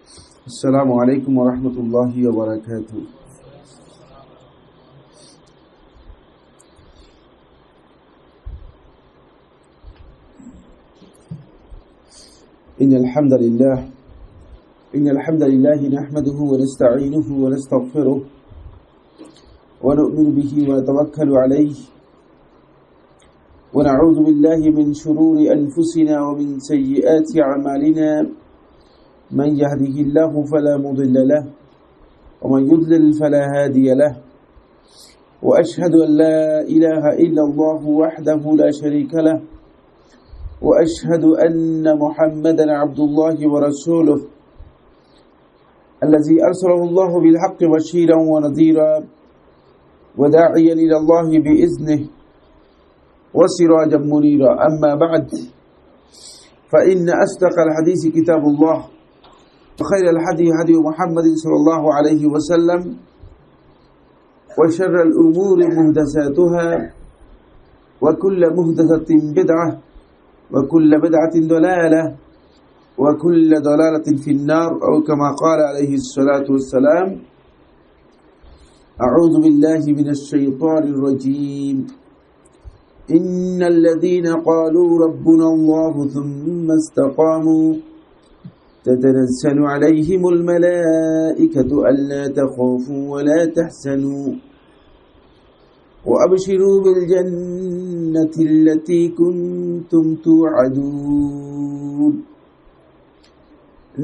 السلام عليكم ورحمة الله وبركاته. إن الحمد لله نحمده ونستعينه ونستغفره ونؤمن به ونتوكل عليه ونعوذ بالله من شرور أنفسنا ومن سيئات أعمالنا. من يهده الله فلا مضل له ومن يضلل فلا هادي له، وأشهد أن لا إله إلا الله وحده لا شريك له، وأشهد أن محمدا عبد الله ورسوله الذي أرسله الله بالحق بشيرا ونذيرا وداعيا إلى الله بإذنه وسراجا منيرا. أما بعد، فإن أصدق الحديث كتاب الله، وخير الهدي هدي محمد صلى الله عليه وسلم، وشر الأمور محدثاتها، وكل محدثة بدعة، وكل بدعة ضلالة، وكل ضلالة في النار، أو كما قال عليه الصلاة والسلام. أعوذ بالله من الشيطان الرجيم. إن الذين قالوا ربنا الله ثم استقاموا تتنزل عليهم الملائكة ألا تخافوا ولا تحزنوا وأبشروا بالجنة التي كنتم توعدون.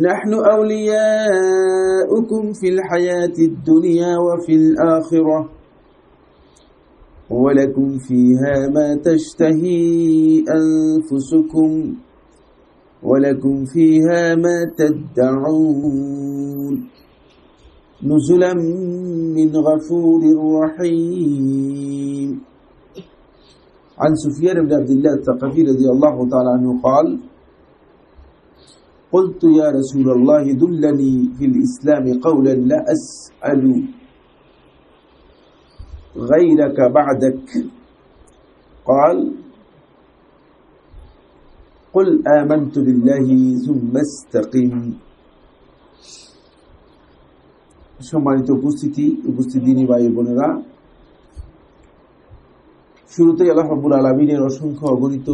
نحن أولياؤكم في الحياة الدنيا وفي الآخرة، ولكم فيها ما تشتهي أنفسكم ولكم فيها ما تدعون، نزلا من غفور رحيم. عن سفيان بن عبد الله الثقفي رضي الله تعالى عنه قال: قلت يا رسول الله دلني في الإسلام قولا لا أسأل غيرك بعدك. قال: قل آمنت بالله ثم استقم. সম্মানিত উপস্থিতি ভাই বোনেরা, শুরুতেই আল্লাহ রাব্বুল আলামিনের অসংখ্য অগণিত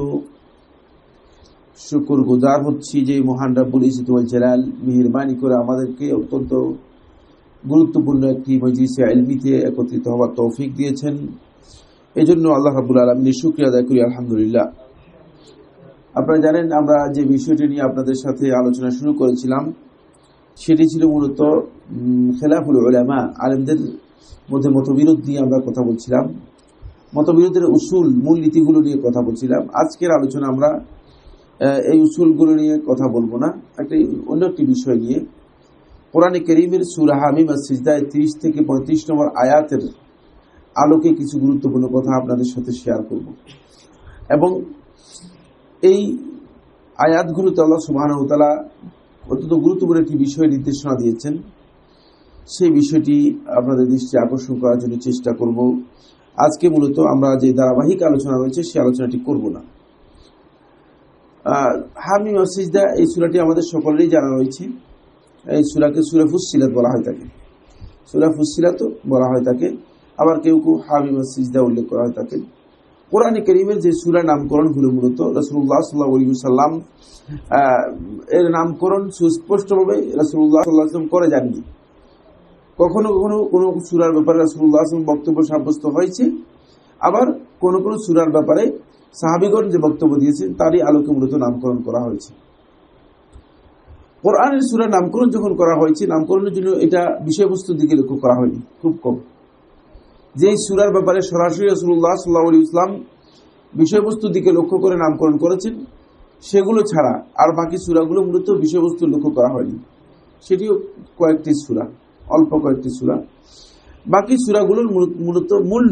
শুকর গুজার হচ্ছি যে মহান রাব্বুল ইজ্জত ওয়াল জালাল মেহেরবানি করে আমাদেরকে অত্যন্ত গুরুত্বপূর্ণ একটি মজলিসে ইলমিতে একত্রিত হওয়ার তৌফিক দিয়েছেন। এজন্য আল্লাহ রাব্বুল আলামিনের শুকরিয়া আদায় করি, আলহামদুলিল্লাহ। আপনারা জানেন, আমরা যে বিষয়টি নিয়ে আপনাদের সাথে আলোচনা শুরু করেছিলাম সেটি ছিল মূলত খেলাফুল উলামা, আলেমদের মধ্যে মতবিরোধ নিয়ে আমরা কথা বলছিলাম, মতবিরোধের উসুল, মূল নীতিগুলো নিয়ে কথা বলছিলাম। আজকের আলোচনা আমরা এই উসুলগুলো নিয়ে কথা বলবো না, অন্য একটি বিষয় নিয়ে। কোরআনে কারীমের সূরা হামিম আস-সিজদায় 30 থেকে 35 নম্বর আয়াতের আলোকে কিছু গুরুত্বপূর্ণ কথা আপনাদের সাথে শেয়ার করব। এবং এই আয়াতগুলোতে আল্লাহ সুবহানাহু ওয়া তাআলা অত্যন্ত গুরুত্বপূর্ণ একটি বিষয় নির্দেশনা দিয়েছেন। সেই বিষয়টি আপনাদের দৃষ্টি আকর্ষণ করার জন্য চেষ্টা করব। আজকে মূলত আমরা যে ধারাবাহিক আলোচনা রয়েছে সেই আলোচনাটি করব না। হামিম আস-সিজদা এই সূরাটি আমাদের সকলেরই জানা রয়েছে। এই সূরাকে সূরা ফুসসিলাত বলা হয় থাকে, সূরা ফুসসিলাত বলা হয় থাকে, আবার কেউ কেউ হামিম আস-সিজদা উল্লেখ করা হয় থাকে। কোরআনে কারীমের যে সূরা নামকরণগুলো মূলত রাসূলুল্লাহ সাল্লাল্লাহু আলাইহি ওয়াসাল্লাম এর নামকরণ সুস্পষ্টভাবে রাসূলুল্লাহ সাল্লাল্লাহু আলাইহি ওয়াসাল্লাম করে যাননি। কখনো কখনো কোনো সূরার ব্যাপারে রাসূলুল্লাহ সাল্লাল্লাহু আলাইহি ওয়াসাল্লাম বক্তব্য সাব্যস্ত হয়েছে, আবার কোন কোন সূরার ব্যাপারে সাহাবীগণ যে বক্তব্য দিয়েছেন তারই আলোকে মূলত নামকরণ করা হয়েছে। কোরআনের সূরার নামকরণ যখন করা হয়েছে, নামকরণের জন্য এটা বিষয়বস্তুর দিকে লক্ষ্য করা হয়নি, খুব কম। যেই সূরার ব্যাপারে সরাসরি রাসূলুল্লাহ সাল্লাল্লাহু আলাইহি ওয়াসাল্লাম বিষয়বস্তুর দিকে লক্ষ্য করে নামকরণ করেছেন, সেগুলো ছাড়া আর বাকি সূরাগুলো মূলত বিষয়বস্তু লক্ষ্য করা হয়নি। সেটিও কয়েকটি সূরা, অল্প কয়েকটি সূরা। বাকি সূরাগুলোর মূলত মূল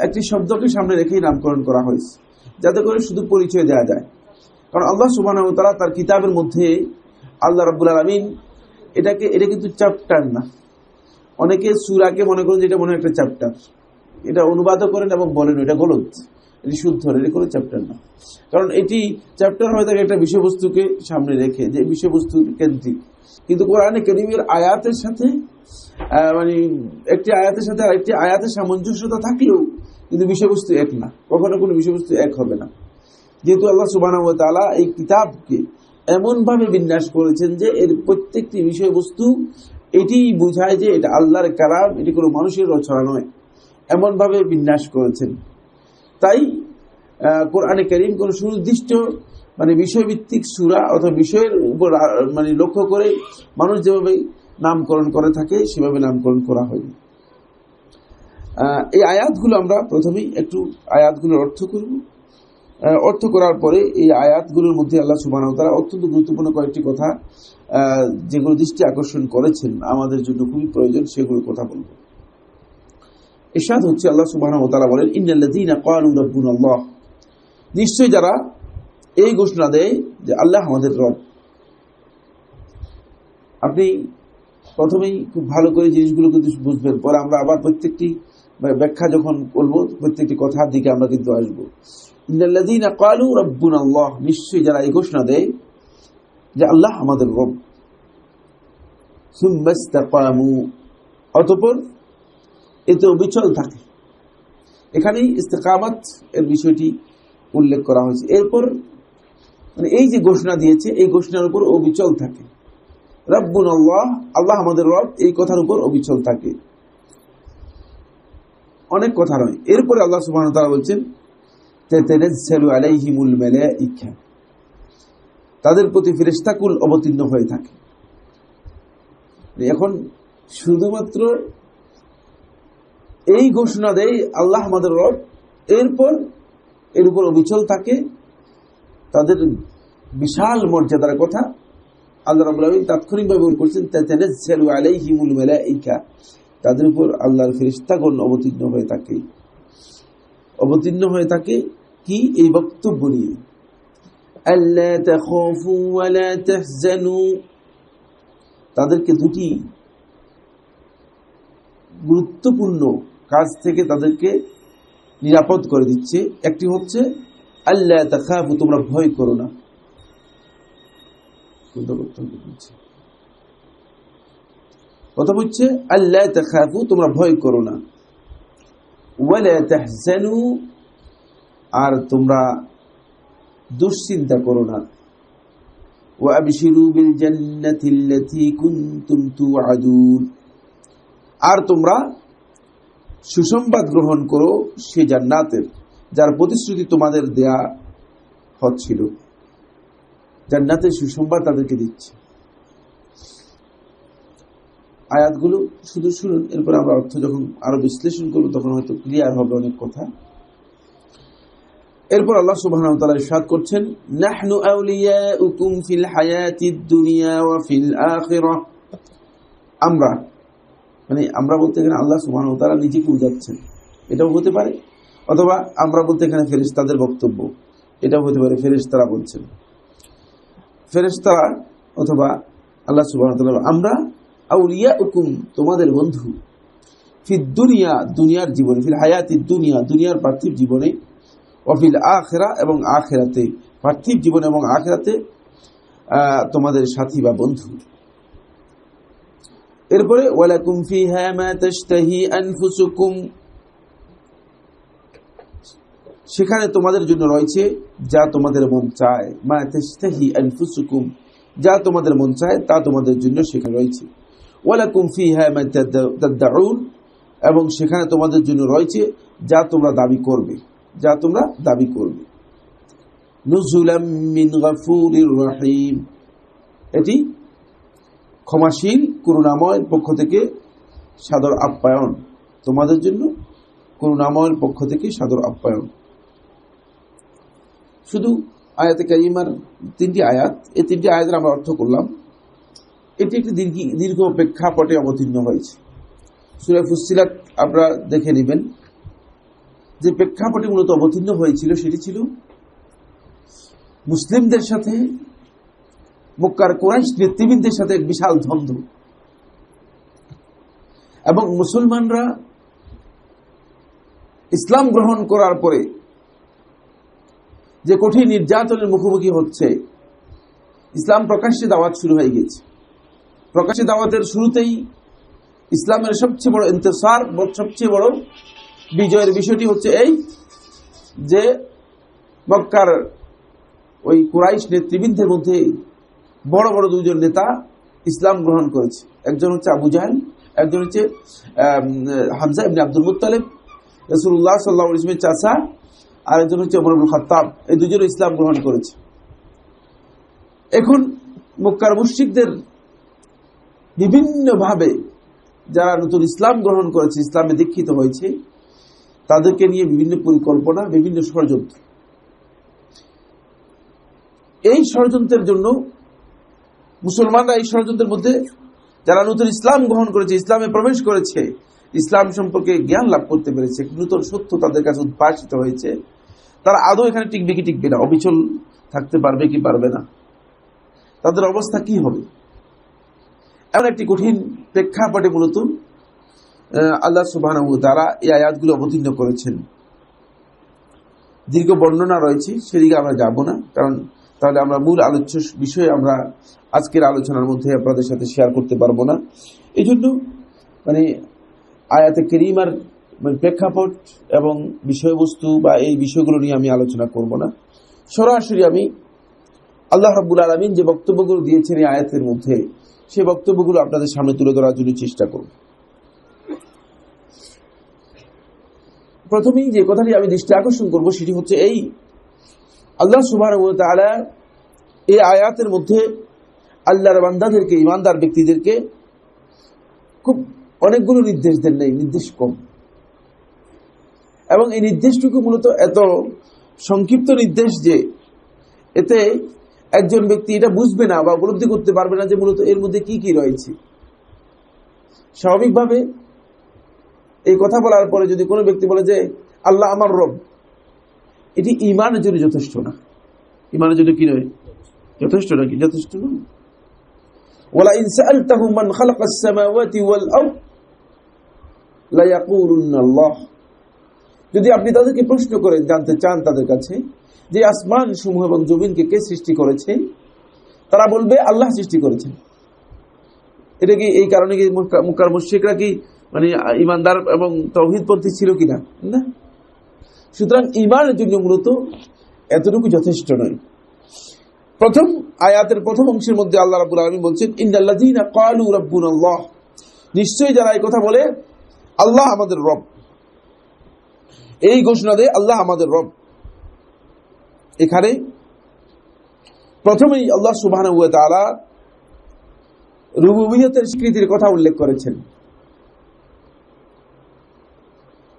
একটি শব্দকে সামনে রেখেই নামকরণ করা হয়েছে, যাতে করে শুধু পরিচয় দেওয়া যায়। কারণ আল্লাহ সুবহানাহু ওয়া তাআলা তার কিতাবের মধ্যে আল্লাহ রাব্বুল আলামিন এটা কিন্তু চ্যাপ্টার না। অনেকে সূরাকে মনে করেন যে এটা মনে হয় একটা চ্যাপ্টার, এটা অনুবাদ করেন এবং বলেন এটা গলত। এটি শুদ্ধ, এটি কোনো চ্যাপ্টার না। কারণ এটি চ্যাপ্টার হয়ে থাকে একটা বিষয়বস্তুকে সামনে রেখে, যে বিষয়বস্তু কেন্দ্রিক। কিন্তু কোরআনে কারীমের আয়াতের সাথে মানে একটি আয়াতের সাথে আরেকটি আয়াতের সামঞ্জস্যতা থাকলেও কিন্তু বিষয়বস্তু এক না, কখনো কোনো বিষয়বস্তু এক হবে না। যেহেতু আল্লাহ সুবহানাহু ওয়া তাআলা এই কিতাবকে এমনভাবে বিন্যাস করেছেন যে এর প্রত্যেকটি বিষয়বস্তু এটি বোঝায় যে এটা আল্লাহর কালাম, এটি কোনো মানুষের রচনা নয়, এমনভাবে বিন্যাস করেছেন। তাই কোরআনে কারীম কোনো সুনির্দিষ্ট মানে বিষয়ভিত্তিক সূরা অথবা বিষয়ের উপর মানে লক্ষ্য করে মানুষ যেভাবে নামকরণ করে থাকে সেভাবে নামকরণ করা হয়নি। এই আয়াতগুলো আমরা প্রথমেই একটু আয়াতগুলোর অর্থ করব। অর্থ করার পরে এই আয়াতগুলোর মধ্যে আল্লাহ সুবহানাহু ওয়া তাআলা অত্যন্ত গুরুত্বপূর্ণ কয়েকটি কথা যেগুলো দৃষ্টি আকর্ষণ করেছেন আমাদের জন্য খুবই প্রয়োজন, সেগুলোর কথা বলব। ইরশাদ হচ্ছে, আল্লাহ সুবহানাহু ওয়া তাআলা বলেন, ইন্নাল্লাযীনা ক্বালু রাব্বুনাল্লাহ, নিশ্চয়ই যারা এই ঘোষণা দেয় যে আল্লাহ আমাদের রব। আপনি প্রথমেই খুব ভালো করে জিনিসগুলো কিন্তু বুঝবেন, পরে আমরা আবার প্রত্যেকটি ব্যাখ্যা যখন করবো প্রত্যেকটি কথার দিকে আমরা কিন্তু আসবো। ইন্নাল্লাযীনা ক্বালু রাব্বুনাল্লাহ, নিশ্চয়ই যারা এই ঘোষণা দেয় যে আল্লাহ আমাদের রব, সুম্মা ইসতাকামু, অতঃপর এতে অবিচল থাকে। এখানেই ইস্তেকামাত এর বিষয়টি উল্লেখ করা হয়েছে। এরপর মানে এই যে ঘোষণা দিয়েছে এই ঘোষণার উপর অবিচল থাকে। রাব্বুনাল্লাহ, আল্লাহ আমাদের রব, এই কথার উপর অবিচল থাকে। অনেক কথা নয়। এরপরে আল্লাহ সুবহানাহু ওয়া তাআলা বলছেন, তাতানাজ্জালু আলাইহিমুল মালাঈকা, তাদের প্রতি ফেরেশতাকুল অবতীর্ণ হয়ে থাকে। এখন শুধুমাত্র এই ঘোষণা দেয় আল্লাহ আমাদের রব, এরপর এর উপর অবিচল থাকে, তাদের বিশাল মর্যাদার কথা আল্লাহ রাব্বুল আলামিন তাৎক্ষণিকভাবে উল্লেখ করেছেন, তাতানাজ্জালু আলাইহিমুল মালাঈকা, তাদের উপর আল্লাহর ফেরেশতাগণ অবতীর্ণ হয়ে থাকে। অবতীর্ণ হয়ে থাকে কি? এই বক্তব্য নিয়ে, আল্লা তাখাফু ওয়া লা তাহজানু, তাদেরকে দুটি গুরুত্বপূর্ণ কাজ থেকে তাদেরকে নিরাপদ করে দিচ্ছে। একটি হচ্ছে আল্লা তাখাফু, তোমরা ভয় করো না। প্রথম হচ্ছে আল্লা তাখাফু, তোমরা ভয় করো না। ওয়া লা তাহজানু, আর তোমরা দুশ্চিন্তা করো না। ওয়া আবশিরু বিল জান্নাতিল্লাতী কুনতুম তুআদুন, আর তোমরা সুসংবাদ গ্রহণ করো সে জান্নাতের যার প্রতিশ্রুতি তোমাদের দেয়া হচ্ছিল। জান্নাতের সুসংবাদ তাদেরকে দিচ্ছে। আয়াতগুলো শুধু শুনুন, এরপর আমরা অর্থ যখন আরো বিশ্লেষণ করব তখন হয়তো ক্লিয়ার হবে অনেক কথা। এরপর আল্লাহ সুবহানাহু ওয়া তাআলা ইরশাদ করছেন, নাহনু আউলিয়াউকুম ফিল হায়াতিদ দুনিয়া ওয়া ফিল আখিরাহ, আমরা, মানে আমরা বলতে এখানে আল্লাহ সুবহানাহু ওয়া তাআলা নিজেকে বুঝাচ্ছেন, এটাও হতে পারে, অথবা আমরা বলতে এখানে ফেরেশতাদের বক্তব্য, এটাও হতে পারে ফেরেশতারা বলছেন। ফেরেশতারা অথবা আল্লাহ সুবহানাহু ওয়া তাআলা, আমরা আউলিয়াউকুম, তোমাদের বন্ধু, ফিদ দুনিয়া, দুনিয়ার জীবনে, ফিল হায়াতিদ দুনিয়া, দুনিয়ার পার্থিব জীবনে, ওয়া ফিল আখিরা, এবং আখিরাতে, পার্থিব জীবনে এবং আখিরাতে তোমাদের সাথী বা বন্ধু। এরপরে ওয়ালাকুম ফিহা মা তাশতাহি আনফুসুকুম, সেখানে তোমাদের জন্য রয়েছে যা তোমাদের মন চায়। মা তাশতাহি আনফুসুকুম, যা তোমাদের মন চায় তা তোমাদের জন্য সেখানে রয়েছে। ওয়ালাকুম ফিহা মা তাদউন, এবং সেখানে তোমাদের জন্য রয়েছে যা তোমরা দাবি করবে, যা তোমরা দাবি করবে। নুজুলাম মিন গাফুরির রহিম, এটি ক্ষমাশীল করুণাময়ের পক্ষ থেকে সাদর আপ্যায়ন, তোমাদের জন্য করুণাময়ের পক্ষ থেকে সাদর আপ্যায়ন। শুধু আয়াতে কারিমার তিনটি আয়াত, এই তিনটি আয়াতের আমরা অর্থ করলাম। এটি একটি দীর্ঘ প্রেক্ষাপটে অবতীর্ণ হয়েছে। সূরা ফুসসিলাত আপনারা দেখে নেবেন, যে প্রেক্ষাপটে মূলত অবতীর্ণ হয়েছিল সেটি ছিল মুসলিমদের সাথে মক্কার কুরাইশ নেতৃবৃন্দের সাথে এক বিশাল দ্বন্দ্ব, এবং মুসলমানরা ইসলাম গ্রহণ করার পরে যে কঠিন নির্যাতনের মুখোমুখি হচ্ছে, ইসলাম প্রকাশ্যে দাওয়াত শুরু হয়ে গেছে। প্রকাশ্যে দাওয়াতের শুরুতেই ইসলামের সবচেয়ে বড় ইন্তেসার, সবচেয়ে বড় বিজয়ের বিষয়টি হচ্ছে এই যে মক্কার ওই কুরাইশ নেতৃবৃন্দের মধ্যে বড় বড় দুইজন নেতা ইসলাম গ্রহণ করেছে। একজন হচ্ছে আবু জাহেল, একজন হচ্ছে হামজা ইবনে আব্দুল মুত্তালিব, রাসূলুল্লাহ সাল্লাল্লাহু আলাইহি ওয়াসাল্লামের চাচা, আর একজন হচ্ছে ওমর ইবনে খাত্তাব। এই দুজন ইসলাম গ্রহণ করেছে। এখন মক্কার মুশরিকদের বিভিন্নভাবে যারা নতুন ইসলাম গ্রহণ করেছে, ইসলামে দীক্ষিত হয়েছে, তাদেরকে নিয়ে বিভিন্ন পরিকল্পনা, বিভিন্ন ষড়যন্ত্র। এই ষড়যন্ত্রের জন্য মুসলমানরা এই ষড়যন্ত্রের মধ্যে যারা নতুন ইসলাম গ্রহণ করেছে, ইসলামে প্রবেশ করেছে, ইসলাম সম্পর্কে জ্ঞান লাভ করতে পেরেছে, নতুন সত্য তাদের কাছে উদ্ভাসিত হয়েছে, তারা আদৌ এখানে টিকবে কি টিকবে না, অবিচল থাকতে পারবে কি পারবে না, তাদের অবস্থা কি হবে, এমন একটি কঠিন প্রেক্ষাপটে মূলত আল্লাহ সুবহানাহু ওয়া তাআলা এই আয়াতগুলো অবতীর্ণ করেছেন। দীর্ঘ বর্ণনা রয়েছে, সেদিকে আমরা যাব না, কারণ তাহলে আমরা মূল আলোচ্য বিষয়ে আমরা আজকের আলোচনার মধ্যে আপনাদের সাথে শেয়ার করতে পারবো না। এই জন্য আয়াতে কারিমার প্রেক্ষাপট এবং বিষয়বস্তু বা এই বিষয়গুলো নিয়ে আমি আলোচনা করব না। সরাসরি আমি আল্লাহ রাব্বুল আলামিন যে বক্তব্যগুলো দিয়েছেন এই আয়াতের মধ্যে, সেই বক্তব্যগুলো আপনাদের সামনে তুলে ধরার জন্য চেষ্টা করব। প্রথমেই যে কথাটি আমি দৃষ্টি আকর্ষণ করব সেটি হচ্ছে এই, আল্লাহ সুবহানাহু ওয়া তাআলা এই আয়াতের মধ্যে আল্লাহর বান্দাদেরকে, ঈমানদার ব্যক্তিদেরকে খুব অনেকগুলো নির্দেশ দেন নাই, নির্দেশ কম, এবং এই নির্দেশটুকু মূলত এত সংক্ষিপ্ত নির্দেশ যে এতে একজন ব্যক্তি এটা বুঝবে না বা উপলব্ধি করতে পারবে না যে মূলত এর মধ্যে কি কি রয়েছে। স্বাভাবিকভাবে এই কথা বলার পরে যদি কোনো ব্যক্তি বলে যে আল্লাহ আমার রব, এটি ঈমানের জন্য যথেষ্ট না। ঈমানের জন্য কি নয়? যথেষ্ট নাকি? যথেষ্ট নয়। ওয়ালা ইন সাআলতাহুম মান খালাকাস সামাওয়াতি ওয়াল আরদ লা ইয়াকুলুন্না আল্লাহ, যদি আপনি তাদেরকে প্রশ্ন করে জানতে চান তাদের কাছে যে আসমান সমূহ এবং জমিনকে কে সৃষ্টি করেছে, তারা বলবে আল্লাহ সৃষ্টি করেছেন। এটা কি এই কারণে কি মক্কার মুশরিকরা কি ঈমানদার এবং তাওহীদপন্থী ছিল কিনা? না। সুতরাং ঈমানের জন্য মূলত এতটুকু যথেষ্ট নয়। প্রথম আয়াতের প্রথম অংশের মধ্যে আল্লাহ রাব্বুল আলামিন বলছেন ইন্নাল্লাযীনা ক্বালু রাব্বুনাল্লাহ, নিশ্চয়ই যারা এই কথা বলে আল্লাহ আমাদের রব, এই ঘোষণা দেয় আল্লাহ আমাদের রব। এখানে প্রথমেই আল্লাহ সুবহানাহু ওয়া তাআলা রুবুবিয়তের স্বীকৃতির কথা উল্লেখ করেছেন।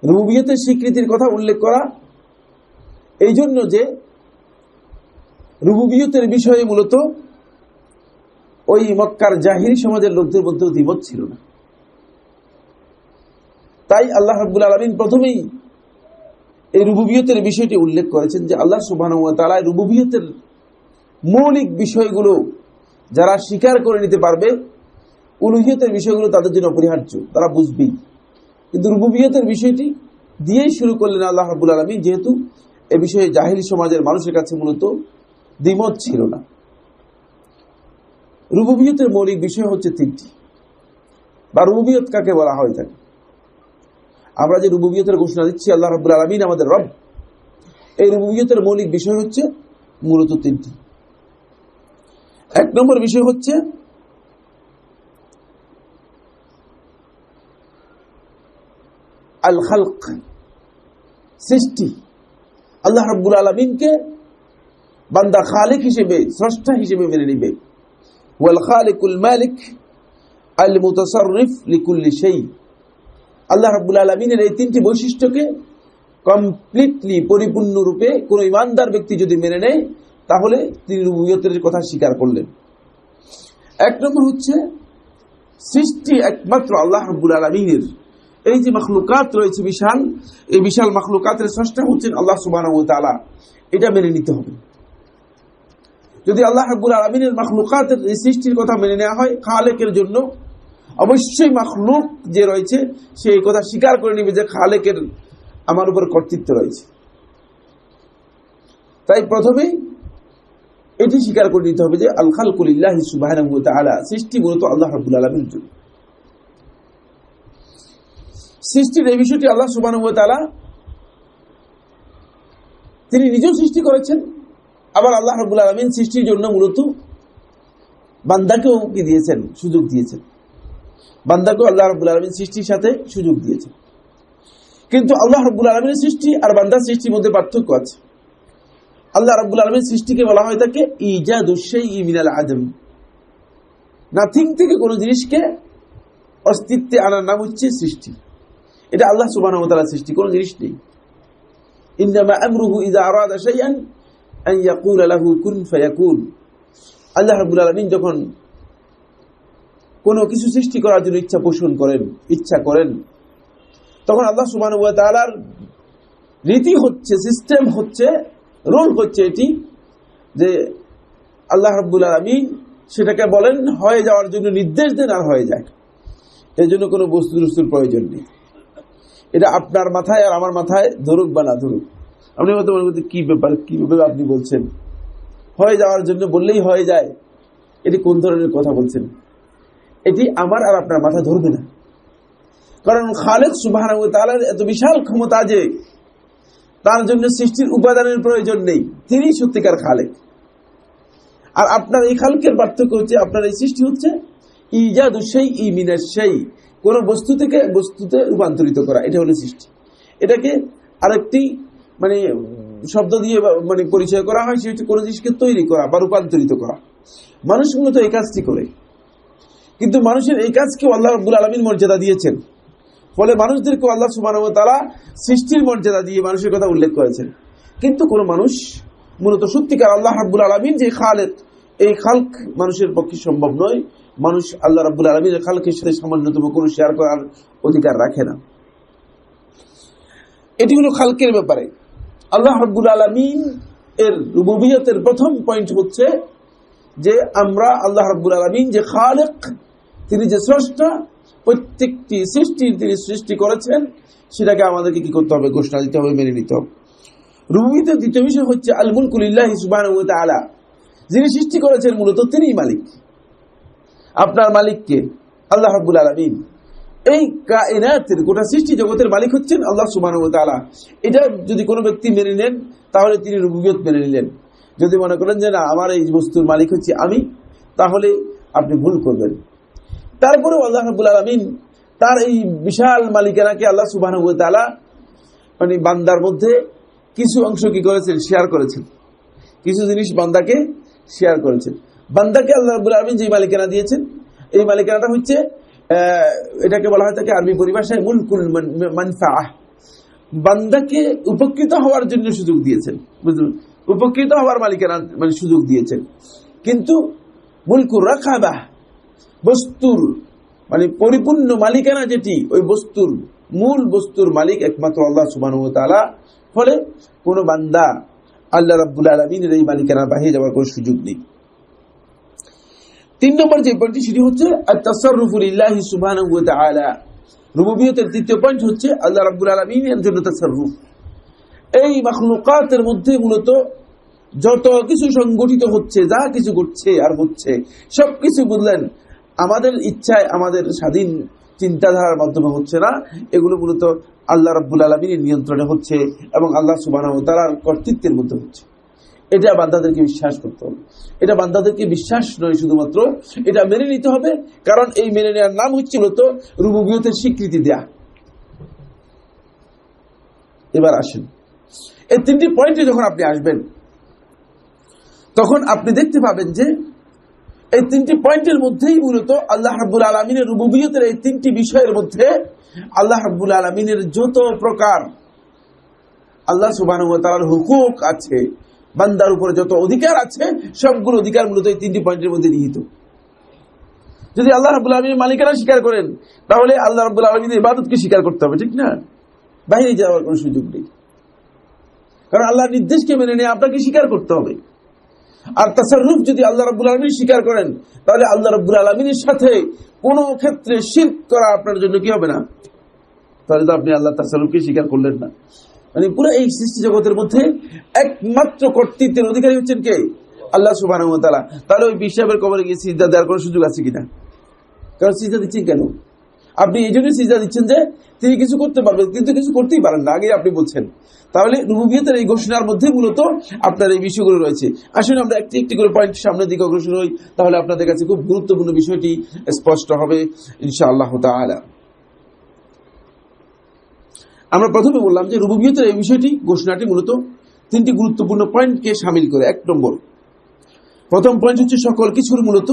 রুবুবিয়তের স্বীকৃতির কথা উল্লেখ করা এই জন্য যে রুবুবিয়তের বিষয়ে মূলত ওই মক্কার জাহিরি সমাজের লোকদের মধ্যে দ্বিমত ছিল না। তাই আল্লাহ রাব্বুল আলামিন প্রথমেই এই রুবুবিয়তের বিষয়টি উল্লেখ করেছেন যে আল্লাহ সুবহানাহু ওয়া তাআলা রুবুবিয়তের মৌলিক বিষয়গুলো যারা স্বীকার করে নিতে পারবে, উলুহিয়তের বিষয়গুলো তাদের জন্য অপরিহার্য, তারা বুঝবেই। কিন্তু রুবুবিয়তের বিষয়টি দিয়েই শুরু করলেন আল্লাহ রাব্বুল আলামিন, যেহেতু এ বিষয়ে জাহিলি সমাজের মানুষের কাছে মূলত দ্বিমত ছিল না। রুবুবিয়তের মৌলিক বিষয় হচ্ছে তিনটি, বা রুবুবিয়ত কাকে বলা হয় থাকে। আমরা যে রুবুবিয়তের ঘোষণা দিচ্ছি আল্লাহ রাব্বুল আলামিন আমাদের রব, এই রুবুবিয়তের মৌলিক বিষয় হচ্ছে মূলত তিনটি। এক নম্বর বিষয় হচ্ছে আল খালক, সৃষ্টি। আল্লাহ রাব্বুল আলামিনকে বান্দা খালিক হিসেবে, স্রষ্টা হিসেবে মেনে নিবে। ওয়াল খালিকুল মালিক আল মুতাসাররিফ লিকুল্লি শাই। আল্লাহ রাব্বুল আলামিনের এই তিনটি বৈশিষ্ট্যকে কমপ্লিটলি, পরিপূর্ণরূপে কোন ঈমানদার ব্যক্তি যদি মেনে নেয়, তাহলে তিনি রুবুবিয়তের কথা স্বীকার করলেন। এক নম্বর হচ্ছে সৃষ্টি একমাত্র আল্লাহ রাব্বুল আলামিনের। এই যে মাখলুকাত রয়েছে বিশাল, এই বিশাল মাখলুকাতের স্রষ্টা হচ্ছেন আল্লাহ সুবহানাহু ওয়া তাআলা, এটা মেনে নিতে হবে। যদি আল্লাহ রাব্বুল আলামিনের মাখলুকাতের এই সৃষ্টির কথা মেনে নেওয়া হয়, খালেকের জন্য অবশ্যই মাখলুক যে রয়েছে সে এই কথা স্বীকার করে নেবে যে খালেকের আমার উপর কর্তৃত্ব রয়েছে। তাই প্রথমেই এটি স্বীকার করে নিতে হবে যে আল খালকু লিল্লাহি সুবহানাহু ওয়া তাআলা, সৃষ্টি মূলত আল্লাহ রাব্বুল আলামিনের জন্য। সৃষ্টির এই বিষয়টি আল্লাহ সুবহানাহু ওয়া তাআলা তিনি নিজেও সৃষ্টি করেছেন, আবার আল্লাহ রাব্বুল আলামিন সৃষ্টির জন্য মূলত বান্দাকেও কি দিয়েছেন, সুযোগ দিয়েছেন। বান্দাকেও আল্লাহ রাব্বুল আলামিন সৃষ্টির সাথে সুযোগ দিয়েছেন। কিন্তু আল্লাহ রাব্বুল আলামিনের সৃষ্টি আর বান্দার সৃষ্টির মধ্যে পার্থক্য আছে। আল্লাহ রাব্বুল আলামিনের সৃষ্টিকে বলা হয় থাকে ইজাদুশ শাইই মিনাল আদম, নাথিং থেকে কোনো জিনিসকে অস্তিত্বে আনার নাম হচ্ছে সৃষ্টি। এটা আল্লাহ সুবহানাহু ওয়া তাআলার সৃষ্টি, কোনো জিনিস নেই। ইন্নামা আমরুহু ইযা আরাদা শাইআন আন ইয়াকুলা লাহু কুন ফায়াকুন। আল্লাহ রাব্বুল আলামিন যখন কোনো কিছু সৃষ্টি করার জন্য ইচ্ছা পোষণ করেন, ইচ্ছা করেন, তখন আল্লাহ সুবহানাহু ওয়া তাআলার রীতি হচ্ছে, সিস্টেম হচ্ছে, রোল হচ্ছে এটি যে আল্লাহ রাব্বুল আলামিন সেটাকে বলেন হয়ে যাওয়ার জন্য নির্দেশ দেন আর হয়ে যায়। এর জন্য কোনো বস্তুর প্রয়োজন নেই। এটা আপনার মাথায় আর আমার মাথায় ধরুক বা না ধরুক, আপনি হয়তো মনে করতে কি ব্যাপার, কিভাবে আপনি বলছেন হয়ে যাওয়ার জন্য বললেই হয়ে যায়, এটি কোন ধরনের কথা বলছেন? এটি আমার আর আপনার মাথা ধরবে না। কারণ খালেক সুবহানাহু ওয়া তাআলার এত বিশাল ক্ষমতা যে তার জন্য সৃষ্টির উপাদানের প্রয়োজন নেই, তিনি সত্যিকার খালেক। আর আপনার এই খালকের পার্থক্য হচ্ছে, আপনার এই সৃষ্টি হচ্ছে ইজাদুশ শাইই মিনাশ শাই, কোন বস্তু থেকে বস্তুতে রূপান্তরিত করা, এটা হলো সৃষ্টি। এটাকে আরেকটি শব্দ দিয়ে পরিচয় করা হয়, সেটা হচ্ছে কোনো জিনিসকে তৈরি করা বা রূপান্তরিত করা। মানুষ মূলত এই কাজটি করে, কিন্তু মানুষের এই কাজকেও আল্লাহ রাব্বুল আলামিন মর্যাদা দিয়েছেন। ফলে মানুষদেরকেও আল্লাহ সুবহানাহু ওয়া তাআলা সৃষ্টির মর্যাদা দিয়ে মানুষের কথা উল্লেখ করেছেন। কিন্তু কোনো মানুষ মূলত সত্যিকার আল্লাহ রাব্বুল আলামিন যে খালেক, এই খালক মানুষের পক্ষে সম্ভব নয়। মানুষ আল্লাহ রাব্বুল আলামিনের খালকের সাথে সামান্যতম কোনো শেয়ার করার অধিকার রাখে না। এটি হলো খালকের ব্যাপারে। আল্লাহ রাব্বুল আলামিন এর রুবুবিয়তের প্রথম পয়েন্ট হচ্ছে যে আমরা আল্লাহ রাব্বুল আলামিন যে খালেক, তিনি যে স্রষ্টা, প্রত্যেকটি সৃষ্টির তিনি সৃষ্টি করেছেন, সেটাকে আমাদেরকে কি করতে হবে? ঘোষণা দিতে হবে, মেনে নিতে হবে। রুবুবিয়তের দ্বিতীয় বিষয় হচ্ছে আল মুলকু লিল্লাহি সুবহানাহু ওয়া তাআলা, যিনি সৃষ্টি করেছেন মূলত তিনিই মালিক। আপনার মালিককে আল্লাহ রাব্বুল আলামিন। এই কায়নাতের গোটা সৃষ্টি জগতের মালিক হচ্ছেন আল্লাহ সুবহানাহু ওয়া তাআলা। এটা যদি কোনো ব্যক্তি মেনে নেন তাহলে তিনি রুবুবিয়ত মেনে নিলেন। যদি মনে করেন যে না, আমার এই বস্তুর মালিক হচ্ছে আমি, তাহলে আপনি ভুল করবেন। তারপরেও আল্লাহ রাব্বুল আলামিন তার এই বিশাল মালিকানাকে আল্লাহ সুবহানাহু ওয়া তাআলা বান্দার মধ্যে কিছু অংশ কি করেছেন? শেয়ার করেছেন। কিছু জিনিস বান্দাকে শেয়ার করেছেন। বান্দাকে আল্লাহ রাব্বুল আলামিন যে মালিকানা দিয়েছেন, এই মালিকানাটা হচ্ছে, এটাকে বলা হয় থাকে আরবি পরিভাষায় মুলকুল মানফাআহ। বান্দাকে উপকৃত হওয়ার জন্য সুযোগ দিয়েছেন, বুঝলেন? উপকৃত হওয়ার মালিকানা সুযোগ দিয়েছেন। কিন্তু মুলকুর রাকাবাহ, বস্তুর পরিপূর্ণ মালিকানা যেটি, ওই বস্তুর মূল বস্তুর মালিক একমাত্র আল্লাহ সুবহানাহু ওয়া তাআলা। ফলে কোনো বান্দা আল্লাহ রাব্বুল আলামিনের এই মালিকানার বাহিরে যাওয়ার কোনো সুযোগ নেই। 3 নম্বর যে পয়েন্টটি, সেটি হচ্ছে আত-তাসাররুফু লিল্লাহি সুবহানাহু ওয়া তাআলা। রুবুবিয়তের তৃতীয় পয়েন্ট হচ্ছে আল্লাহ রাব্বুল আলামিনের জন্য তাসাররুফ। এই মাখলুকাতের মধ্যে মূলত যত কিছু সংগঠিত হচ্ছে, যা কিছু ঘটছে আর হচ্ছে, সবকিছু বুঝলেন আমাদের ইচ্ছায়, আমাদের স্বাধীন চিন্তাধারার মাধ্যমে হচ্ছে না। এগুলো মূলত আল্লাহ রাব্বুল আলামিনের নিয়ন্ত্রণে হচ্ছে এবং আল্লাহ সুবহানাহু ওয়া তাআলার কর্তৃত্বের মধ্যে হচ্ছে। এটা বান্দাদেরকে বিশ্বাস করতে হবে। এটা বান্দাদেরকে বিশ্বাস নয় শুধুমাত্র, এটা মেনে নিতে হবে। কারণ এই মেনে নেওয়ার নাম হচ্ছে মূলত রুবুবিয়তের স্বীকৃতি দেয়া। এবার আসেন, এই 3টি পয়েন্টে যখন আপনি আসবেন, তখন আপনি দেখতে পাবেন যে এই 3টি পয়েন্টের মধ্যেই মূলত আল্লাহ রাব্বুল আলামিনের রুবুবিয়তের এই 3টি বিষয়ের মধ্যে আল্লাহ রাব্বুল আলামিনের যত প্রকার আল্লাহ সুবহানাহু ওয়া তাআলার হুকুক আছে, বান্দার উপরে যত অধিকার আছে, সবগুলো অধিকার মূলত এই 3টি পয়েন্টের মধ্যে নিহিত। যদি আল্লাহ রাব্বুল আলামিনের মালিকানা স্বীকার করেন, তাহলে আল্লাহ রাব্বুল আলামিনের ইবাদতকে স্বীকার করতে হবে, ঠিক না? বাইরে যাওয়ার কোনো সুযোগ নেই। কারণ আল্লাহর নির্দেশকে মেনে নিয়ে আপনাকে স্বীকার করতে হবে। আর তাসাররুফ যদি আল্লাহ রাব্বুল আলামিন স্বীকার করেন, তাহলে আল্লাহ রাব্বুল আলামিনের সাথে কোনো ক্ষেত্রে শিরক করা আপনার জন্য কি হবে না? তাহলে তো আপনি আল্লাহ তাসাররুফকে স্বীকার করলেন না। মানে পুরো এই সৃষ্টি জগতের মধ্যে একমাত্র কর্তৃত্বের অধিকারী হচ্ছেন কে? আল্লাহ সুবহানাহু ওয়া তাআলা। তাহলে ওই বিশ্ববের কবরে গিয়ে সিজদা দেওয়ার কোনো সুযোগ আছে কিনা? কারণ সিজদা দিচ্ছেন কেন? আপনি এই জন্য সিজদা দিচ্ছেন যে তিনি কিছু করতে পারবেন, কিন্তু কিছু করতেই পারেন না, আগে আপনি বলছেন। তাহলে রুবুবিয়তের এই ঘোষণার মধ্যে মূলত আপনার এই বিষয়গুলো রয়েছে। আসলে আমরা একটি একটি করে পয়েন্ট সামনের দিকে অগ্রসর হই, তাহলে আপনাদের কাছে খুব গুরুত্বপূর্ণ বিষয়টি স্পষ্ট হবে ইনশাআল্লাহ তাআলা। আমরা প্রথমে বললাম যে রুবুবিয়তের এই বিষয়টি, ঘোষণাটি মূলত তিনটি গুরুত্বপূর্ণ পয়েন্টকে শামিল করে। এক নম্বর, প্রথম পয়েন্ট হচ্ছে সকল কিছুর মূলত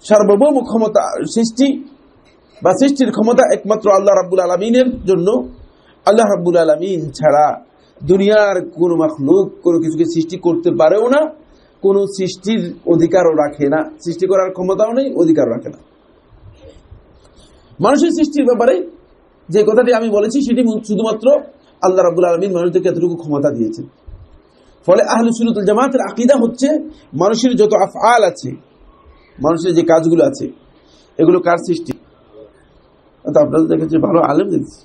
সার্বভৌম ক্ষমতা, সৃষ্টি বা সৃষ্টির ক্ষমতা একমাত্র আল্লাহ রাব্বুল আলামিনের জন্য। আল্লাহ রাব্বুল আলামিন ছাড়া দুনিয়ার কোনো মাখলুক কোনো কিছুকে সৃষ্টি করতে পারেও না, কোনো সৃষ্টির অধিকারও রাখে না, সৃষ্টি করার ক্ষমতাও নেই, অধিকারও রাখে না। মানুষের সৃষ্টির ব্যাপারে যে কথাটি আমি বলেছি সেটি শুধুমাত্র আল্লাহ রাব্বুল আলামিন মানুষদেরকে এতটুকু ক্ষমতা দিয়েছেন। ফলে আহলে সুন্নাত ওয়াল জামাতের আকীদা হচ্ছে মানুষের যত আফআল আছে, মানুষের যে কাজগুলো আছে, এগুলো কার সৃষ্টি? আপনাদের দেখেছি ভালো আলেম দেখেছি,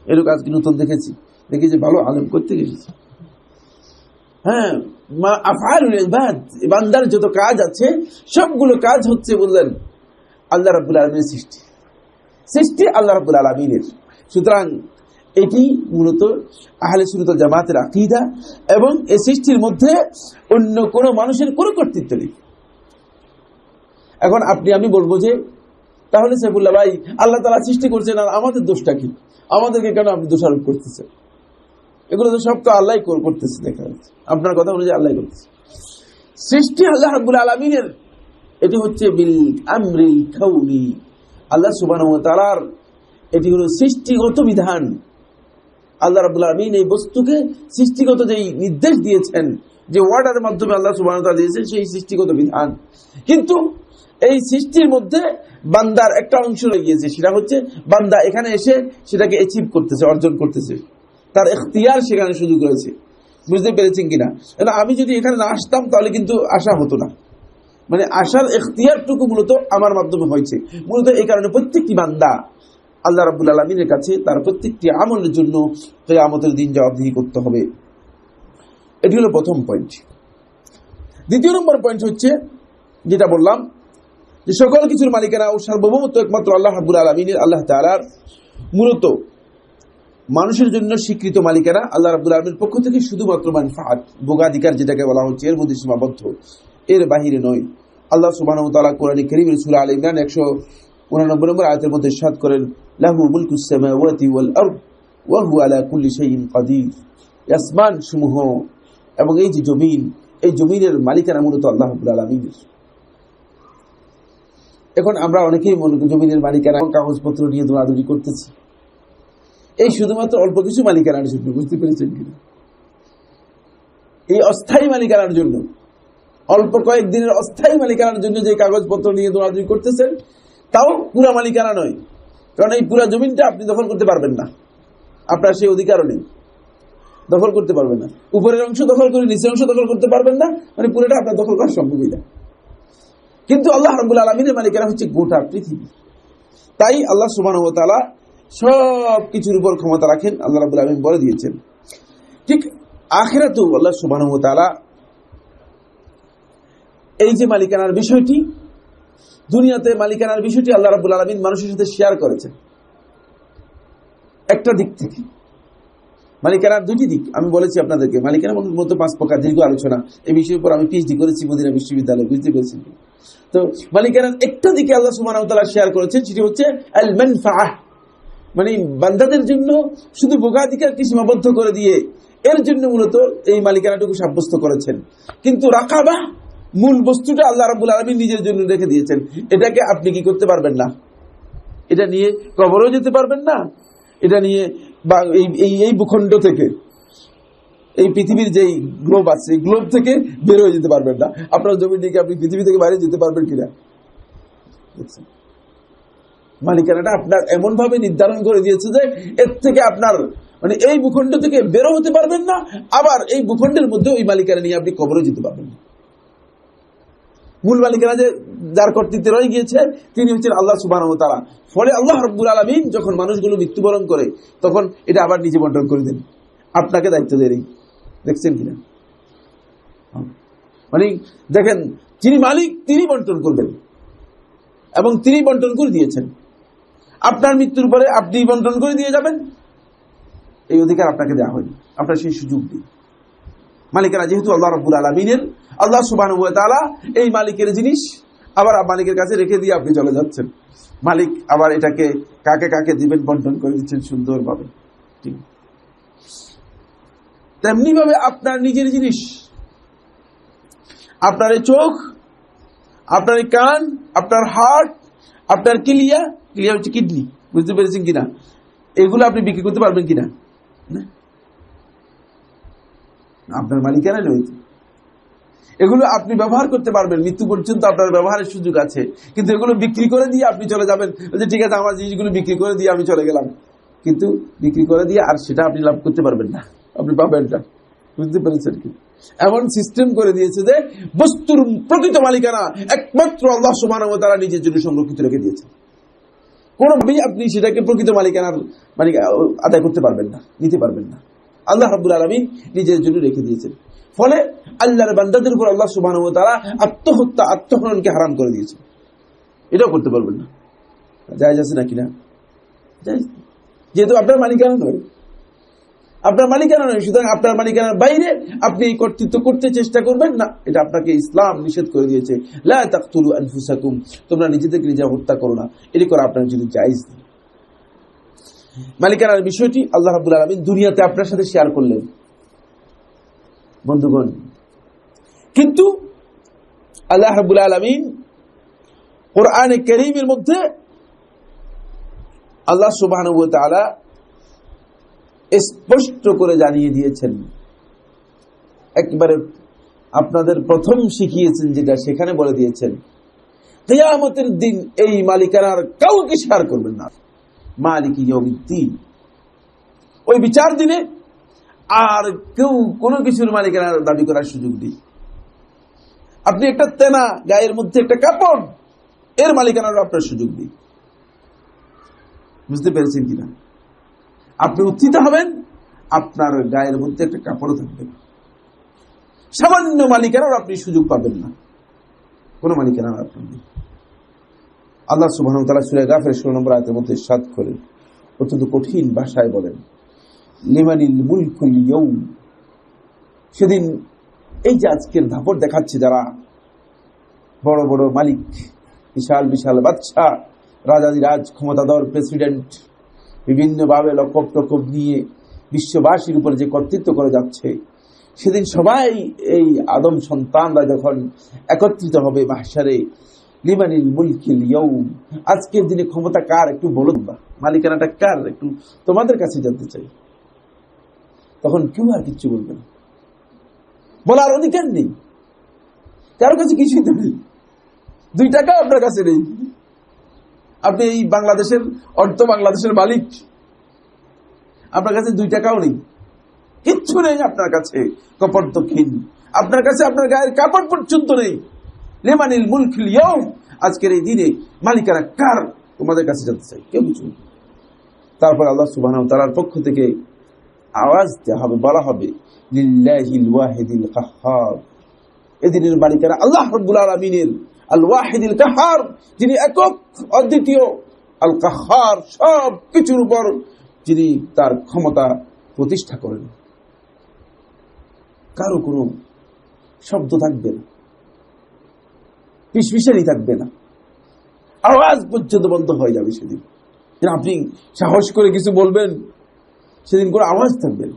এরকম আজকে নতুন দেখেছি, দেখেছি ভালো আলেম করতে গেছি। হ্যাঁ, আফআলুল ইবাদ, বান্দার যত কাজ আছে সবগুলো কাজ হচ্ছে বললেন আল্লাহ রাব্বুল আলামিনের সৃষ্টি, সৃষ্টি আল্লাহ রাব্বুল আলামিনের। সুতরাং এটি মূলত আহলে সুন্নাত ওয়াল জামাতের আকীদা, এবং এই সৃষ্টির মধ্যে অন্য কোনো মানুষের কোনো কর্তৃত্ব নেই। এখন আপনি আমি বলবো যে তাহলে সাইফুল্লাহ ভাই, আল্লাহ তাআলা সৃষ্টি করছেন আর আমাদের দোষটা কি? আমাদেরকে কেন আপনি দোষারোপ করতেছেন? এগুলো তো সব তো আল্লাহই করতেছে, দেখা যাচ্ছে আপনার কথা অনুযায়ী আল্লাহই করতেছে। সৃষ্টি আল্লাহ রাব্বুল আলামিনের, এটি হচ্ছে বিল আমরিল কাউনি, আল্লাহ সুবহানাহু ওয়া তাআলার এটি হলো সৃষ্টিগত বিধান। আল্লাহ রাব্বুল আলামিন এই বস্তুকে সৃষ্টিগত যেই নির্দেশ দিয়েছেন, যে ওয়ার্ডারের মাধ্যমে আল্লাহ সুবহানাহু ওয়া তাআলা দিয়েছেন, সেই সৃষ্টিগত বিধান। কিন্তু এই সৃষ্টির মধ্যে বান্দার একটা অংশ রয়ে গিয়েছে, সেটা হচ্ছে বান্দা এখানে এসে সেটাকে অ্যাচিভ করতেছে, অর্জন করতেছে, তার ইখতিয়ার সেখানে সুযোগ রয়েছে। বুঝতে পেরেছেন কিনা? আমি যদি এখানে না আসতাম তাহলে কিন্তু আসা হতো না, মানে আসার ইখতিয়ারটুকু মূলত আমার মাধ্যমে হয়েছে। মূলত এই কারণে প্রত্যেকটি বান্দা আল্লাহ রাব্বুল আলামিনের কাছে তার প্রত্যেকটি আমলের জন্য কিয়ামতের দিন জবাবদিহি করতে হবে। এটি হলো প্রথম পয়েন্ট। দ্বিতীয় নম্বর পয়েন্ট হচ্ছে যেটা বললাম, যে সকল কিছুর মালিকানা ও সার্বভৌমত্ব একমাত্র আল্লাহ রাব্বুল আলামিনের। আল্লাহ তাআলার মূলত মানুষের জন্য স্বীকৃত মালিকানা আল্লাহ রাব্বুল আলামিনের পক্ষ থেকে শুধুমাত্র মানফাআত, ভোগাধিকার যেটাকে বলা হচ্ছে, এর মধ্যে সীমাবদ্ধ, এর বাহিরে নয়। আল্লাহ সুবহানাহু ওয়া তাআলা কোরআনে কারীমের সূরা আলে ইমরান 189 নম্বর আয়াতের মধ্যে ইরশাদ করেন, লাহু মুলকুস সামাওয়াতি ওয়াল আরদ ওয়া হুয়া আলা কুল্লি শাইইন কাদির। আসমান সমূহ এবং এই যে জমিন, এই জমিনের মালিকানা মূলত আল্লাহ রাব্বুল আলামিনের। এখন আমরা অনেকেই জমিনের মালিকানা কাগজপত্র নিয়ে দৌড়াদৌড়ি করতেছি, এই শুধুমাত্র অল্প কিছু মালিকানার জন্য। বুঝতে পেরেছেন কিনা? এই অস্থায়ী মালিকানার জন্য, অল্প কয়েকদিনের অস্থায়ী মালিকানার জন্য যে কাগজপত্র নিয়ে দৌড়াদৌড়ি করতেছেন, তাও পুরা মালিকানা নয়। কারণ এই পুরা জমিনটা আপনি দখল করতে পারবেন না, আপনার সেই অধিকারও নেই, দখল করতে পারবেন না। উপরের অংশ দখল করে নিচের অংশ দখল করতে পারবেন না, মানে পুরোটা আপনার দখল করা সম্ভবই না। কিন্তু আল্লাহ রাব্বুল আলামিনের মালিকানা হচ্ছে গোটা পৃথিবী। তাই আল্লাহ সুবহানাহু ওয়া তাআলা সব কিছুর উপর ক্ষমতা রাখেন, আল্লাহ রাব্বুল আলামিন বলে দিয়েছেন। ঠিক আখিরাতেও আল্লাহ সুবহানাহু ওয়া তাআলা এই যে মালিকানার বিষয়টি, দুনিয়াতে মালিকানার বিষয়টি আল্লাহ রাব্বুল আলামিন মানুষের সাথে শেয়ার করেছেন। একটা দিক থেকে মালিকানার দুটি দিক আমি বলেছি আপনাদেরকে। মালিকানার মধ্যে 5 প্রকার, দীর্ঘ আলোচনা এই বিষয়ের উপর আমি পিএইচডি করেছি মদিনা বিশ্ববিদ্যালয়ে। বুঝতে পেরেছেন? তো মালিকানার একটা দিকে আল্লাহ সুবহানাহু ওয়া তাআলা শেয়ার করেছেন, সেটি হচ্ছে আল মানফাআহ, মানে বান্দাদের জন্য শুধু ভোগাধিকারকে সীমাবদ্ধ করে দিয়ে এর জন্য মূলত এই মালিকানাটুকু সাব্যস্ত করেছেন। কিন্তু রাকাবা, মূল বস্তুটা আল্লাহ রাব্বুল আলামিন নিজের জন্য রেখে দিয়েছেন। এটাকে আপনি কি করতে পারবেন না, এটা নিয়ে কবরেও যেতে পারবেন না, এটা নিয়ে বা এই ভূখণ্ড থেকে, এই পৃথিবীর যেই গ্লোব আছে, এই গ্লোব থেকে বের হয়ে যেতে পারবেন না। আপনার জমি থেকে আপনি পৃথিবী থেকে বাইরে যেতে পারবেন কিনা? মালিকানাটা আপনার এমন ভাবে নির্ধারণ করে দিয়েছে যে এর থেকে আপনার মানে এই ভূখণ্ড থেকে বেরো হতে পারবেন না, আবার এই ভূখণ্ডের মধ্যে ওই মালিকানা নিয়ে আপনি কবরে যেতে পারবেন না। মূল মালিকানা যে যার কর্তৃত্বে রয়ে গিয়েছে তিনি হচ্ছেন আল্লাহ সুবহানাহু ওয়া তাআলা। ফলে আল্লাহ রাব্বুল আলামিন যখন মানুষগুলো মৃত্যুবরণ করে তখন এটা আবার নিজে বন্টন করে দেন। আপনাকে দায়িত্ব দেয়। দেখছেন কিনা? মানে দেখেন, যিনি মালিক তিনি বন্টন করবেন এবং তিনি বন্টন করে দিয়েছেন। আপনার মৃত্যুর পরে আপনি বন্টন করে দিয়ে যাবেন, এই অধিকার আপনাকে দেওয়া হয়নি, আপনার সেই সুযোগ দিন। মালিকেরা যেহেতু আল্লাহ রাব্বুল আলামিনের, আল্লাহ সুবহানাহু ওয়া তাআলা এই মালিকের জিনিস আবার মালিকের কাছে রেখে দিয়ে আপনি চলে যাচ্ছেন। মালিক আবার এটাকে কাকে কাকে দিবেন বন্টন করে দিচ্ছেন সুন্দরভাবে। ঠিক তেমনি ভাবে আপনার নিজের জিনিস, আপনার এই চোখ, আপনার এই কান, আপনার হার্ট, আপনার ক্লিয়া হচ্ছে কিডনি, বুঝতে পেরেছেন কিনা? এগুলো আপনি বিক্রি করতে পারবেন কিনা? আপনার মালিকানা নয়। এগুলো আপনি ব্যবহার করতে পারবেন, মৃত্যু পর্যন্ত আপনার ব্যবহারের সুযোগ আছে, কিন্তু এগুলো বিক্রি করে দিয়ে আপনি চলে যাবেন। ঠিক আছে, আমার জিনিসগুলো বিক্রি করে দিয়ে আমি চলে গেলাম, কিন্তু বিক্রি করে দিয়ে আর সেটা আপনি লাভ করতে পারবেন না, আপনি পাবেন না। বুঝতে পেরেছেন কি? এমন সিস্টেম করে দিয়েছে যে বস্তুর প্রকৃত মালিকানা একমাত্র আল্লাহ সুবহানাহু ওয়া তাআলা নিজের জন্য সংরক্ষিত রেখে দিয়েছেন। কোনোভাবেই আপনি সেটাকে প্রকৃত মালিকানার আদায় করতে পারবেন না, নিতে পারবেন না। আল্লাহ রাব্বুল আলামিন নিজের জন্য রেখে দিয়েছেন। ফলে আল্লাহর বান্দাদের উপর আল্লাহ সুবহানাহু ওয়া তাআলা আত্মহত্যা, আত্মহননকে হারাম করে দিয়েছেন। এটাও করতে পারবেন না। জায়েজ আছে নাকি না? জায়েজ, যেহেতু আপনার মালিকানা নয়, আপনার মালিকানা নয়, সুতরাং আপনার মালিকানার বাইরে আপনি এই কর্তৃত্ব করতে চেষ্টা করবেন না। এটা আপনাকে ইসলাম নিষেধ করে দিয়েছে। লা তাকতুলু আনফুসাকুম, তোমরা নিজেদেরকে নিজে হত্যা করো না। এটি করা আপনার জন্য জায়েজ নেই। মালিকানার বিষয়টি আল্লাহ রাব্বুল আলামিন দুনিয়াতে আপনার সাথে শেয়ার করলেন বন্ধুগণ, কিন্তু আল্লাহ রাব্বুল আলামিন কোরআনে কারীমের মধ্যে আল্লাহ সুবহানাহু ওয়া তাআলা স্পষ্ট করে জানিয়ে দিয়েছেন, একবারে আপনাদের প্রথম শিখিয়েছেন যেটা, সেখানে বলে দিয়েছেন কিয়ামতের দিন এই মালিকানার কাউকে শেয়ার করবেন না। মালিক ইয়াউমিদ্দিন, ওই বিচার দিনে আর কেউ কোনো কিছুর মালিকানার দাবি করার সুযোগ নেই। আপনি একটা তেনা, গায়ের মধ্যে একটা কাপড়, এর মালিকানার আপনার সুযোগ নেই। বুঝতে পেরেছেন কিনা? আপনি উত্থিত হবেন, আপনার গায়ের মধ্যে একটা কাপড় থাকবে, সামান্য মালিকানার আপনি সুযোগ পাবেন না, কোনো মালিকানার আপনার নেই। আল্লাহ সুবহানাহু ওয়া তাআলা সূরা গাফির 16 নম্বর আয়াতের মধ্যে ইরশাদ করেন, অত্যন্ত কঠিন ভাষায় বলেন, লিমানিল মুলকুল ইয়াউম, সেদিন এই যে আজকের ধাপড় দেখাচ্ছে যারা বড় বড় মালিক, বিশাল বিশাল বাদশা, রাজাদিরাজ, ক্ষমতাধর প্রেসিডেন্ট, বিভিন্নভাবে লকব টকব নিয়ে বিশ্ববাসীর উপর যে কর্তৃত্ব করে যাচ্ছে, সেদিন সবাই এই আদম সন্তানরা যখন একত্রিত হবে মাহশারে, লিমানিল মুলকিল ইয়াউম, আজকের দিনে ক্ষমতা কার একটু বলুন, বা মালিকানাটা কার একটু তোমাদের কাছে জানতে চাই। তখন কেউ আর কিচ্ছু বলবে না, বলার অধিকার নেই, কারোর কাছে কিছুই তো নেই, 2 টাকা আপনার কাছে নেই, আপনি এই বাংলাদেশের অর্থ বাংলাদেশের মালিক, আপনার কাছে 2 টাকাও নেই, কিচ্ছু নেই আপনার কাছে, কপর্দকহীন, আপনার কাছে আপনার গায়ের কাপড় পর্যন্ত নেই। লিমানিল মুলকুল ইয়াউম, আজকের এই দিনে মালিকানা কার তোমাদের কাছে জানতে চাই, কেউ কিছু নেই। তারপর আল্লাহ সুবহানাহু ওয়া তাআলার পক্ষ থেকে আওয়াজ দেওয়া হবে, বলা হবে লিল্লাহিল ওয়াহিদিল কাহ্হার, এদিনের মালিকানা আল্লাহ রাব্বুল আলামিনের, আল ওয়াহিদিল কাহ্হার, যিনি একক অদ্বিতীয়, আল কাহ্হার, সব কিছুর উপর যিনি তার ক্ষমতা প্রতিষ্ঠা করেন। কারো কোনো শব্দ থাকবে না, পিসপিসানি থাকবে না, আওয়াজ পর্যন্ত বন্ধ হয়ে যাবে সেদিন। আপনি সাহস করে কিছু বলবেন, সেদিন কোনো আওয়াজ থাকবে না।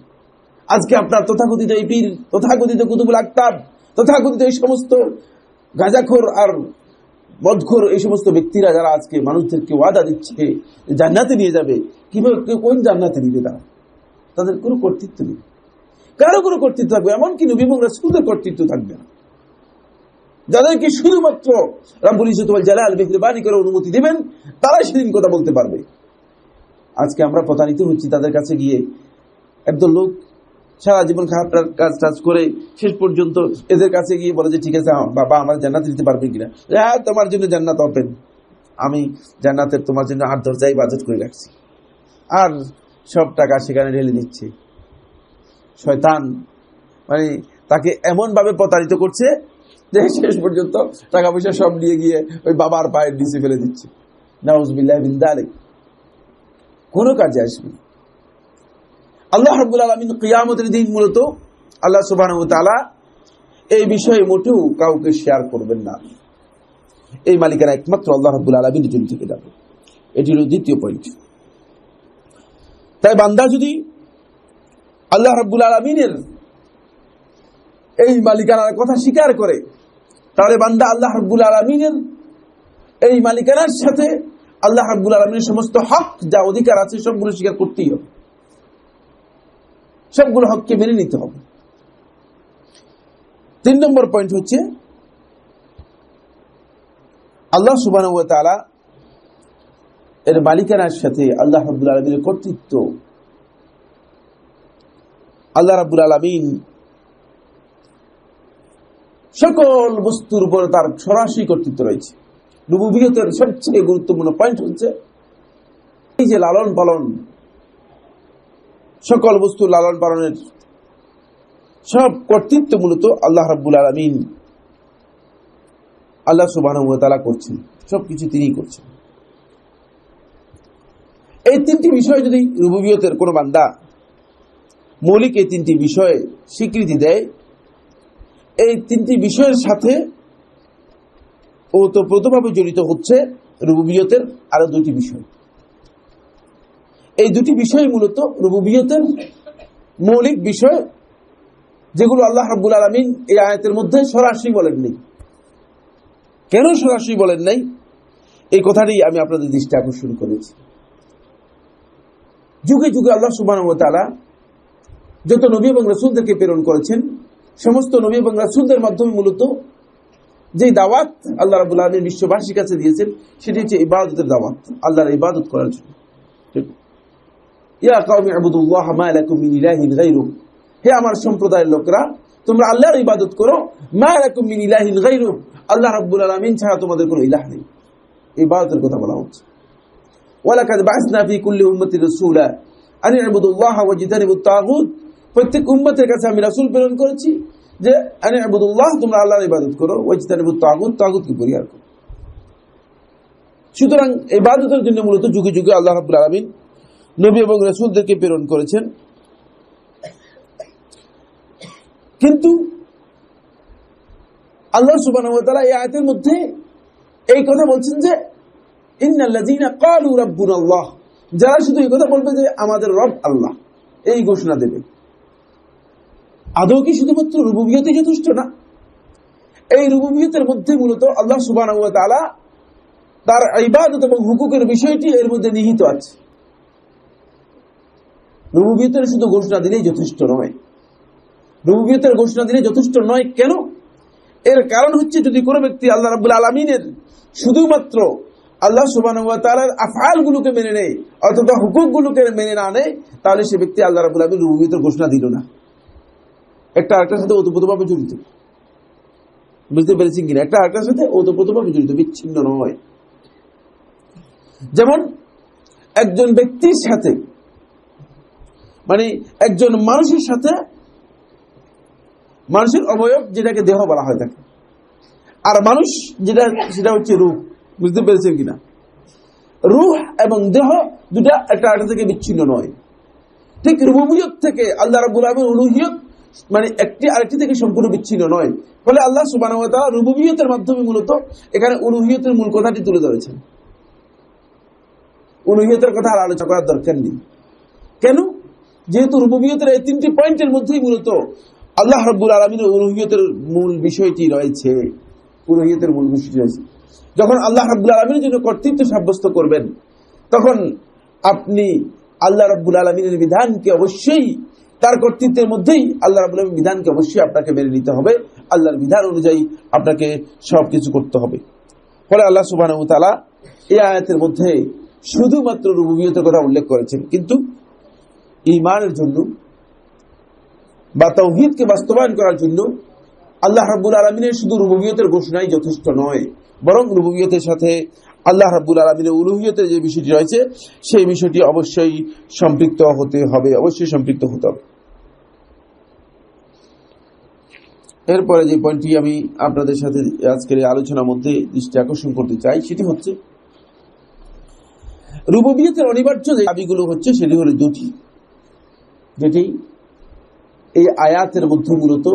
আজকে আপনার তথাকথিত এই পীর, তথাকথিত কুতুবুল আকতাব, তথাকথিত এই সমস্ত গাঁজাখোর আর মদখোর এই সমস্ত ব্যক্তিরা যারা আজকে মানুষদেরকে ওয়াদা দিচ্ছে জান্নাতে নিয়ে যাবে, কিভাবে কোন জান্নাতে নিবে তারা? তাদের কোনো কর্তৃত্ব নেই, কারো কোনো কর্তৃত্ব থাকবে, এমনকি নবী এবং রাসূলদের কর্তৃত্ব থাকবে না। যাদেরকে শুধুমাত্র রাব্বুল ইজ্জত ওয়াল জালাল মেহেরবানি করে অনুমতি দিবেন, তারাই সেদিন কথা বলতে পারবে। আজকে আমরা প্রতারিত হচ্ছি তাদের কাছে গিয়ে। একদল লোক সারা জীবন খারাপ কাজ করে শেষ পর্যন্ত এদের কাছে গিয়ে বলে যে ঠিক আছে বাবা আমার জান্নাতে দিতে পারবে কিনা, হ্যাঁ তোমার জন্য জান্নাত ওপেন, আমি জান্নাতের তোমার জন্য 8 দরজাই বাজেট করে রাখছি, আর সব টাকা সেখানে ঢেলে দিচ্ছে। শয়তান মানে তাকে এমন ভাবে প্রতারিত করছে যে শেষ পর্যন্ত টাকা পয়সা সব নিয়ে গিয়ে ওই বাবার পায়ের নিচে ফেলে দিচ্ছে। নাউযুবিল্লাহি মিন যালিক, কোনো কাজে আসবে না। আল্লাহ রাব্বুল আলামিন কিয়ামতের দিন মূলত আল্লাহ সুবহানাহু ওয়া তাআলা এই বিষয়ে মোটেও কাউকে শেয়ার করবেন না। এই মালিকানা একমাত্র আল্লাহ রাব্বুল আলামিনের জন্য থেকে যাবে। এটি হলো দ্বিতীয় পয়েন্ট। তাই বান্দা যদি আল্লাহ রাব্বুল আলামিনের এই মালিকানার কথা স্বীকার করে, তাহলে বান্দা আল্লাহ রাব্বুল আলামিনের এই মালিকানার সাথে আল্লাহ রাব্বুল আলামিনের সমস্ত হক যা অধিকার আছে সবগুলো স্বীকার করতেই হবে, সবগুলো হককে মেনে নিতে হবে। 3 নম্বর পয়েন্ট হচ্ছে আল্লাহ সুবহানাহু ওয়া তাআলা এর মালিকানার সাথে আল্লাহ রাব্বুল আলামিনের কর্তৃত্ব, আল্লাহ রাব্বুল আলামিন সকল বস্তুর উপর তার সরাসরি কর্তৃত্ব রয়েছে। রুবুবিয়তের সবচেয়ে গুরুত্বপূর্ণ পয়েন্ট হচ্ছে এই যে লালন পালন, সকল বস্তুর লালন পালনের সব কর্তৃত্ব মূলত আল্লাহ রাব্বুল আলামিন, আল্লাহ সুবহানাহু ওয়া তাআলা করছেন, সবকিছু তিনিই করছেন। এই 3টি বিষয় যদি রুবুবিয়তের কোনো বান্দা মৌলিক এই 3টি বিষয়ে স্বীকৃতি দেয়, এই 3টি বিষয়ের সাথে ওতপ্রোতভাবে জড়িত হচ্ছে রুবুবিয়তের আরো 2টি বিষয়। এই 2টি বিষয় মূলত রুবুবিয়তের মৌলিক বিষয়, যেগুলো আল্লাহ রাব্বুল আলামিন এই আয়াতের মধ্যে সরাসরি বলেন নাই। কেন সরাসরি বলেন নাই, এই কথাটি আমি আপনাদের দৃষ্টি আকর্ষণ করেছি। যুগে যুগে আল্লাহ সুবহানাহু ওয়া তাআলা যত নবী এবং রাসূলদেরকে প্রেরণ করেছেন, সমস্ত নবী এবং রাসূলদের মাধ্যমে মূলত যে দাওয়াত আল্লাহ রাব্বুল আলামিন বিশ্ববাসীর কাছে দিয়েছেন, সেটি হচ্ছে ইবাদতের দাওয়াত, আল্লাহর ইবাদত করার জন্য। ইয়া কওমি ইবুদুল্লাহ মা লাকুম মিন ইলাহিন গায়রুহু, হে আমার সম্প্রদায়ের লোকরা, তোমরা আল্লাহর ইবাদত করো, মা লাকুম মিন ইলাহিন গায়রুহু, আল্লাহ রাব্বুল আলামিন ছাড়া তোমাদের কোনো ইলাহ নেই। ইবাদতের কথা বলা হচ্ছে। ওয়ালাকাদ বা'সনা ফি কুল্লি উম্মাতির রাসূলা আন ইবুদুল্লাহ ওয়াজতানিবুত তাগুত, প্রত্যেক উম্মতের কাছে আমি রাসূল প্রেরণ করেছি যে আন ইবুদুল্লাহ, তোমরা আল্লাহর ইবাদত করো, ওয়াজতানিবুত তাগুত, তাগুতকে পরিহার করো। সুতরাং ইবাদতের জন্য মূলত যুগে যুগে আল্লাহ রাব্বুল আলামিন নবী এবং রাসূলদেরকে প্রেরণ করেছেন। কিন্তু আল্লাহ সুবহানাহু ওয়া তাআলা এই আয়াতের মধ্যে এই কথা বলছেন যে ইন্নাল্লাযীনা ক্বালু রাব্বুনাল্লাহ, যারা শুধু এই কথা বলবে যে আমাদের রব আল্লাহ, এই ঘোষণা দেবে, আদৌ কি শুধুমাত্র রুবুবিয়তে যথেষ্ট না? এই রুবুবিয়তের মধ্যে মূলত আল্লাহ সুবহানাহু ওয়া তাআলা তার ইবাদত এবং হুকুকের বিষয়টি এর মধ্যে নিহিত আছে। রুবুবিয়তের শুধু ঘোষণা দিলেই যথেষ্ট নয়। রুবুবিয়তের ঘোষণা দিলে যথেষ্ট নয় কেন? এর কারণ হচ্ছে, যদি কোনো ব্যক্তি আল্লাহ রাব্বুল আলামিনের শুধুমাত্র আল্লাহ সুবহানাহু ওয়া তাআলার আফআলগুলোকে মেনে নেয় অথবা হুকুকগুলোকে মেনে না নেয়, তাহলে সে ব্যক্তি আল্লাহ রাব্বুল আলামিন রুবুবিয়তের ঘোষণা দিল না। একটা আরেকটার সাথে ওতপ্রোতভাবে জড়িত, বুঝতে পেরেছেন কিনা? একটা আরেকটার সাথে ওতপ্রোতভাবে জড়িত, বিচ্ছিন্ন নয়। যেমন একজন ব্যক্তির সাথে, মানে একজন মানুষের সাথে, মানুষের অবয়ব যেটাকে দেহ বলা হয় থাকে, আর মানুষ যেটা সেটা হচ্ছে রূহ। বুঝতে পেরেছেন কিনা? রূহ এবং দেহ দুটা একটা আরেকটা থেকে বিচ্ছিন্ন নয়। ঠিক রুবুবিয়ত থেকে আল্লাহ রাব্বুল আলামিন উলুহিয়ত, মানে একটি আরেকটি থেকে সম্পূর্ণ বিচ্ছিন্ন নয়। ফলে আল্লাহ সুবহানাহু ওয়া তাআলা রুবুবিয়তের মাধ্যমে মূলত এখানে উলুহিয়তের মূল কথাটি তুলে ধরেছেন। উলুহিয়তের কথা আর আলোচনা করার দরকার নেই। কেন? যেহেতু রুবুবিয়তের এই 3টি পয়েন্টের মধ্যেই মূলত আল্লাহ রাব্বুল আলামিনের উলুহিয়তের মূল বিষয়টি রয়েছে। উলুহিয়তের মূল বিষয়টি রয়েছে। যখন আল্লাহ রাব্বুল আলামিনের জন্য কর্তৃত্ব সাব্যস্ত করবেন, তখন আপনি আল্লাহ রাব্বুল আলামিনের বিধানকে অবশ্যই, তার কর্তৃত্বের মধ্যেই আল্লাহ রাব্বুল আলামিনের বিধানকে অবশ্যই আপনাকে মেনে নিতে হবে। আল্লাহর বিধান অনুযায়ী আপনাকে সবকিছু করতে হবে। ফলে আল্লাহ সুবহানাহু ওয়া তাআলা এই আয়াতের মধ্যে শুধুমাত্র রুবুবিয়তের কথা উল্লেখ করেছেন, কিন্তু ঈমানের জন্য বা তাওহীদকে বাস্তবায়ন করার জন্য আল্লাহ রাব্বুল আলামিনের শুধু রুবুবিয়তের ঘোষণাই যথেষ্ট নয়, বরং রুবুবিয়তের সাথে আল্লাহ রাব্বুল আলামিনের উলুহিয়তের যে বিষয়টি রয়েছে, সেই বিষয়টি অবশ্যই সম্পৃক্ত হতে হবে, অবশ্যই সম্পৃক্ত হতে হবে। এরপরে যে পয়েন্টটি আমি আপনাদের সাথে আজকের এই আলোচনার মধ্যে দৃষ্টি আকর্ষণ করতে চাই সেটি হচ্ছে রুবুবিয়তের অনিবার্য যে দাবিগুলো হচ্ছে সেটি হলো দুটি, যেটি এই আয়াতের মধ্যে মূলত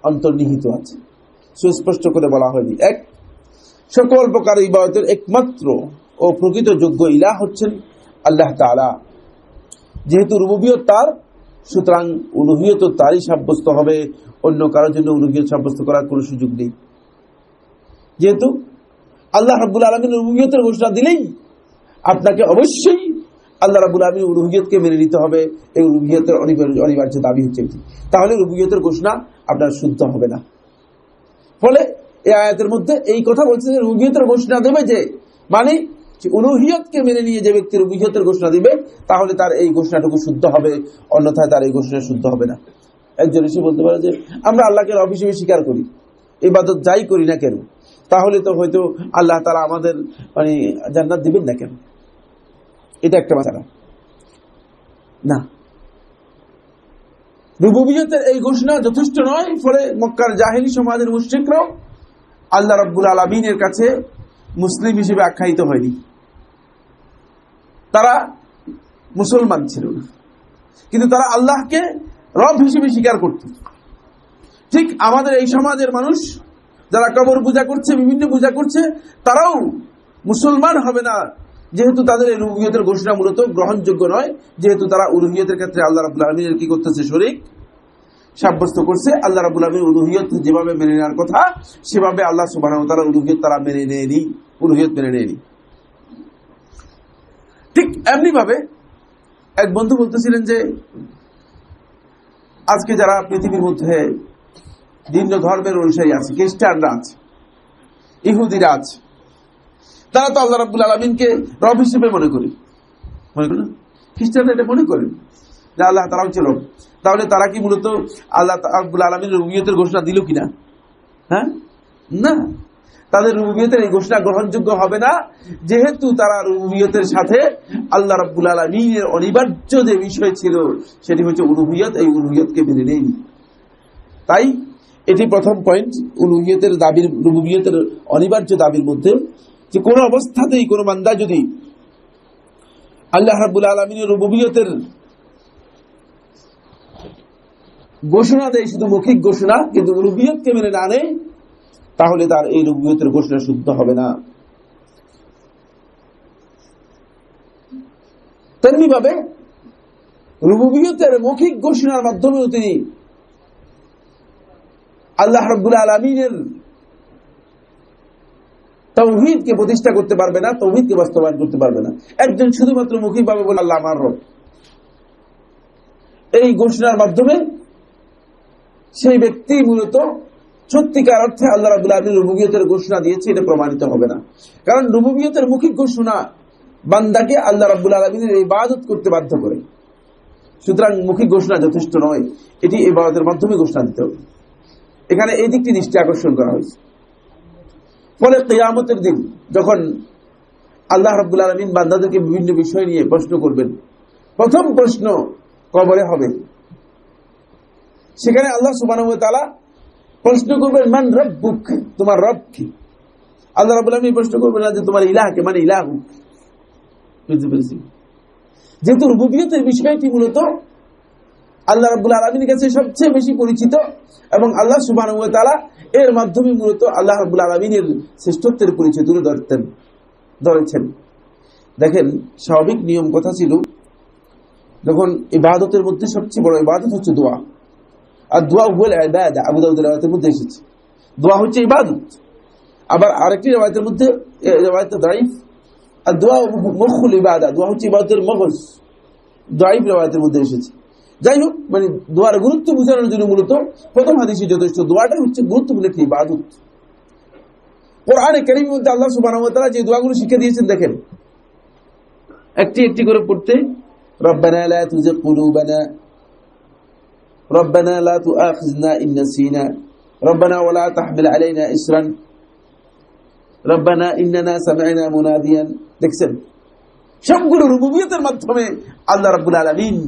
অন্তর্নিহিত আছে, সুস্পষ্ট করে বলা হয়নি। এক, সকল প্রকার ইবাদতের একমাত্র ও প্রকৃত যোগ্য ইলাহ হচ্ছেন আল্লাহ তাআলা। যেহেতু রুবুবিয়ত তার, সুতরাং উলুহিয়ত তারই সাব্যস্ত হবে, অন্য কারোর জন্য উলুহিয়ত সাব্যস্ত করার কোনো সুযোগ নেই। যেহেতু আল্লাহ রাব্বুল আলামিন রুবুবিয়তের ঘোষণা দিলেই আপনাকে অবশ্যই আল্লাহ রাব্বুল আলামিন উলুহিয়তকে মেনে নিতে হবে। এই উলুহিয়তের অনিবার্য দাবি হচ্ছে এটি। তাহলে রুবুবিয়তের ঘোষণা আপনার শুদ্ধ হবে না। ফলে এই আয়াতের মধ্যে এই কথা বলছে যে রুবুবিয়তের ঘোষণা দেবে যে, মানে উলুহিয়তকে মেনে নিয়ে যে ব্যক্তি রুবুবিয়তের ঘোষণা দিবে তাহলে তার এই ঘোষণাটুকু শুদ্ধ হবে, অন্যথায় তার এই ঘোষণা শুদ্ধ হবে না। একজন এসে বলতে পারে যে আমরা আল্লাহকে রব হিসেবে স্বীকার করি, ইবাদত যাই করি না কেন, তাহলে তো হয়তো আল্লাহ তাআলা আমাদের জান্নাত দিবেন না কেন? এটা একটা মাসালা না। রুবুবিয়তের এই ঘোষণা যথেষ্ট নয়। ফলে মক্কার জাহেলি সমাজের মুশরিকরাও আল্লাহ রাব্বুল আলামিনের কাছে মুসলিম হিসেবে আখ্যায়িত হয়নি, তারা মুসলমান ছিল না, কিন্তু তারা আল্লাহকে রব হিসেবে স্বীকার করত। ঠিক আমাদের এই সমাজের মানুষ যারা কবর পূজা করছে, বিভিন্ন পূজা করছে, তারাও মুসলমান হবে না যেহেতু তাদের এই রুবুবিয়তের ঘোষণা মূলত গ্রহণযোগ্য নয়, যেহেতু তারা উলুহিয়তের ক্ষেত্রে আল্লাহ রাব্বুল আলামিনের কি করতেছে, শরীক সাব্যস্ত করছে। আল্লাহ রাব্বুল আলামিন উলুহিয়ত যেভাবে মেনে নেওয়ার কথা সেভাবে আল্লাহ সুবহানাহু ওয়া তাআলা উলুহিয়ত তারা মেনে নেয়নি, উলুহিয়ত মেনে নেয়নি। ঠিক এমনি ভাবে এক বন্ধু বলতেছিলেন যে আজকে যারা পৃথিবীর মধ্যে ভিন্ন ধর্মের অনুসারী আছে, খ্রিস্টানরা আছে, ইহুদিরা আছে, তারা তো আল্লাহ রাব্বুল আলামিনকে রব হিসেবে মনে করে না? খ্রিস্টানরা এটা মনে করেন যে আল্লাহ তাআলা হচ্ছে রব। তাহলে তারা কি মূলত আল্লাহ রাব্বুল আলামিনের রুবুবিয়তের ঘোষণা দিল কিনা? হ্যাঁ, না। তাদের রুবুবিয়তের এই ঘোষণা গ্রহণযোগ্য হবে না, যেহেতু তারা রুবুবিয়তের সাথে আল্লাহ রাব্বুল আলামিনের অনিবার্য যে বিষয় ছিল সেটি হচ্ছে উলুহিয়ত, এই উলুহিয়তকে মেনে নেয়নি। তাই এটি প্রথম পয়েন্ট, উলুহিয়তের দাবির, রুবুবিয়তের অনিবার্য দাবির মধ্যে, যে কোনো অবস্থাতেই কোনো বান্দা যদি আল্লাহ রাব্বুল আলামিনের রুবুবিয়তের ঘোষণা দেয়, শুধু মৌখিক ঘোষণা, কিন্তু রুবুবিয়তকে মেনে না নেয়, তাহলে তার এই রুবুবিয়তের ঘোষণা শুদ্ধ হবে না। তেমনি ভাবে রুবুবিয়তের মৌখিক ঘোষণার মাধ্যমেও তিনি আল্লাহ রাব্বুল আলামিনের তাওহীদকে প্রতিষ্ঠা করতে পারবে না, তাওহীদকে বাস্তবায়ন করতে পারবে না। একজন শুধুমাত্র মৌখিকভাবে বলে আল্লাহ আমার রব, এই ঘোষণার মাধ্যমে সেই ব্যক্তি মূলত সত্যিকার অর্থে আল্লাহ রাব্বুল আলামিন রুবুবিয়তের ঘোষণা দিয়েছে, এটা প্রমাণিত হবে না। কারণ রুবুবিয়তের মৌখিক ঘোষণা বান্দাকে আল্লাহ রাব্বুল আলামিনের ইবাদত করতে বাধ্য করে। সুতরাং মৌখিক ঘোষণা যথেষ্ট নয়, এটি ইবাদতের মাধ্যমে ঘোষণা দিতে হবে। এখানে এই দিকটি দৃষ্টি আকর্ষণ করা হয়েছে। ফলে কিয়ামতের দিন যখন আল্লাহ রাব্বুল আলামিন বান্দাদেরকে বিভিন্ন বিষয় নিয়ে প্রশ্ন করবেন, প্রথম প্রশ্ন কবরে হবে। সেখানে আল্লাহ সুবহানাহু ওয়া তাআলা প্রশ্ন করবেন, মান রাব্বুক, তোমার রব কি? আল্লাহ রাব্বুল আলামিন প্রশ্ন করবেন না যে তোমার ইলাহ কে, মানে ইলাহু। বুঝতে পেরেছি? যেহেতু রুবুবিয়তের বিষয়টি মূলত আল্লাহ রাব্বুল আলামিনের কাছে সবচেয়ে বেশি পরিচিত এবং আল্লাহ সুবহানাহু ওয়া তাআলা এর মাধ্যমে মূলত আল্লাহ রাব্বুল আলামিনের শ্রেষ্ঠত্বের পরিচয় তুলে ধরেছেন। দেখেন, স্বাভাবিক নিয়ম কথা ছিল, যখন ইবাদতের মধ্যে সবচেয়ে বড় ইবাদত হচ্ছে দোয়া, আর দোয়া হুয়াল ইবাদা, আবু দাউদের রাওয়ায়াতের মধ্যে এসেছে দোয়া হচ্ছে ইবাদত। আবার আরেকটি রাওয়ায়াতের মধ্যে, রাওয়ায়াতে দাঈফ, আর দোয়া মুখুল ইবাদা, দোয়া হচ্ছে ইবাদতের মগজ, দাঈফ রাওয়ায়াতের মধ্যে এসেছে। যাই হোক, মানে দোয়ার গুরুত্ব বোঝানোর জন্য মূলত প্রথম হাদিসে যথেষ্ট, দোয়াটা হচ্ছে গুরুত্বপূর্ণ একটি ইবাদত। কোরআনে কারীমের মধ্যে আল্লাহ সুবহানাহু ওয়া তাআলা যে দোয়াগুলো শিখিয়ে দিয়েছেন, দেখেন একটি একটি করে পড়তে, রব্বানা লা তুযিগ কুলুবানা, রব্বানা লা তুআখিযনা ইন নাসিনা, রব্বানা ওয়া লা তাহমিল আলাইনা ইসরান, রব্বানা ইন্নানা সামি'না মুনাদিয়ান। দেখছেন, সবগুলো রুবুবিয়তের মাধ্যমে আল্লাহ রাব্বুল আলামিন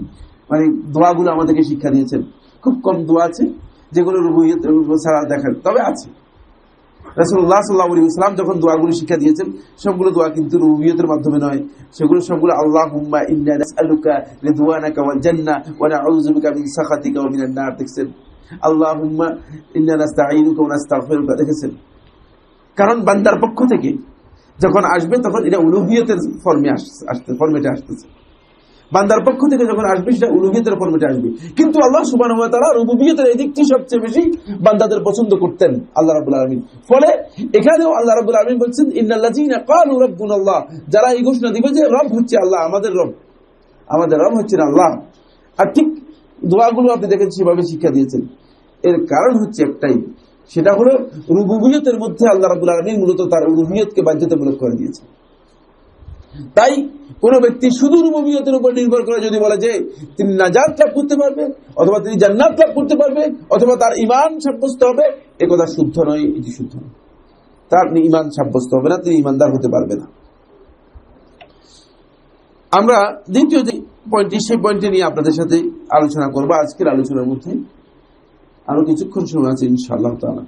মানে দোয়াগুলো আমাদেরকে শিক্ষা দিয়েছেন। খুব কম দোয়া আছে যেগুলো রুবুবিয়ত ছাড়া দেখেন, তবে আছে। রাসূলুল্লাহ সাল্লাল্লাহু আলাইহি ওয়াসাল্লাম যখন দোয়াগুলো শিক্ষা দিয়েছেন, সবগুলো দোয়া কিন্তু রুবুবিয়তের মাধ্যমে নয়, সেগুলো সবগুলো আল্লাহুম্মা ইন্না নাসআলুকা রিদওয়ানাকা ওয়াল জান্নাহ ওয়া নাউযু বিকা মিন সাখাতিকা ওয়া মিনান নার, দেখছেন? আল্লাহুম্মা ইন্না নাস্তাঈনুকা ওয়া নাস্তাগফিরুকা, দেখেছেন? কারণ বান্দার পক্ষ থেকে যখন আসবে তখন এটা উলুহিয়তের ফরমেটে আসতেছে। বান্দার পক্ষ থেকে যখন আসবে সেটা উলুহিয়তের ফরমেটে আসবে। কিন্তু আল্লাহ সুবহানাহু ওয়া তাআলা রুবুবিয়তের এই দিকটি সবচেয়ে বেশি বান্দাদের পছন্দ করতেন, আল্লাহ রাব্বুল আলামিন। ফলে এখানেও আল্লাহ রাব্বুল আলামিন বলছেন ইন্নাল্লাযীনা ক্বালু রাব্বুনাল্লাহ, যারা এই ঘোষণা দিবে যে রব হচ্ছে আল্লাহ, আমাদের রব হচ্ছেন আল্লাহ। আর ঠিক দোয়াগুলো আপনি দেখেন সেভাবে শিক্ষা দিয়েছেন। এর কারণ হচ্ছে একটাই, সেটা হলো রুবুবিয়তের মধ্যে আল্লাহ রাব্বুল আলামিন মূলত তার উলুহিয়তকে বাধ্যতামূলক করে দিয়েছেন। তাই কোন ব্যক্তি শুধু রুবুবিয়তের উপর নির্ভর করে যদি বলে যে তিনি নাজাত লাভ করতে পারবে, অথবা তিনি জান্নাত লাভ করতে পারবে, অথবা তার ঈমান সাব্যস্ত হবে, এ কথা শুদ্ধ নয়, এটি শুদ্ধ নয়। তার ঈমান সাব্যস্ত হবে না, তিনি ঈমানদার হতে পারবে না। আমরা দ্বিতীয় যে পয়েন্টটি, সেই পয়েন্টটি নিয়ে আপনাদের সাথে আলোচনা করবো আজকের আলোচনার মধ্যে। আরো কিছুক্ষণ সময় আছে ইনশাআল্লাহ তাআলা।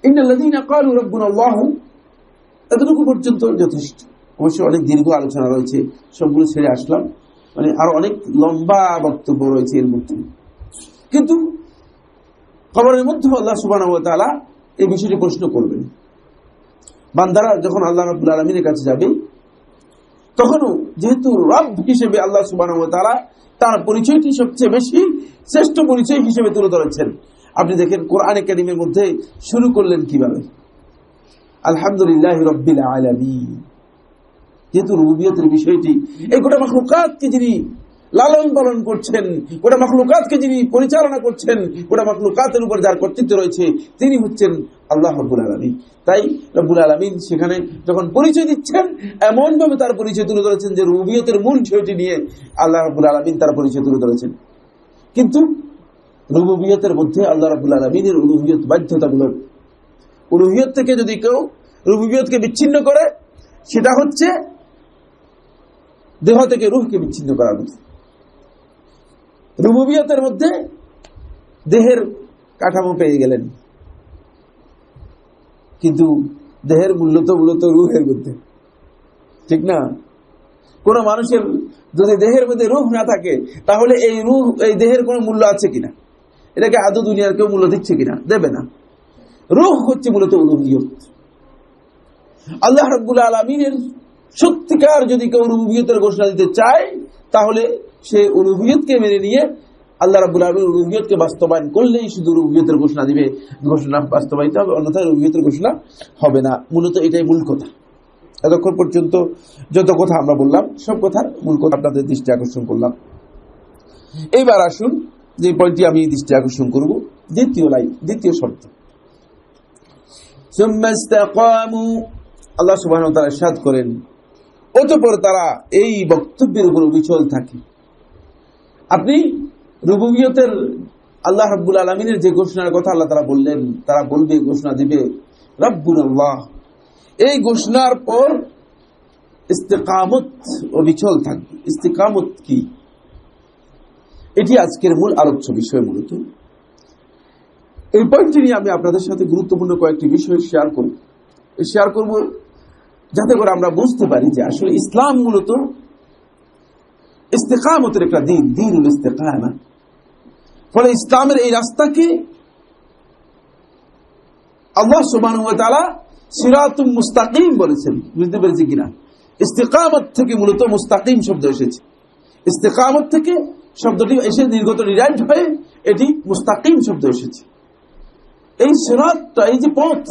ইন্নাল্লাযীনা ক্বালু রাব্বুনাল্লাহ, এতটুকু পর্যন্ত যথেষ্ট। অবশ্যই অনেক দীর্ঘ আলোচনা রয়েছে, সবগুলো ছেড়ে আসলাম, মানে আরো অনেক লম্বা বক্তব্য রয়েছে এর মধ্যে। কিন্তু কবরের মধ্যে আল্লাহ সুবহানাহু ওয়া তাআলা এই বিষয়টি প্রশ্ন করবেন। বান্দারা যখন আল্লাহ রাব্বুল আলামিনের কাছে যাবে, তখনও যেহেতু রব হিসেবে আল্লাহ সুবহানাহু ওয়া তাআলা তার পরিচয়টি সবচেয়ে বেশি শ্রেষ্ঠ পরিচয় হিসেবে তুলে ধরেছেন। আপনি দেখেন কোরআনে কারীমের মধ্যে শুরু করলেন কিভাবে, আলহামদুলিল্লাহি রাব্বিল আলামিন। যেহেতু রুবুবিয়তের বিষয়টি, এই গোটা মাখলুকাতকে যিনি লালন পালন করছেন, গোটা মাখলুকাতকে যিনি পরিচালনা করছেন, গোটা মাখলুকাতের উপর যার কর্তৃত্ব রয়েছে, তিনি হচ্ছেন আল্লাহ রাব্বুল আলামিন। তাই রাব্বুল আলামিন সেখানে যখন পরিচয় দিচ্ছেন, এমন ভাবে তার পরিচয় তুলে ধরেছেন যে রুবুবিয়তের মূল বিষয়টি নিয়ে আল্লাহ রাব্বুল আলামিন তার পরিচয় তুলে ধরেছেন। কিন্তু রুবুবিয়তের মধ্যে আল্লাহ রাব্বুল আলামিনের উলুহিয়ত বাধ্যতামূলক। উলুহিয়ত থেকে যদি কেউ রুবুবিয়তকে বিচ্ছিন্ন করে, সেটা হচ্ছে দেহ থেকে রূহকে বিচ্ছিন্ন করার মতো। রুবুবিয়তের মধ্যে দেহের কাঠামো পেয়ে গেলেন, কিন্তু দেহের মূল্য তো মূলত রূহের মধ্যে, ঠিক না? কোন মানুষের যদি দেহের মধ্যে রূহ না থাকে, তাহলে এই রূহ, এই দেহের কোনো মূল্য আছে কিনা? এটাকে আদৌ দুনিয়ার কেউ মূল্য দিচ্ছে কিনা? দেবে না। রূহ হচ্ছে মূলত উলুহিয়ত। আল্লাহ রাব্বুল আলামিনের সত্যিকার যদি কেউ রুবুবিয়তের ঘোষণা দিতে চায়, তাহলে সে উলুহিয়তকে মেনে নিয়ে আল্লাহ রাব্বুল আলামিন উলুহিয়তকে বাস্তবায়ন করলেই শুধু রুবুবিয়তের ঘোষণা দিবে, ঘোষণা বাস্তবায়িত হবে, অন্যথায় রুবুবিয়তের ঘোষণা হবে না। মূলত এটাই মূল কথা। এতক্ষণ পর্যন্ত যত কথা আমরা বললাম, সব কথার মূল কথা আপনাদের দৃষ্টি আকর্ষণ করলাম। এইবার আসুন যে পয়েন্টটি আমি দৃষ্টি আকর্ষণ করব, দ্বিতীয় শর্ত। সুম্মা ইসতাকামু, আল্লাহ সুবহানাহু ওয়া তাআলা ইরশাদ করেন, অতঃপর তারা এই বক্তব্যের উপর অবিচল থাকে। আপনি রুবুবিয়তের আল্লাহ রাব্বুল আলামিনের যে ঘোষণার কথা আল্লাহ তাআলা বললেন, তারা বলবে, ঘোষণা দিবে রাব্বুনাল্লাহ, এই ঘোষণার পর ইস্তিকামত, অবিচল থাকবে। ইস্তিকামত কি? এটি আজকের মূল আলোচ্য বিষয়। মূলত এই পয়েন্টটি নিয়ে আমি আপনাদের সাথে গুরুত্বপূর্ণ কয়েকটি বিষয় শেয়ার করব, যাতে করে আমরা বুঝতে পারি যে আসলে ইসলাম মূলত ইস্তিকামতের একটা দিন, দ্বীনুল ইস্তিকামা। ফলে ইসলামের এই রাস্তাকে আল্লাহ সুবহানাহু ওয়া তাআলা সিরাতুম মুস্তাকিম বলেছেন। বুঝতে পেরেছি কিনা? ইস্তিকামত থেকে মূলত মুস্তাকিম শব্দ এসেছে। ইস্তিকামত থেকে শব্দটি এসে নির্গত, ডিরাইভড হয়ে এটি মুস্তাকিম শব্দ এসেছে। এই সিরাতটা, এই যে পথ,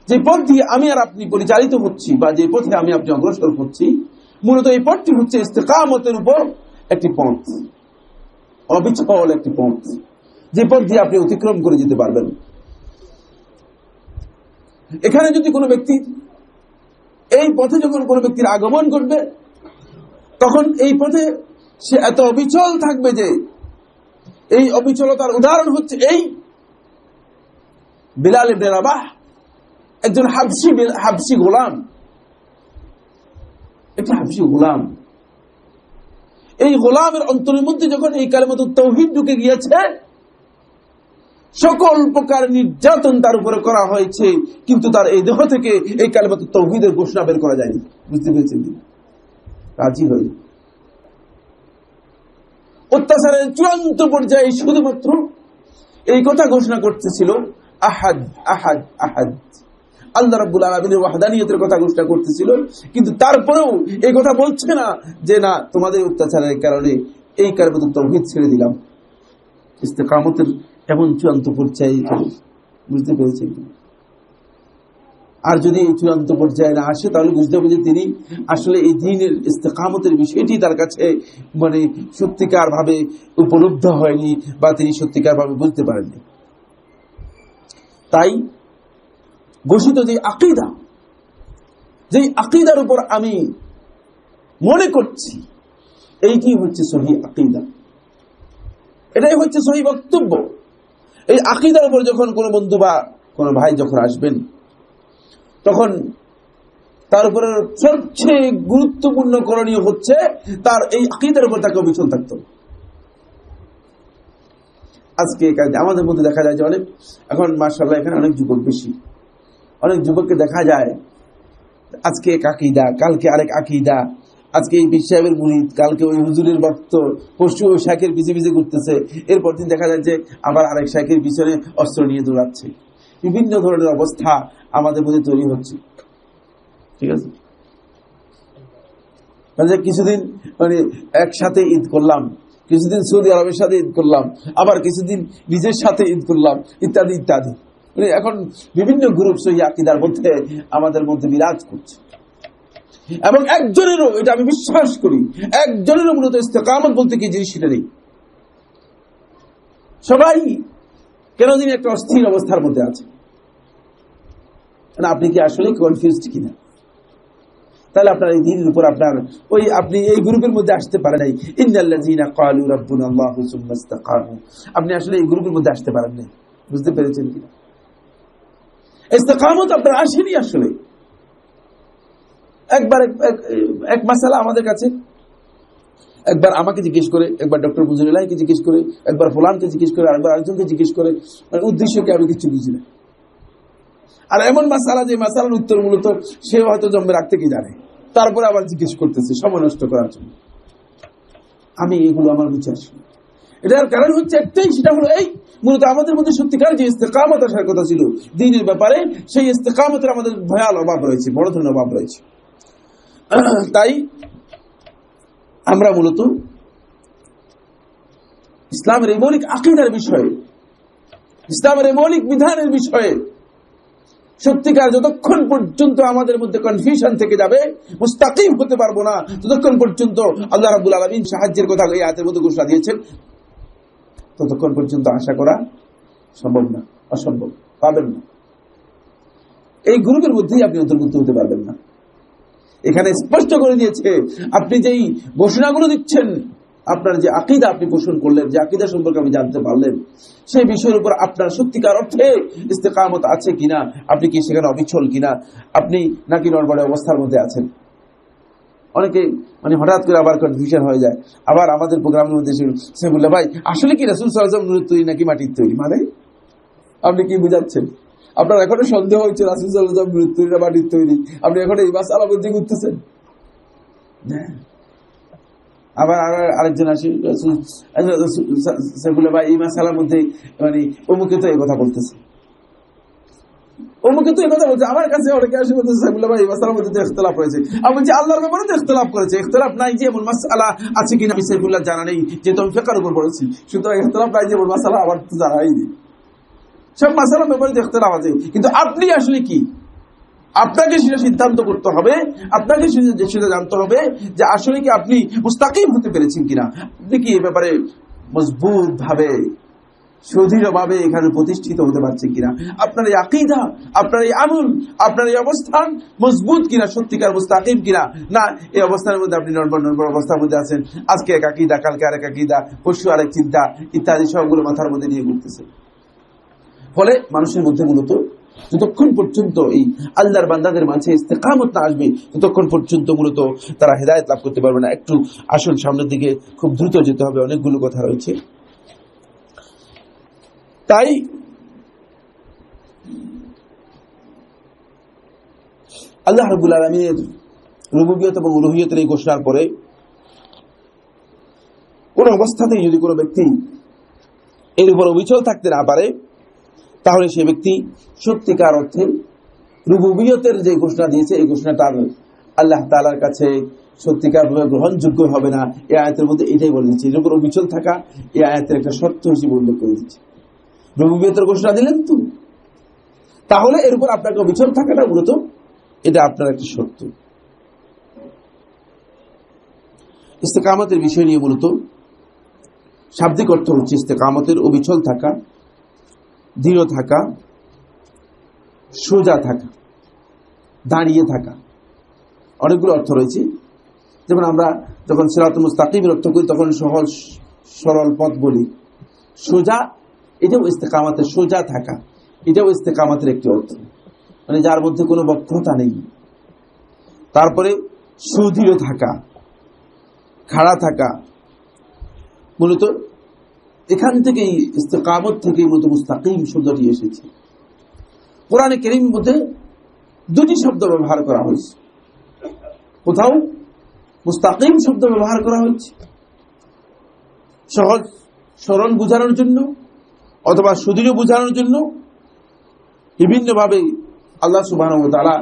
যে পথ দিয়ে আমি আর আপনি পরিচালিত হচ্ছি, বা যে পথে আমি আপনি অগ্রসর হচ্ছি, মূলত এই পথটি হচ্ছে ইস্তিকামতের উপর একটি পথ, অবিচল একটি পথ, যে পথ দিয়ে আপনি অতিক্রম করে যেতে পারবেন। এখানে যদি কোনো ব্যক্তি, এই পথে যখন কোনো ব্যক্তির আগমন ঘটবে, তখন এই পথে সে এত অবিচল থাকবে যে এই অবিচলতার উদাহরণ হচ্ছে এই বিলাল ইবনে রাবাহ, একজন হাবশি গোলাম। একটা হাবশি গোলাম, এই গোলামের অন্তরের মধ্যে যখন এই কালিমাতুত তাওহীদ ঢুকে গিয়েছে, সকল প্রকার নির্যাতন তার উপরে করা হয়েছে, কিন্তু তার এই দেহ থেকে এই কালিমাতুত তাওহীদের ঘোষণা বের করা যায়নি। বুঝতে পেরেছেন? রাজি হয়ে অত্যাচারের চূড়ান্ত পর্যায়ে শুধুমাত্র এই কথা ঘোষণা করতেছিল, আহাদ আহাদ আহাদ, আল্লাহ রাব্বুল আলামিনের ওয়াহদানিয়তের কথা ঘোষণা করতেছিল, কিন্তু তারপরেও এই কথা বলছে না যে না, তোমাদের অত্যাচারের কারণে এই কালিমাতুত তাওহীদ ছেড়ে দিলাম। ইস্তেকামতের এমন চূড়ান্ত পর্যায়ে চলে। বুঝতে পেরেছেন? আর যদি এই চূড়ান্ত পর্যায়ে না আসে, তাহলে বুঝতে হবে যে তিনি আসলে এই দ্বীনের ইস্তেকামতের বিষয়টি তার কাছে মানে সত্যিকার ভাবে উপলব্ধ হয়নি, বা তিনি সত্যিকার ভাবে বুঝতে পারেননি। তাই ঘোষিত যে আকীদা, যেই আকীদার উপর আমি মনে করছি এইটি হচ্ছে সহিহ আকীদা, এটাই হচ্ছে সহিহ বক্তব্য। এই আকীদার উপর যখন কোনো বন্ধু বা কোনো ভাই যখন আসবেন, তখন তার উপরে সবচেয়ে গুরুত্বপূর্ণ করণীয় হচ্ছে তার এই আকীদার উপর তাকে অবিচল থাকতে হবে। আজকে আমাদের মধ্যে দেখা যায় যে অনেক, এখন মাশাআল্লাহ এখানে অনেক যুবক বেশি, অনেক যুবককে দেখা যায় আজকে এক আকীদা, কালকে আরেক আকীদা, আজকে এই পীর সাহেবের মুরিদ, কালকে ওই হুজুরের ভক্ত, পরশু ওই শাইখের পিছে পিছে ঘুরতেছে, এরপর দিন দেখা যাচ্ছে আবার আরেক শাইখের পিছনে অস্ত্র নিয়ে দৌড়াচ্ছে। বিভিন্ন ধরনের অবস্থা আমাদের মধ্যে তৈরি হচ্ছে। ঠিক আছে, কিছুদিন মানে একসাথে ঈদ করলাম, কিছুদিন সৌদি আরবের সাথে ঈদ করলাম, আবার কিছুদিন নিজের সাথে ঈদ করলাম, ইত্যাদি ইত্যাদি। মানে এখন বিভিন্ন গ্রুপ সহিহ আকীদার মধ্যে আমাদের মধ্যে বিরাজ করছে, এবং একজনেরও, এটা আমি বিশ্বাস করি, একজনেরও মূলত ইস্তেকামত বলতে কি জিনিস সেটা নেই। সবাই কেন দিন একটা অস্থির অবস্থার মধ্যে আছে। আপনি কি আসলে কনফিউজড কিনা? তাহলে আপনার এই দ্বীনের উপর আপনার ওই আপনি এই গ্রুপের মধ্যে আসতে পারেন নাই। ইন্নাল্লাযীনা ক্বালু রাব্বুনাল্লাহু সুম্মা ইসতাকামু, আপনি আসলে এই গ্রুপের মধ্যে আসতে পারেন নাই। বুঝতে পেরেছেন কিনা? ইস্তেকামত আপনার আসেনি আসলে। একবার এক মাসালা আমাদের কাছে, একবার আমাকে জিজ্ঞেস করে, একবার ডক্টর মুজিবুল্লাহকে জিজ্ঞেস করে, একবার ফুলানকে জিজ্ঞেস করে, আরেকবার আরেকজনকে জিজ্ঞেস করে, মানে উদ্দেশ্যকে আমি কিছু বুঝি না। আর এমন মাসালা যে মাসালার উত্তর মূলত সে হয়তো জন্মে রাখতে কি জানে, তারপরে আবার জিজ্ঞেস করতেছে সময় নষ্ট করার জন্য। আমি এগুলো আমার বিচার, এটার কারণ হচ্ছে একটাই, সেটা হলো এই মূলত আমাদের মধ্যে সত্যিকার যে ইস্তেকামত আসার কথা ছিল দ্বীনের ব্যাপারে, সেই ইস্তেকামতের আমাদের ভয়াল অভাব রয়েছে, বড় ধরনের অভাব রয়েছে। তাই আমরা মূলত ইসলামের এই মৌলিক আকীদার বিষয়ে, ইসলামের এই মৌলিক বিধানের বিষয়ে সত্যিকার যতক্ষণ পর্যন্ত আমাদের মধ্যে কনফিউশন থেকে যাবে, মুস্তাকিম হতে পারবো না, ততক্ষণ পর্যন্ত আল্লাহ রাব্বুল আলামিন সাহায্যের কথা এই আয়াতের মধ্যে ঘোষণা দিয়েছেন, ততক্ষণ পর্যন্ত আশা করা সম্ভব না, অসম্ভব, পাবেন না। এই গ্রুপের মধ্যেই আপনি অন্তর্ভুক্ত হতে পারবেন না। এখানে স্পষ্ট করে দিয়েছে, আপনি যেই ঘোষণাগুলো দিচ্ছেন, আপনার যে আকীদা আপনি পোষণ করলেন, যে আকীদা সম্পর্কে আপনি জানতে পারলেন, সেই বিষয়ের উপর আপনার সত্যিকার অর্থে ইস্তেকামত আছে কিনা, আপনি কি সেখানে অবিচল কিনা, আপনি নাকি নড়বড়ে অবস্থার মধ্যে আছেন। অনেকে মানে হঠাৎ করে আবার কনফিউশন হয়ে যায়। আবার আমাদের প্রোগ্রামের মধ্যে সাইফুল্লাহ ভাই, আসলে কি রাসূল সাল্লাল্লাহু আলাইহি ওয়াসাল্লাম নূরের তৈরি নাকি মাটির তৈরি? মানে আপনি কি বুঝাচ্ছেন? আপনার এখনো সন্দেহ হচ্ছে রাসূল সাল্লাল্লাহু আলাইহি ওয়াসাল্লাম নূরের তৈরি না মাটির তৈরি? আপনি এখন এই মাসআলা মধ্যে ঘুরতেছেন। আবার আরেকজন আসি, সাইফুল্লাহ ভাই এই মাসআলার মধ্যে মানে অমুকে তো এই কথা বলতেছে, অমুকে তো এই কথা বলছে। আমার কাছে অনেকে আসে বলতেছে, সাইফুল্লাহ ভাই এই মাসআলার মধ্যে তো ইখতিলাফ হয়েছে। আমি বলছি আল্লাহর ব্যাপারে তো ইখতিলাফ করেছে, ইখতিলাফ নাই যে এমন মাসআলা আছে কিনা আমি সাইফুল্লাহ জানা নেই, যেহেতু আমি ফিকহের উপর পড়েছি, সুতরাং ইখতিলাফ নাই যে এমন মাসআলা আমার তো জানাই নেই। সব মাসআলার ব্যাপারে তো ইখতিলাফ আছে, কিন্তু আপনি আসলে কি, আপনাকে সেটা সিদ্ধান্ত করতে হবে, আপনাকে সেটা জানতে হবে যে আসলে কি আপনি মুস্তাকিম হতে পেরেছেন কিনা, আপনি কি এই ব্যাপারে মজবুত ভাবে, সুদৃঢ়ভাবে এখানে প্রতিষ্ঠিত হতে পারছেন কিনা, আপনার এই আকীদা, আপনার এই আমল, আপনার এই অবস্থান মজবুত কিনা, সত্যিকার মুস্তাকিম কিনা, না এই অবস্থানের মধ্যে আপনি নড়বড় অবস্থার মধ্যে আছেন, আজকে এক আকীদা, কালকে আরেক আকীদা, পরশু আরেক চিন্তা ইত্যাদি সবগুলো মাথার মধ্যে নিয়ে ঘুরতেছে। ফলে মানুষের মধ্যে মূলত যতক্ষণ পর্যন্ত এই আল্লাহর বান্দাদের মাঝে ইস্তেকামত না আসবে, ততক্ষণ পর্যন্ত মূলত তারা হেদায়েত লাভ করতে পারবে না। একটু আসুন সামনের দিকে, খুব দ্রুত যেতে হবে, অনেকগুলো কথা রয়েছে। তাই আল্লাহ রাব্বুল আলামিনের রুবুবিয়ত এবং উলুহিয়তের এই ঘোষণার পরে কোন অবস্থাতেই যদি কোনো ব্যক্তি এর উপর অবিচল থাকতে না পারে, তাহলে সে ব্যক্তি সত্যিকার অর্থে রুবুবিয়তের যে ঘোষণা দিয়েছে এই ঘোষণাটা আল্লাহ তাআলার কাছে সত্যিকারভাবে গ্রহণযোগ্য হবে না। এই আয়াতের মধ্যে এটাই বলে দিচ্ছে। এর উপর অবিচল থাকা এই আয়াতের একটা শর্ত হিসেবে উল্লেখ করে দিচ্ছে। রুবুবিয়তের ঘোষণা দিলেন তো, তাহলে এর উপর আপনাকে অবিচল থাকাটা মূলত এটা আপনার একটা শর্ত। ইস্তেকামতের বিষয় নিয়ে মূলত শাব্দিক অর্থ হচ্ছে ইস্তেকামতের অবিচল থাকা, দৃঢ় থাকা, সোজা থাকা, দাঁড়িয়ে থাকা। অনেকগুলো অর্থ রয়েছে। যেমন আমরা যখন সিরাতুল মুস্তাকিমের অর্থ করি তখন সহজ সরল পথ বলি। সোজা, এটাও ইস্তেকামতের, সোজা থাকা এটাও ইস্তেকামতের একটি অর্থ, মানে যার মধ্যে কোনো বক্রতা নেই। তারপরে সুদৃঢ় থাকা, খাড়া থাকা, মূলত এখান থেকেই ইস্তেকামত থেকেই মূলত মুস্তাকিম শব্দটি এসেছে। কোরআনে কারীমের মধ্যে দুটি শব্দ ব্যবহার করা হয়েছে। কোথাও মুস্তাকিম শব্দ ব্যবহার করা হয়েছে সহজ সরল বোঝানোর জন্য অথবা সুদৃঢ় বোঝানোর জন্য। বিভিন্নভাবে আল্লাহ সুবহানাহু ওয়া তাআলা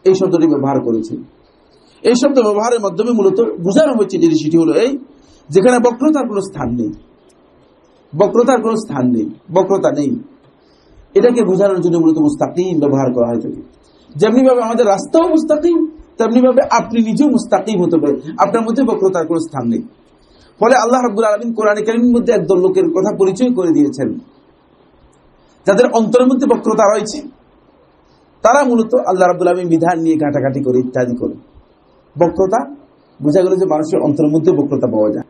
এই শব্দটি ব্যবহার করেছেন। এই শব্দ ব্যবহারের মাধ্যমে মূলত বোঝানো হয়েছে যে সেটি হলো এই, যেখানে বক্রতার কোনো স্থান নেই, বক্রতার কোনো স্থান নেই, বক্রতা নেই, এটাকে বোঝানোর জন্য মূলত মুস্তাকিম ব্যবহার করা হয়ে থাকে। যেমনি ভাবে আমাদের রাস্তাও মুস্তাকিম, তেমনি ভাবে আপনি নিজেও মুস্তাকিম হতে পারে, আপনার মধ্যে বক্রতার কোনো স্থান নেই। ফলে আল্লাহ রাব্বুল আলামিন কোরআনে কারীমের মধ্যে একদল লোকের কথা পরিচয় করে দিয়েছেন যাদের অন্তরের মধ্যে বক্রতা রয়েছে। তারা মূলত আল্লাহ রাব্বুল আলামিন বিধান নিয়ে ঘাটাঘাটি করে ইত্যাদি করে। বক্রতা বোঝা গেল যে মানুষের অন্তরের মধ্যে বক্রতা পাওয়া যায়।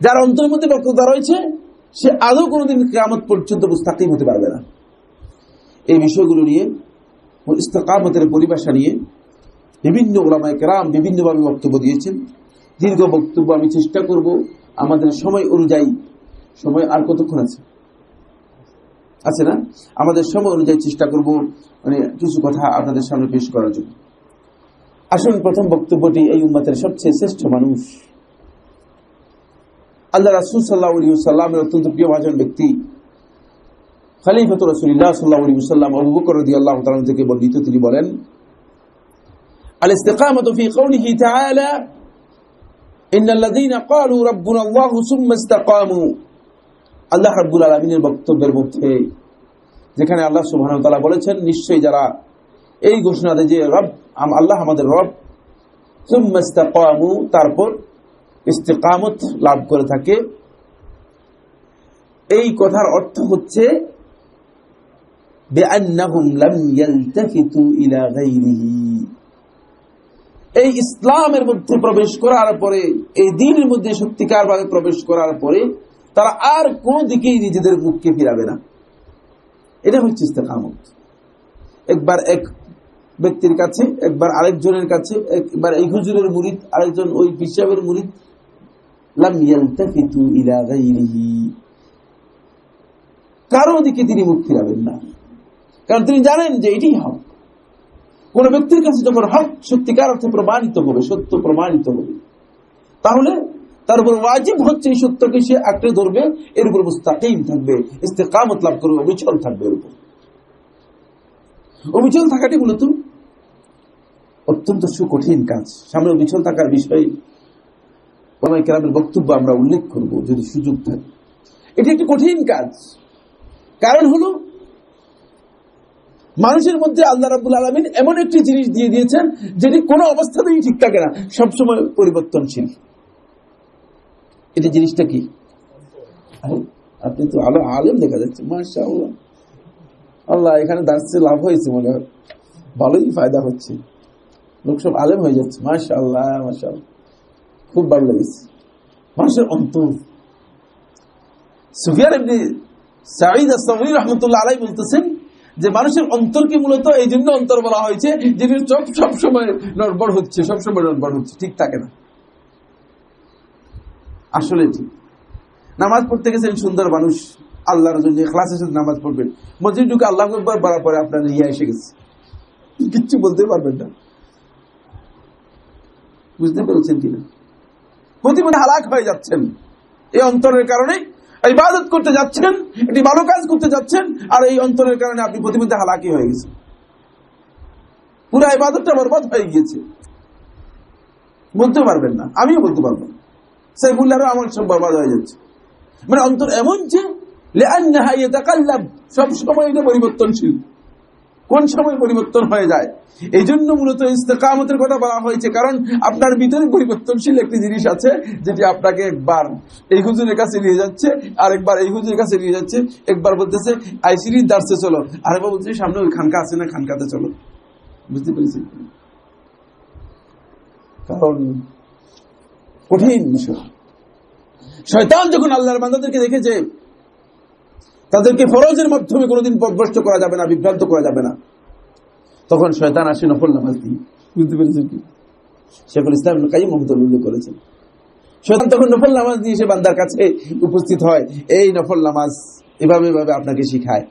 যার অন্তরের মধ্যে বক্রতা রয়েছে সে আদৌ কোনোদিন কিয়ামত পর্যন্ত মুস্তাকিম হতে পারবে না। এই বিষয়গুলো নিয়ে, ইস্তেকামতের পরিভাষা নিয়ে বিভিন্ন উলামায়ে কেরাম বিভিন্নভাবে বক্তব্য দিয়েছেন। দীর্ঘ বক্তব্য আমি চেষ্টা করব আমাদের সময় অনুযায়ী। সময় আর কতক্ষণ আছে না? আমাদের সময় অনুযায়ী চেষ্টা করব মানে কিছু কথা আপনাদের সামনে পেশ করার জন্য। আসুন, প্রথম বক্তব্যটি এই উম্মতের সবচেয়ে শ্রেষ্ঠ মানুষ, আল্লাহ রাসূল সাল্লাল্লাহু আলাইহি ওয়াসাল্লামের অত্যন্ত প্রিয়ভাজন ব্যক্তি খলিফাতুর রাসূলুল্লাহ সাল্লাল্লাহু আলাইহি ওয়াসাল্লাম আবু বকর রাদিয়াল্লাহু তাআলা থেকে বর্ণিত। তিনি বলেন, আল ইস্তিকামাতু ফি কওলিহি তাআলা ইন্নাল্লাযীনা ক্বালু রাব্বুনা আল্লাহু সুম্মা ইসতাকামু। আল্লাহ রাব্বুল আলামিনের বক্তব্যের মধ্যে যেখানে আল্লাহ সুবহানাহু ওয়া তাআলা বলেছেন, নিশ্চয়ই যারা এই ঘোষণা দেয় যে রব আল্লাহ আমাদের রব, সুম্মা ইসতাকামু, তারপর ইস্তিকামত লাভ করে থাকে। এই কথার অর্থ হচ্ছে বিআন্নাহুম লাম ইয়ালতাফিতু ইলা গায়রিহি। এই ইসলামের মধ্যে প্রবেশ করার পরে, এই দ্বীনের মধ্যে সত্যিকারভাবে প্রবেশ করার পরে তারা আর কোন দিকেই নিজেদের মুখকে ফিরাবে না। এটা হচ্ছে ইস্তিকামত। একবার এক ব্যক্তির কাছে, একবার আরেকজনের কাছে, একবার এই হুজুরের মুরিদ, আরেকজন ওই পিসাবের মুরিদ, লাম ইয়ালতাফিতু ইলা গায়রিহি, কারো দিকে তিনি মুখ ফিরাবেন না, কারণ তিনি জানেন যে এটাই হক। কোন ব্যক্তির কাছে যখন হক সত্যিকার অর্থে প্রমাণিত হবে, সত্য প্রমাণিত হবে, তাহলে তার উপর ওয়াজিব হচ্ছে এই সত্যকে সে আঁকড়ে ধরবে, এর উপর মুস্তাকিম থাকবে, ইস্তিকামত লাভ করবে, অবিচল থাকবে। এর উপর অবিচল থাকাটি মূলত অত্যন্ত সুকঠিন কাজ। সামনে অবিচল থাকার বিষয়ে ওলামায়ে কেরামের বক্তব্য আমরা উল্লেখ করব যদি সুযোগ থাকে। এটি একটি কঠিন কাজ। কারণ হলো মানুষের মধ্যে আল্লাহ রাব্বুল আলামিন এমন একটি জিনিস দিয়ে দিয়েছেন যেটি কোনো অবস্থাতেই ঠিক থাকে না, সবসময় পরিবর্তনশীল। এটা জিনিসটা কি? আপনি তো আলেম দেখা যাচ্ছে, মাশাআল্লাহ। আল্লাহ, এখানে দাঁড়িয়ে লাভ হয়েছে, মনে হয় ভালোই ফায়দা হচ্ছে, লোক সব আলেম হয়ে যাচ্ছে। মাশাআল্লাহ, মাশাআল্লাহ, খুব ভালো লেগেছে। মানুষের অন্তর, সুফিয়ান ইবনে সাঈদ আস-সাউরি রাহমাতুল্লাহ আলাইহি বলতেছেন যে মানুষের অন্তরকে মূলত এই জন্য অন্তর বলা হয়েছে যেটি সবসময় নড়বড় হচ্ছে, সবসময় নড়বড় হচ্ছে, ঠিক থাকে না। আসলে ঠিক নামাজ পড়তে গেছেন সুন্দর মানুষ, আল্লাহর জন্য ইখলাসের সাথে নামাজ পড়বেন, মসজিদ ঢুকে আল্লাহু আকবার বলার পরে আপনার রিয়া এসে গেছে, কিচ্ছু বলতে পারবেন না। বুঝতে পেরেছেন কিনা? প্রতিদিন হালাক হয়ে যাচ্ছেন এই অন্তরের কারণে। ইবাদত করতে যাচ্ছেন, একটি ভালো কাজ করতে যাচ্ছেন, আর এই অন্তরের কারণে আপনি প্রতিদিন হালাকি হয়ে গেছেন, পুরো ইবাদতটা বরবাদ হয়ে গিয়েছে। বলতে পারবেন না, আমিও বলতে পারবো না, সাইফুল্লাহরও আমার সব বরবাদ হয়ে যাচ্ছে। মানে অন্তর এমন যে লিআন্নাহা ইয়াতাকাল্লাব, সব সময় এটা পরিবর্তনশীল, কোন সময় পরিবর্তন হয়ে যায়। এই জন্য মূলত ইস্তেকামতের কথা বলা হয়েছে, কারণ আপনার ভিতরে পরিবর্তনশীল একটি জিনিস আছে, যেটি আপনাকে একবার এই হুজুরের কাছে নিয়ে যাচ্ছে, আরেকবার এই হুজুরের কাছে নিয়ে যাচ্ছে, একবার বলতেছে আইসিরির দার্সে চলো, আরেকবার বলতেছে সামনে ওই খানকা আছে না, খানকাতে চলো। বুঝতে পেরেছি? কারণ কঠিন বিষয়। শয়তান যখন আল্লাহর বান্দাদেরকে দেখেছে তাদেরকে ফরজের মাধ্যমে কোনোদিন পথভ্রষ্ট করা যাবে না, বিভ্রান্ত করা যাবে না, তখন শয়তান আসে নফল নামাজ দিয়ে। বুঝতে পেরেছেন কি? শেখুল ইসলাম ইবনে কাইয়্যিম রাহিমাহুল্লাহ উল্লেখ করেছেন, শয়তান তখন নফল নামাজ নিয়ে এসে বান্দার কাছে উপস্থিত হয়, এই নফল নামাজ এভাবে এভাবে আপনাকে শিখায়,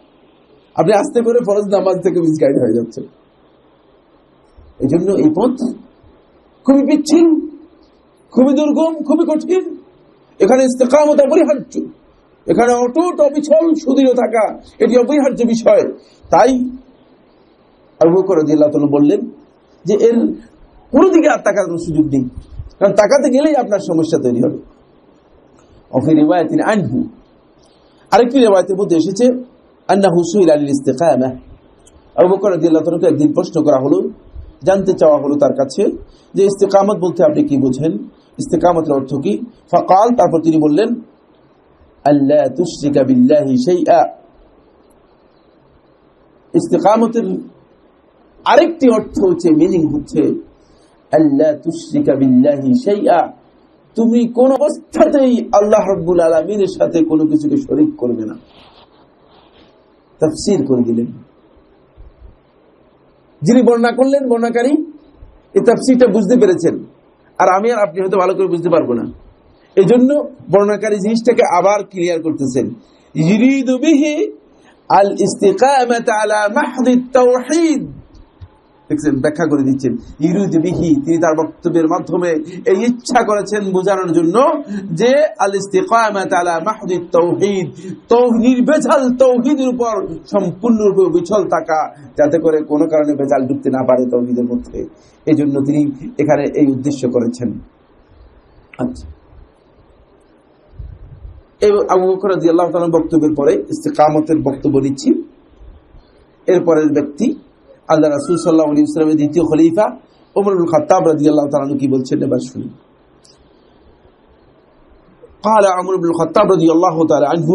আপনি আস্তে করে ফরজ নামাজ থেকে মিসগাইড হয়ে যাচ্ছে। এই জন্য এই পথ খুবই বিচ্ছিন্ন, খুবই দুর্গম, খুবই কঠিন। এখানে ইস্তেকামত অপরিহার্য, এখানে অটুট অবিচল সুদৃঢ় থাকা এটি অপরিহার্য বিষয়। তাই আবু বকর রাদিয়াল্লাহু তাআলা বললেন যে এর কোনো দিকে আর তাকানোর সুযোগ নেই, কারণ তাকাতে গেলেই আপনার সমস্যা তৈরি হবে। অফি রিওয়ায়াতিন আনহু, আরেকটি রিওয়ায়াতের মধ্যে এসেছে আন্নাহু সুইলা লিল ইস্তিকামাহ, আবু বকর রাদিয়াল্লাহু তাআলাকে একদিন প্রশ্ন করা হলো, জানতে চাওয়া হলো তার কাছে যে ইস্তিকামত বলতে আপনি কি বোঝেন, ইস্তিকামতের অর্থ কি? ফাকাল, তারপর তিনি বললেন আল্লা তুশরিকা বিল্লাহি শাইআ। ইস্তিকামতের আরেকটি অর্থ হচ্ছে, মিনিং হচ্ছে আল্লা তুশরিকা বিল্লাহি শাইআ, তুমি কোন অবস্থাতেই আল্লাহ রাব্বুল আলামিনের সাথে কোনো কিছুকে শরীক করবে না। তাফসীর করে দিলেন যিনি বর্ণনা করলেন, বর্ণনাকারী, এই তাফসীরটা বুঝতে পেরেছেন, আর আমি আর আপনি হয়তো ভালো করে বুঝতে পারবো না। এই জন্য বর্ণনাকারী জিনিসটাকে আবার ক্লিয়ার করতেছেন, ইউরিদু বিহি আল ইস্তিকামাত আলা মাহদিত তাওহীদ। দেখছেন, ব্যাখ্যা করে দিচ্ছেন, ইউরিদু বিহি, তিনি তার বক্তব্যের মাধ্যমে এই ইচ্ছা করেছেন বোঝানোর জন্য যে আল ইস্তিকামাত আলা মাহদিত তাওহীদ, নির্ভেজাল তাওহীদের উপর সম্পূর্ণরূপে বিচল থাকা, যাতে করে কোনো কারণে ভেজাল ঢুকতে না পারে তাওহীদের মধ্যে। এই জন্য তিনি এখানে এই উদ্দেশ্য করেছেন। আচ্ছা, এই আবু বকর রাদিয়াল্লাহু তাআলা বক্তব্যের পরে ইস্তিকামতের বক্তব্য নিচ্ছি। এরপরের ব্যক্তি আল্লাহ রাসূল সাল্লাল্লাহু আলাইহি ওয়াসাল্লামের দ্বিতীয় খলিফা ওমর ইবনে খাত্তাব রাদিয়াল্লাহু তাআলা কি বলছেন এবার শুনুন। قال عمر بن الخطاب رضي الله تعالى عنه,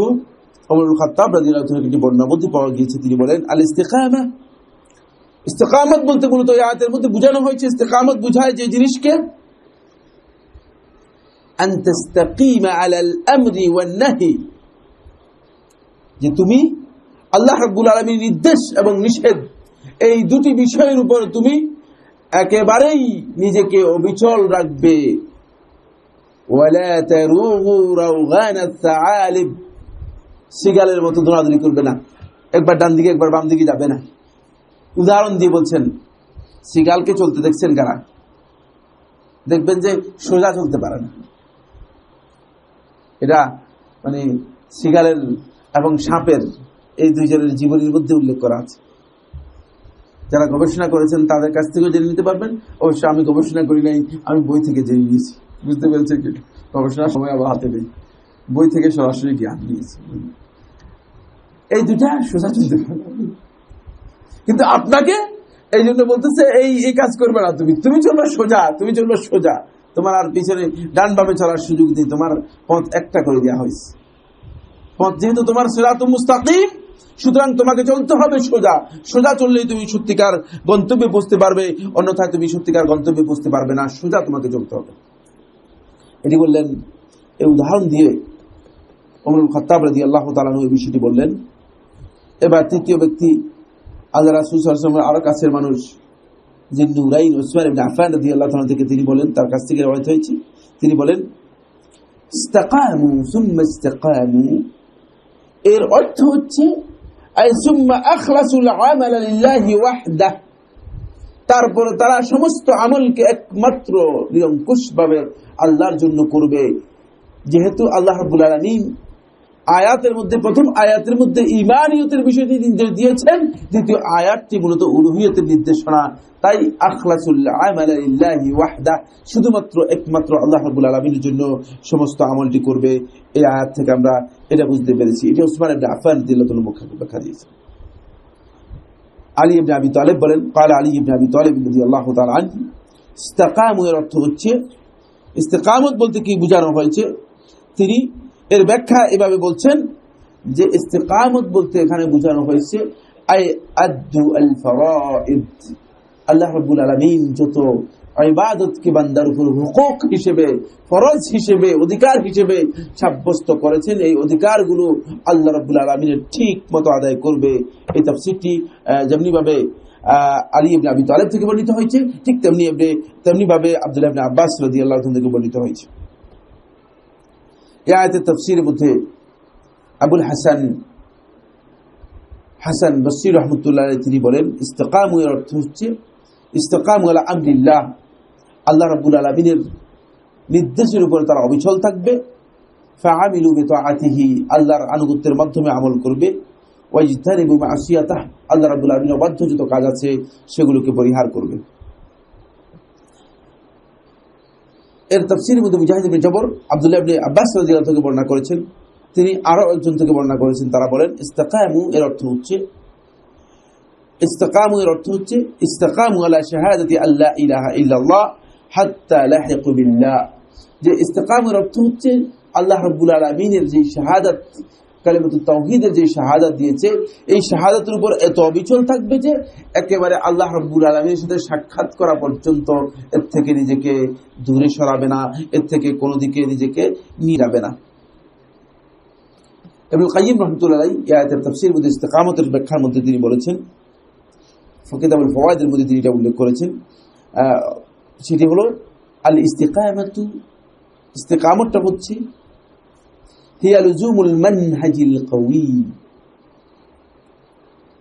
ওমর ইবনে খাত্তাব রাদিয়াল্লাহু তাআলা একটি বর্ণনা মধ্যে পাওয়া গিয়েছে, তিনি বলেন আল ইস্তিকামা, ইস্তিকামত বলতে মূলত এই আয়াতের মধ্যে বোঝানো হয়েছে, ইস্তিকামত বোঝায় যে জিনিসকে আন তাস্তাকিমা আলাল আমরি ওয়ান নাহি, যে তুমি আল্লাহ রাব্বুল আলামিনের নির্দেশ এবং নিষেধ এই দুটি বিষয়ের উপর তুমি একেবারেই নিজেকে অবিচল রাখবে। ওয়ালা তারুগু রাওগানাত তাআলিব, সিগালের মতো দৌড়াদৌড়ি করবে না, একবার ডান দিকে একবার বাম দিকে যাবে না। উদাহরণ দিয়ে বলছেন, সিগালকে চলতে দেখছেন কারা? দেখবেন যে সোজা চলতে পারে না। এটা মানে সিগালের এবং সাপের এই দুইজনের জীবনের মধ্যে উল্লেখ করা আছে। যারা গবেষণা করেছেন তাদের কাছ থেকে জেনে নিতে পারবেন। অবশ্য আমি গবেষণা করি নাই, আমি বই থেকে জেনে নিয়েছি। বুঝতে পেরেছেন কি? গবেষণার সময় আবার হাতে নেই, বই থেকে সরাসরি জ্ঞান নিয়েছি। এই দুটা সোজা চলতে পারে, কিন্তু আপনাকে এই জন্য বলতেছে এই কাজ করবে না, তুমি চলবে সোজা, তুমি চলবে সোজা, তোমার আর পিছনে ডান বামে চলার সুযোগ নেই, তোমার পথ একটা করে দেওয়া হয়েছে। পথ যেহেতু তোমার সিরাতুল মুস্তাকিম, সুতরাং তোমাকে চলতে হবে সোজা। সোজা চললেই তুমি সত্যিকার গন্তব্যে পৌঁছতে পারবে, অন্যথায় তুমি সত্যিকার গন্তব্যে পৌঁছতে পারবে না। সোজা তোমাকে চলতে হবে। এটি বললেন, এই উদাহরণ দিয়ে ওমর ইবনে খাত্তাব রাদিয়াল্লাহু তাআলা এই বিষয়টি বললেন। এবার তৃতীয় ব্যক্তি আল্লাহ রাসূল সাল্লাল্লাহু আলাইহি ওয়াসাল্লামের আরো কাছের মানুষ জিন্নুরাইন উসমান ইবনে আফফান রাদিয়াল্লাহু তাআলা থেকে তিনি বলেন, তার কাছ থেকে রওয়ায়াত হয়েছে, তিনি বলেন ইস্তাকামু সুম্মা ইস্তাকামু, এর অর্থ হচ্ছে আই সুম্মা আখলাসুল আমালা লিল্লাহি ওয়াহদাহ, তারপরে তারা সমস্ত আমলকে একমাত্র নিরঙ্কুশভাবে আল্লাহর জন্য করবে। যেহেতু আল্লাহ রাব্বুল আলামিন আয়াতের মধ্যে, প্রথম আয়াতের মধ্যে ঈমানিয়তের বিষয়টি নির্দেশ দিয়েছেন, দ্বিতীয় আয়াতটি মূলত উলুহিয়তের নির্দেশনা। তাই আখলাসুল আমালা লিল্লাহি ওয়াহদাহ, শুধুমাত্র একমাত্র আল্লাহ রাব্বুল আলামিনের জন্য সমস্ত আমলটি করবে। এই আয়াত থেকে আমরা এটা বুঝতে পেরেছি। এটা উসমান ইবনে আফফান রাদিয়াল্লাহু তাআলা ব্যাখ্যা দিয়েছেন। আলী ইবনে আবি তালেব বলেন, قال আলী ইবনে আবি তালেব রাদিয়াল্লাহু তাআলা আনহু, ইসতিকামু এর অর্থ হচ্ছে, ইস্তেকামত বলতে কি বোঝানো হয়েছে, তিনি এর ব্যাখ্যা এভাবে বলছেন যে ইস্তেকামত বলতে এখানে বোঝানো হয়েছে আই আদু আল ফরাইদ, আল্লাহ রাব্বুল আলামিন যত ইবাদতকে বান্দার উপর হুকুক হিসেবে, ফরজ হিসেবে, অধিকার হিসেবে সাব্যস্ত করেছেন, এই অধিকারগুলো আল্লাহ রাব্বুল আলামিনের ঠিক মতো আদায় করবে। এই তাফসীরটি যেমনি ভাবে আলী ইবনে আবি তালেব থেকে বর্ণিত হয়েছে, ঠিক তেমনি ভাবে আব্দুল্লাহ ইবনে আব্বাস রাদিয়াল্লাহু তাআলা থেকে বর্ণিত হয়েছে। এই আয়াতের তাফসীরের মধ্যে আবুল হাসান বসরি রাহমাতুল্লাহ আলাইহি তিনি বলেন, ইস্তিকামু এর অর্থ হচ্ছে ইস্তিকামু আলা আমরিল্লাহ, আল্লাহ রাব্বুল আলামিনের নির্দেশের উপর তারা অবিচল থাকবে। ফাআমিলু বিতাআতিহি, আল্লাহর আনুগত্যের মাধ্যমে আমল করবে। ওয়াজতানিবু মাসিয়াতাহ, আল্লাহ রাব্বুল আলামিনের অবাধ্য যত কাজ আছে সেগুলোকে পরিহার করবে। এর তাফসীরের মধ্যে মুজাহিদ ইবনে জবর আব্দুল্লাহ ইবনে আব্বাস রাদিয়াল্লাহু থেকে বর্ণনা করেছেন, তিনি আরো একজন থেকে বর্ণনা করেছেন, তারা বলেন ইস্তিকামু এর অর্থ হচ্ছে, ইস্তিকামু এর অর্থ হচ্ছে ইস্তিকামু আলা শাহাদাতি আল্লা ইলাহা ইল্লাল্লাহ হাত্তা লাহিকু বিল্লাহ, যে ইস্তিকামের অর্থ হচ্ছে আল্লাহ রাব্বুল আলামিনের যে শাহাদাত, কালিমাতুত তাওহীদের যে শাহাদাত দিয়েছে, এই শাহাদাতের উপর এত অবিচল থাকবে যে একেবারে আল্লাহ রাব্বুল আলামিনের সাথে সাক্ষাৎ করা পর্যন্ত এর থেকে নিজেকে দূরে সরাবে না, এর থেকে কোনো দিকে নিজেকে নিয়ে যাবে না। ইবনুল কাইয়্যিম রাহমাতুল্লাহ আলাইহি এই আয়াতের তাফসীর মধ্যে ইস্তিকামতের ব্যাখ্যার মধ্যে তিনি বলেছেন, কিতাবুল ফাওয়ায়েদের মধ্যে তিনি এটা উল্লেখ করেছেন, সেটি হলো আল ইস্তিকামাতু, ইস্তিকামতটা হচ্ছে হিয়া লুজুমুল মানহাজিল কওয়িম,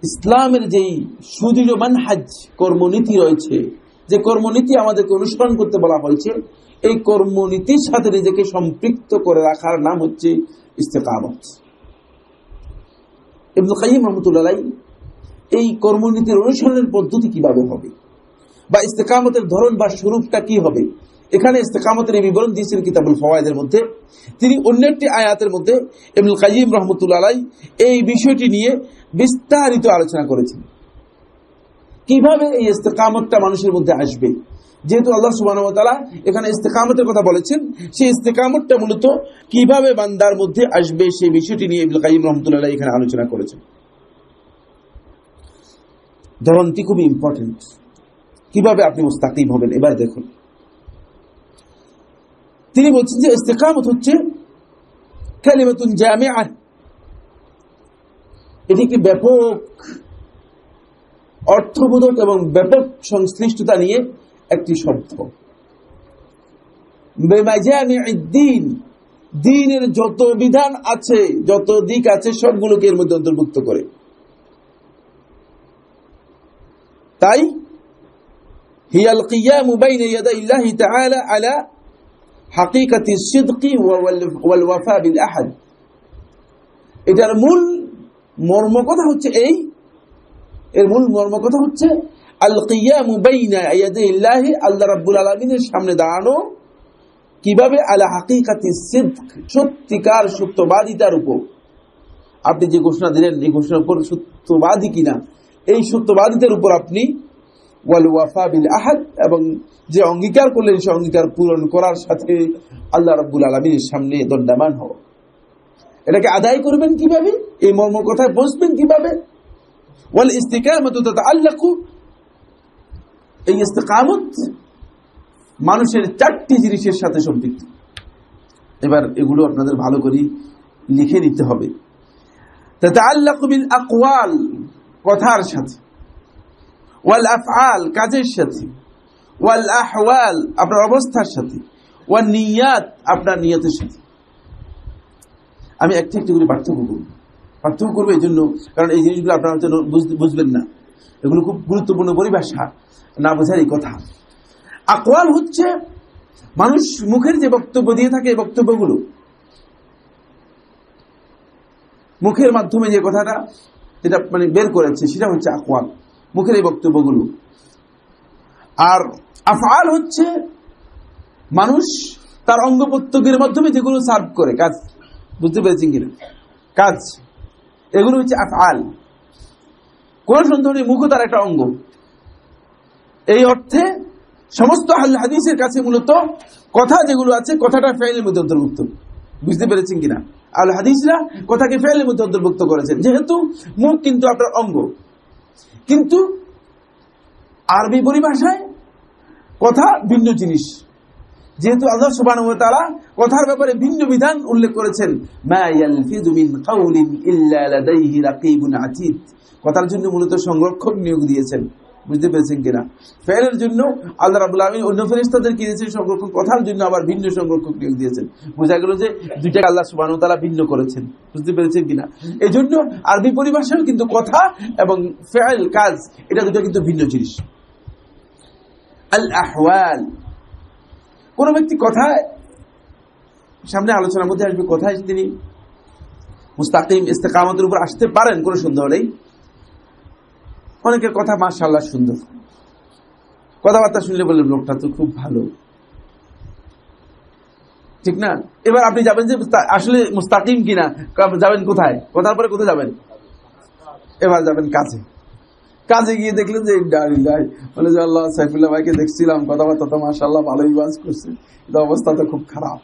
ইসলামের যেই সুদৃঢ় মানহাজ কর্মনীতি রয়েছে, যে কর্মনীতি আমাদেরকে অনুসরণ করতে বলা হয়েছে, এই কর্মনীতির সাথে নিজেকে সম্পৃক্ত করে রাখার নাম হচ্ছে ইস্তিকামত। ইবনুল কাইয়্যিম রাহমাতুল্লাহ আলাইহি এই কর্মনীতির অনুসরণের পদ্ধতি কিভাবে হবে, বা ইস্তিকামতের ধরন বা স্বরূপটা কি হবে, এখানে ইস্তিকামতের এই বিবরণ দিয়েছেন কিতাবুল ফাওয়ায়েদের মধ্যে। তিনি অন্য একটি আয়াতের মধ্যে ইবনুল কাইয়্যিম রাহমাতুল্লাহ আলাইহি এই বিষয়টি নিয়ে বিস্তারিত আলোচনা করেছেন, কিভাবে এই ইস্তিকামতটা মানুষের মধ্যে আসবে। যেহেতু আল্লাহ সুবহানাহু ওয়া তাআলা এখানে ইস্তিকামতের কথা বলেছেন, সেই ইস্তিকামতটা মূলত কিভাবে বান্দার মধ্যে আসবে সেই বিষয়টি নিয়ে ইবনুল কাইয়্যিম রাহমাতুল্লাহ আলাইহি এখানে আলোচনা করেছেন। ধরনটি খুবই ইম্পর্টেন্ট, কিভাবে আপনি মুস্তাকিম হবেন। এবার দেখুন, তিনি বলছেন যে ইস্তিকামত হচ্ছে কালিমাতুন জামিআহ, এটিকে ব্যাপক অর্থবোধক এবং ব্যাপক সংশ্লিষ্টতা নিয়ে একটি শব্দ। বিমাজামিউদ দ্বীন, দ্বীনের যত বিধান আছে, যত দিক আছে, সবগুলোকে এর মধ্যে অন্তর্ভুক্ত করে। তাই হিয়াল কিয়ামু বাইনা ইয়াদাইল্লাহি তাআলা আলা হাকিকাতি সিদকি ওয়াল ওয়াফা বিল আহাদ, এটার মূল মর্মকথা হচ্ছে এর মূল মর্মকথা হচ্ছে আল কিয়ামু বাইনা ইয়াদাইল্লাহি, আল্লাহ রাব্বুল আলামিনের সামনে দাঁড়ানো কিভাবে, আলা হাকিকাতি সিদক, সত্যিকার সত্যবাদিতার উপর। আপনি যে ঘোষণা দিলেন, এই ঘোষণার উপর সত্যবাদী কিনা, এই সত্যবাদিতার উপর আপনি ওয়াল ওয়াফা বিল আহাদ, এবং যে অঙ্গীকার করলেন সে অঙ্গীকার পূরণ করার সাথে আল্লাহ রাব্বুল আলামিনের সামনে দণ্ডায়মান হওয়া। এটাকে আদায় করবেন কিভাবে, এই মর্ম কথায় পৌঁছবেন কিভাবে। ওয়াল ইস্তিকামাতু তাতাআল্লাকু, এই ইস্তিকামত মানুষের 4টি জিনিসের সাথে সম্পৃক্ত। এবার এগুলো আপনাদের ভালো করে লিখে নিতে হবে। তাতাআল্লাকু বিল আকওয়াল, কথার সাথে, ওয়াল আফআল, কাজের সাথে, ওয়াল আহওয়াল, আপনার অবস্থার সাথে, ওয়ান নিয়াত, আপনার নিয়তের সাথে। আমি একটি একটি করে পার্থক্য করব। পার্থক্য করবে এই জন্য, কারণ এই জিনিসগুলো আপনারা হয়তো বুঝবেন না, এগুলো খুব গুরুত্বপূর্ণ পরিভাষা, না বোঝার এই কথা। আকওয়াল হচ্ছে মানুষ মুখের যে বক্তব্য দিয়ে থাকে, এই বক্তব্যগুলো মুখের মাধ্যমে যে কথাটা যেটা মানে বের করেছে সেটা হচ্ছে আকওয়াল, মুখের এই বক্তব্যগুলো। আর আফআল হচ্ছে মানুষ তার অঙ্গ প্রত্যঙ্গের মাধ্যমে যেগুলো সার্ভ করে কাজ, বুঝতে পেরেছেন কিনা, কাজ, এগুলো হচ্ছে আফআল। কোন সন্দেহ নেই মুখও তার একটা অঙ্গ। এই অর্থে সমস্ত আহলে হাদিসের কাছে মূলত কথা যেগুলো আছে, কথাটা ফেইলের মধ্যে অন্তর্ভুক্ত, বুঝতে পেরেছেন কিনা। আহলে হাদিসরা কথাকে ফেইলের মধ্যে অন্তর্ভুক্ত করেছেন, যেহেতু মুখ কিন্তু আপনার অঙ্গ। কিন্তু আরবি পরিভাষায় কথা ভিন্ন জিনিস, যেহেতু আল্লাহ সুবহানাহু ওয়া তাআলা কথার ব্যাপারে ভিন্ন বিধান উল্লেখ করেছেন, মা ইয়ালফিযু মিন কাওলিন ইল্লা লাদাইহি রাকীবুন আতীদ, কথার জন্য মূলত সংরক্ষক নিয়োগ দিয়েছেন, বুঝতে পেরেছেন কিনা। ফেলের জন্য আল্লাহ রাব্বুল আলামিন অন্য ফেরেশতাদেরকে দিয়েছেন সংরক্ষক, কথার জন্য আবার ভিন্ন সংরক্ষক নিয়োগ দিয়েছেন। বোঝা গেল যে দুইটাকে আল্লাহ সুবহানাহু ওয়া তাআলা ভিন্ন করেছেন, বুঝতে পেরেছেন কিনা। এই জন্য আরবি পরিভাষায় কিন্তু কথা এবং ফেল, কাজ, এটা দুটো কিন্তু ভিন্ন জিনিস। আল আহওয়াল, কোন ব্যক্তি কথায়, সামনে আলোচনার মধ্যে আসবে, কথায় তিনি মুস্তাকিম ইস্তেকামতের উপর আসতে পারেন, কোনো সন্দেহ নেই। অনেকের কথা মাশাআল্লাহ সুন্দর, কথাবার্তা শুনলে বললেন লোকটা তো খুব ভালো, ঠিক না। এবার আপনি যাবেন যে আসলে মুস্তাকিম কিনা, যাবেন কোথায়, কথার পরে কোথায় যাবেন, এবার যাবেন কাজে। কাজে গিয়ে দেখলেন যে বলে যে আল্লাহ সাইফুল্লাহ ভাইকে দেখছিলাম, কথাবার্তা তো মাশাআল্লাহ ভালোই ওয়াজ করছে, কিন্তু অবস্থা তো খুব খারাপ।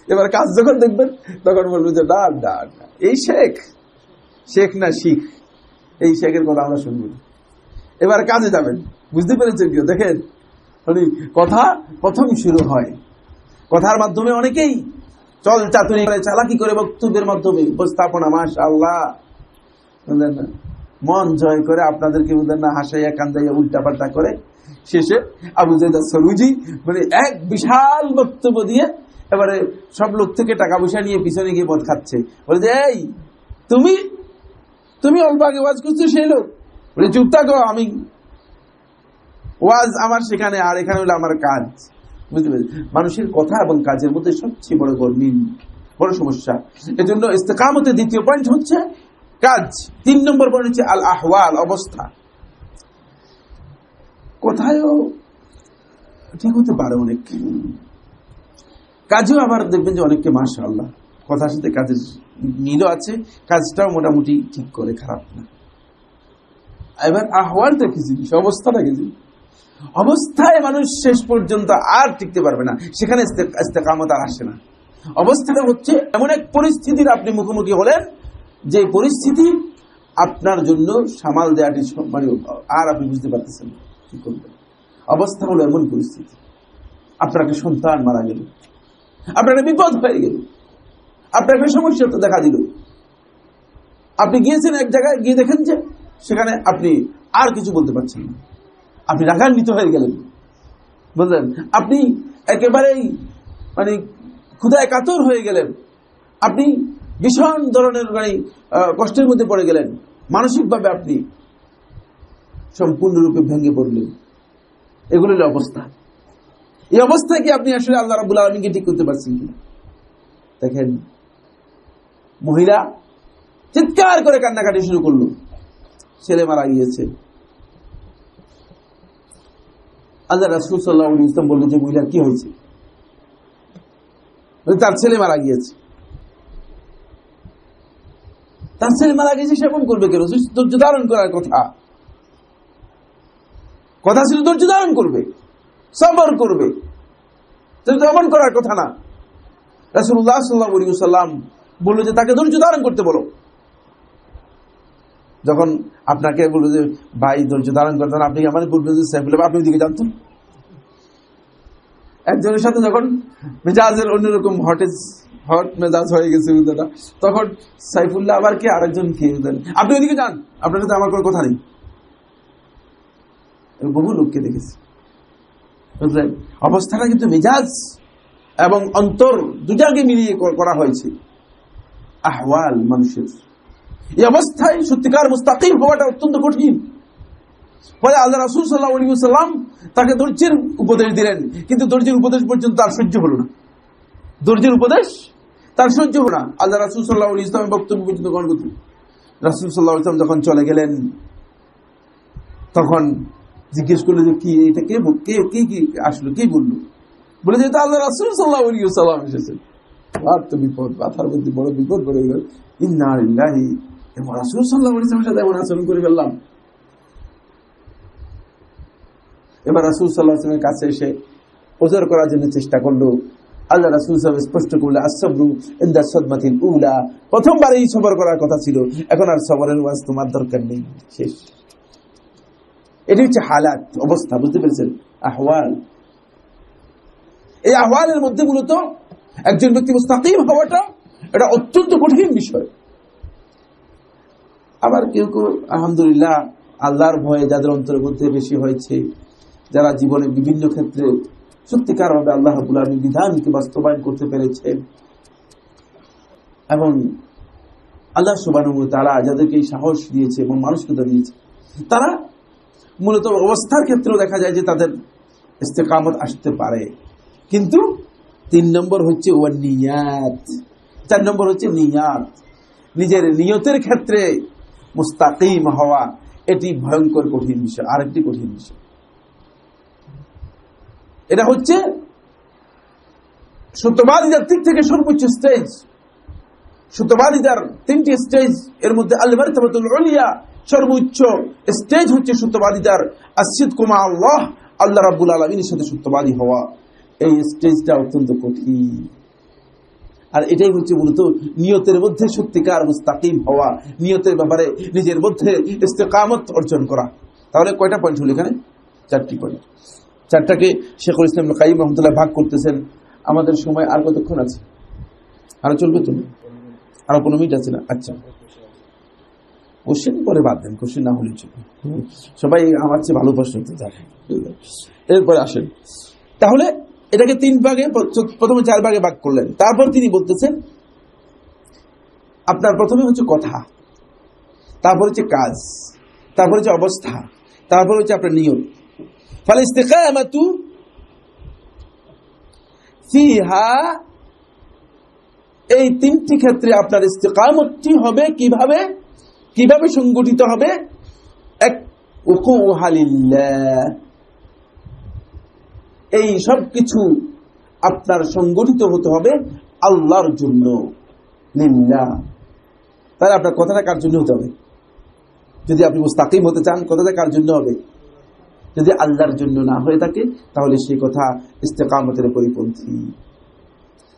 এবার কাজ যখন দেখবেন তখন বলবেন যে না না, এই শেখ না শিখ, এই শেখের কথা আমরা শুনবো। এবার কাজে যাবেন, বুঝতে পেরেছেন কেউ, দেখেন মানে কথা প্রথম শুরু হয়, কথার মাধ্যমে অনেকেই চল চাতুরি করে, চালাকি করে, বক্তব্যের মাধ্যমে, উপস্থাপনা মাশাআল্লাহ বুঝলেন না, মন জয় করে আপনাদেরকে বুঝলেন না, হাসাইয়া কান্দাইয়া উল্টা পাল্টা করে, শেষে আবু যায়েদ আস-সরুজি মানে এক বিশাল বক্তব্য দিয়ে এবারে সব লোক থেকে টাকা পয়সা নিয়ে পিছনে গিয়ে মদ খাচ্ছে। বলে যে এই তুমি অল্প আগে ওয়াজ করছো, সেই লোক বলে চুপ থাকো, আমি ওয়াজ আমার সেখানে, আর এখানে হলো আমার কাজ, বুঝতে পেরেছি। মানুষের কথা এবং কাজের মধ্যে সবচেয়ে বড় সমস্যা। এজন্য ইস্তেকামতের দ্বিতীয় পয়েন্ট হচ্ছে কাজ, 3 নম্বর পয়েন্ট হচ্ছে আল আহওয়াল, অবস্থা। কোথায়ও ঠিক হতে পারে অনেক, কাজেও আবার দেখবেন যে অনেককে মাশাআল্লাহ কথার সাথে কাজের মিলও আছে, কাজটাও মোটামুটি ঠিক করে, খারাপ না। এবার আহওয়ালটা কি জিনিস, অবস্থাটা কি জিনিস। অবস্থায় মানুষ শেষ পর্যন্ত আর টিকতে পারবে না, সেখানে ইস্তেকামত আর আসে না। অবস্থাটা হচ্ছে এমন এক পরিস্থিতির আপনি মুখোমুখি হলেন, যে পরিস্থিতি আপনার জন্য সামাল দেওয়াটি মানে আর আপনি বুঝতে পারতেছেন কি করবেন। অবস্থা হলো এমন পরিস্থিতি, আপনার একটা সন্তান মারা গেল, আপনার একটা বিপদ হয়ে গেল, আপনার একটা সমস্যা তো দেখা দিল, আপনি গিয়েছেন এক জায়গায়, গিয়ে দেখেন যে সেখানে আপনি আর কিছু বলতে পারছেন না, আপনি রাগান্বিত হয়ে গেলেন, বুঝলেন, আপনি একেবারেই মানে ক্ষুধায় কাতর হয়ে গেলেন, আপনি ভীষণ ধরনের মানে কষ্টের মধ্যে পড়ে গেলেন, মানসিকভাবে আপনি সম্পূর্ণরূপে ভেঙে পড়লেন। এগুলো হলো অবস্থা। এই অবস্থায় কি আপনি আসলে আল্লাহ রাব্বুল আলামিনকে ঠিক করতে পারছেন কিনা। দেখেন মহিলা চিৎকার করে কান্নাকাটি শুরু করলো, ছেলে মারা গিয়েছে। আল্লাহ রাসূল সাল্লাল্লাহু আলাইহি ওয়াসাল্লাম বললেন যে মহিলার কি হয়েছে, তার ছেলে মারা গিয়েছে। তার ছেলে মারা গেছে, সে এমন করবে কেন, ধৈর্য ধারণ করার কথা ছিল, ধৈর্য ধারণ করবে, সবর করবে, এমন করার কথা না। রাসূলুল্লাহ সাল্লাল্লাহু আলাইহি ওয়াসাল্লাম বললো যে তাকে ধৈর্য ধারণ করতে বলো। যখন আপনাকে বলবো যে ভাই ধৈর্য ধারণ করতে, আপনি আমাদের বলবেন যে সাইফুল্লাহ আপনি ওইদিকে জানতেন। একজনের সাথে যখন মেজাজের অন্যরকম হট মেজাজ হয়ে গেছে তখন সাইফুল্লাহ আবার কে আরেকজন কে আপনি ওইদিকে যান, আপনার সাথে আমার কোনো কথা নেই। বহু লোককে দেখেছি, বুঝলেন। অবস্থাটা কিন্তু মেজাজ এবং অন্তর দুটাকে মিলিয়ে করা হয়েছে। আহওয়াল মানুষের এই অবস্থায় সত্যিকার মুস্তাকিম হওয়াটা অত্যন্ত কঠিন। ফলে আল্লাহ রাসূল সাল্লাল্লাহু আলাইহি ওয়াসাল্লাম তাকে ধৈর্যের উপদেশ দিলেন, কিন্তু ধৈর্যের উপদেশ পর্যন্ত তার সহ্য হলো না। ধৈর্যের উপদেশ তার সহ্য হলো না। আল্লাহ রাসূল সাল্লাল্লাহু আলাইহি ওয়াসাল্লামের বক্তব্য পর্যন্ত গ্রহণ করতে রাসূল সাল্লাল্লাহু আলাইহি ওয়াসাল্লাম যখন চলে গেলেন, তখন জিজ্ঞেস করলো যে কি এটা কে কি আসলো, কি বললো? বলে যে আল্লাহ রাসূল সাল্লাল্লাহু আলাইহি ওয়াসাল্লাম এসেছেন। আর তো বিপদ, মাথার মধ্যে বড় বিপদ পড়ে গেল। ইন্না লিল্লাহি, এবং রাসূল সাল্লাল্লাহু আলাইহি ওয়াসাল্লামের সাথে এমন আচরণ করে ফেললাম। এবার রাসূল সাল্লাল্লাহু আলাইহি ওয়াসাল্লামের কাছে এসে ওজর করার জন্য চেষ্টা করলো। আল্লাহ রাসূল সাল্লাল্লাহু আলাইহি ওয়াসাল্লাম স্পষ্ট করলো, আসসাবরু ইনদা সাদমাতিল উলা, প্রথমবার এই সবর করার কথা ছিল, এখন আর সবরের ওয়াজ তোমার দরকার নেই, শেষ। এটি হচ্ছে হালাত, অবস্থা, বুঝতে পেরেছেন? আহওয়াল। এই আহওয়ালের মধ্যে মূলত একজন ব্যক্তি মুস্তাকিম হওয়াটা এটা অত্যন্ত কঠিন বিষয়। আবার কেউ কেউ আলহামদুলিল্লাহ আল্লাহর ভয়ে যাদের অন্তরের মধ্যে বেশি হয়েছে, যারা জীবনে বিভিন্ন ক্ষেত্রে সত্যিকার ভাবে আল্লাহ রাব্বুল আলামিন বিধানকে বাস্তবায়ন করতে পেরেছে, এবং আল্লাহ সুবহানাহু ওয়া তাআলা যাদেরকে এই সাহস দিয়েছে এবং মানসিকতা দিয়েছে, তারা মূলত অবস্থার ক্ষেত্রেও দেখা যায় যে তাদের ইস্তেকামত আসতে পারে। কিন্তু 3 নম্বর হচ্ছে ওয়ান নিয়াত, 4 নম্বর হচ্ছে নিয়াত। নিজের নিয়তের ক্ষেত্রে মুস্তাকিম হওয়া, এটি ভয়ঙ্কর কঠিন বিষয়। আরেকটি কঠিন বিষয়, এটা হচ্ছে সত্যবাদীদের দিক থেকে সর্বোচ্চ স্টেজ। সত্যবাদীদের 3টি স্টেজ, এর মধ্যে আল মারতাবাতুল উলিয়া, সর্বোচ্চ স্টেজ হচ্ছে সত্যবাদীদের আসিদকু মা আল্লাহ, আল্লাহ রাব্বুল আলামিনের সাথে সত্যবাদী হওয়া। এই স্টেজটা অত্যন্ত কঠিন, আর এটাই হচ্ছে মূলত নিয়তের মধ্যে সত্যিকার মুস্তাকিম হওয়া, নিয়তের ব্যাপারে নিজের মধ্যে ইস্তেকামত অর্জন করা। তাহলে কয়টা পয়েন্ট হলো এখানে? 4টি পয়েন্ট। 4টাকে শেখুল ইসলাম ইবনে কাইয়্যিম রাহমাতুল্লাহ ভাগ করতেছেন। আমাদের সময় আর কতক্ষণ আছে? আরো চলবে তো? আরো 15 মিনিট আছে না? আচ্ছা, কোশ্চেন পরে বাদ দেন, কোশ্চেন না হলেই চলবে। সবাই আমার চেয়ে ভালো প্রশ্ন করতে চায়। এরপরে আসেন, তাহলে এটাকে 3 ভাগে, প্রথমে 4 ভাগে ভাগ করলেন। তারপর তিনি বলতেছেন আপনার প্রথমে হচ্ছে কথা, তারপর হচ্ছে কাজ, তারপর হচ্ছে অবস্থা, তারপর হচ্ছে আপনার নিয়ত। ফাল ইস্তিকামাতু ফিহা, এই 3টি ক্ষেত্রে আপনার ইস্তিকামতটি হবে কিভাবে সংগঠিত হবে? এক, উকুহা লিল্লাহ, এই সব কিছু আপনার সংগঠিত হতে হবে আল্লাহর জন্য, লিল্লাহ। তাহলে আপনার কথাটা কার জন্য হতে হবে? যদি আপনি মুস্তাকিম হতে চান, কথাটা কার জন্য হবে? যদি আল্লাহর জন্য না হয়ে থাকে, তাহলে সেই কথা ইস্তেকামতের পরিপন্থী।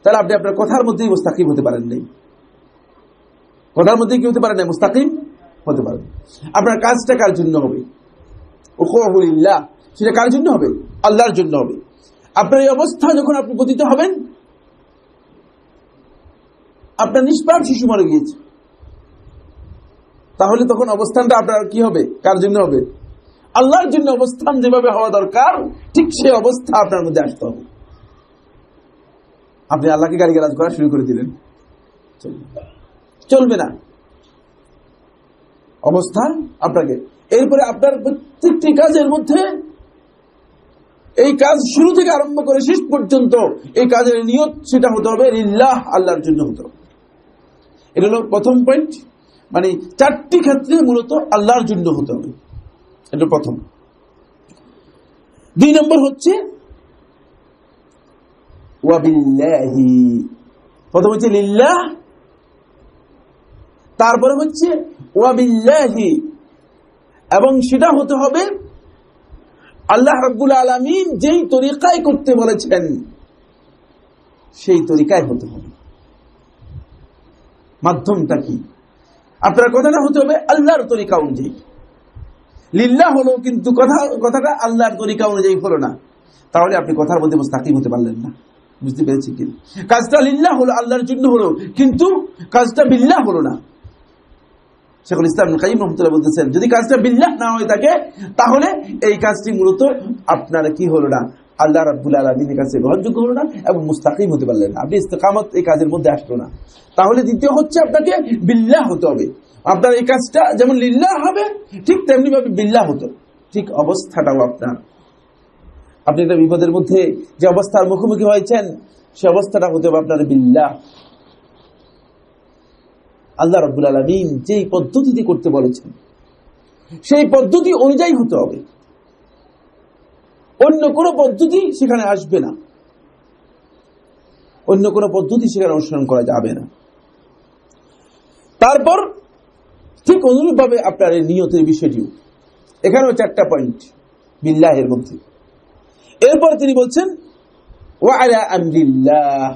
তাহলে আপনি আপনার কথার মধ্যেই মুস্তাকিম হতে পারেন নাই, কথার মধ্যেই কি হতে পারেন না? মুস্তাকিম হতে পারেন। আপনার কাজটা কার জন্য হবে? উকুহু লিল্লাহ, সেটা কার জন্য হবে? আল্লাহর জন্য হবে। আপনার এই অবস্থা যখন আপনি পতিত হবেন, আপনার নিষ্পাপ শিশু মারা গিয়েছে, তাহলে তখন অবস্থানটা আপনার কি হবে? কার জন্য হবে? আল্লাহর জন্য। অবস্থান যেভাবে হওয়া দরকার, ঠিক সেই অবস্থা আপনার মধ্যে আসতে হবে। আপনি আল্লাহকে গালিগালাজ করা শুরু করে দিলেন, চলবে না। অবস্থা আপনাকে, এরপরে আপনার প্রত্যেকটি কাজের মধ্যে, এই কাজ শুরু থেকে আরম্ভ করে শেষ পর্যন্ত এই কাজের নিয়ত সেটা হতে হবে লিল্লাহ, আল্লাহর জন্য হতে হবে। এটা হলো প্রথম পয়েন্ট, মানে 4টি ক্ষেত্রে মূলত আল্লাহর জন্য হতে হবে, এটা প্রথম। 2 নম্বর হচ্ছে ওয়াবিল্লাহি, প্রথম হচ্ছে লিল্লাহ, তারপরে হচ্ছে ওয়াবিল্লাহি, এবং সেটা হতে হবে আল্লাহ রাব্বুল আলামিন যেই তরিকায় করতে বলেছেন সেই তরিকায় হতে হবে। মাধ্যমটা কি? আপনার কথাটা হতে হবে আল্লাহর তরিকা অনুযায়ী। লিল্লাহ হলো, কিন্তু কথাটা আল্লাহর তরিকা অনুযায়ী হলো না, তাহলে আপনি কথার মধ্যে মুস্তাকিম হতে পারলেন না। বুঝতে পেরেছি কি? কাজটা লিল্লাহ হলো, আল্লাহর জন্য হলো, কিন্তু কাজটা বিল্লাহ হলো না। শেখুল ইসলাম ইবনে কাইয়্যিম রাহমাতুল্লাহ বলতেছেন, যদি কাজটা বিল্লাহ না হয়ে থাকে, তাহলে এই কাজটি মূলত আপনার কি হলো না? আল্লাহ রাব্বুল আলামিনের কাছে গ্রহণযোগ্য হলো না, এবং মুস্তাকিম হতে পারলেন না। আপনি ইস্তেকামত এই কাজের মধ্যে আসলো না। তাহলে দ্বিতীয় হচ্ছে আপনাকে বিল্লাহ হতে হবে। আপনার এই কাজটা যেমন লিল্লাহ হবে, ঠিক তেমনি ভাবে বিল্লাহ হতো। ঠিক অবস্থাটাও আপনার, আপনি একটা বিপদের মধ্যে যে অবস্থার মুখোমুখি হয়েছেন, সে অবস্থাটা হতে হবে আপনার বিল্লাহ। আল্লাহ রাব্বুল আলামিন যেই পদ্ধতিতে করতে বলেছেন সেই পদ্ধতি অনুযায়ী হতে হবে, অন্য কোনো পদ্ধতি সেখানে আসবে না, অন্য কোনো পদ্ধতি সেখানে অনুসরণ করা যাবে না। তারপর ঠিক অনুরূপভাবে আপনার এই নিয়তের বিষয়টিও, এখানেও 4টা পয়েন্ট বিল্লাহের মধ্যে। এরপর তিনি বলছেন ওয়া আলা আমরিল্লাহ,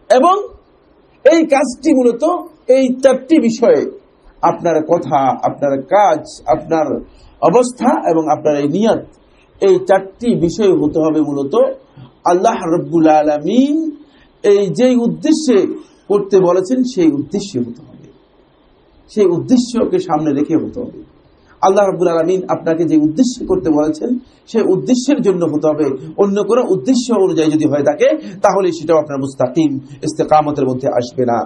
এবং এই কাজটি মূলত এই 4টি বিষয়ে, আপনার কথা, আপনার কাজ, আপনার অবস্থা এবং আপনার এই নিয়ত, এই 4টি বিষয় হতে হবে মূলত আল্লাহ রাব্বুল আলামিন এই যে উদ্দেশ্যে করতে বলেছেন সেই উদ্দেশ্যে হতে হবে, সেই উদ্দেশ্যকে সামনে রেখে হতে হবে। আল্লাহ রাব্বুল আলামিন আপনাকে যে উদ্দেশ্যে করতে বলেছেন সেই উদ্দেশ্যের জন্য হতে হবে। অন্য কোনো উদ্দেশ্য অনুযায়ী যদি হয়ে থাকে তাহলে সেটাও আপনার মুস্তাকিম ইস্তেকামতের মধ্যে আসবে না।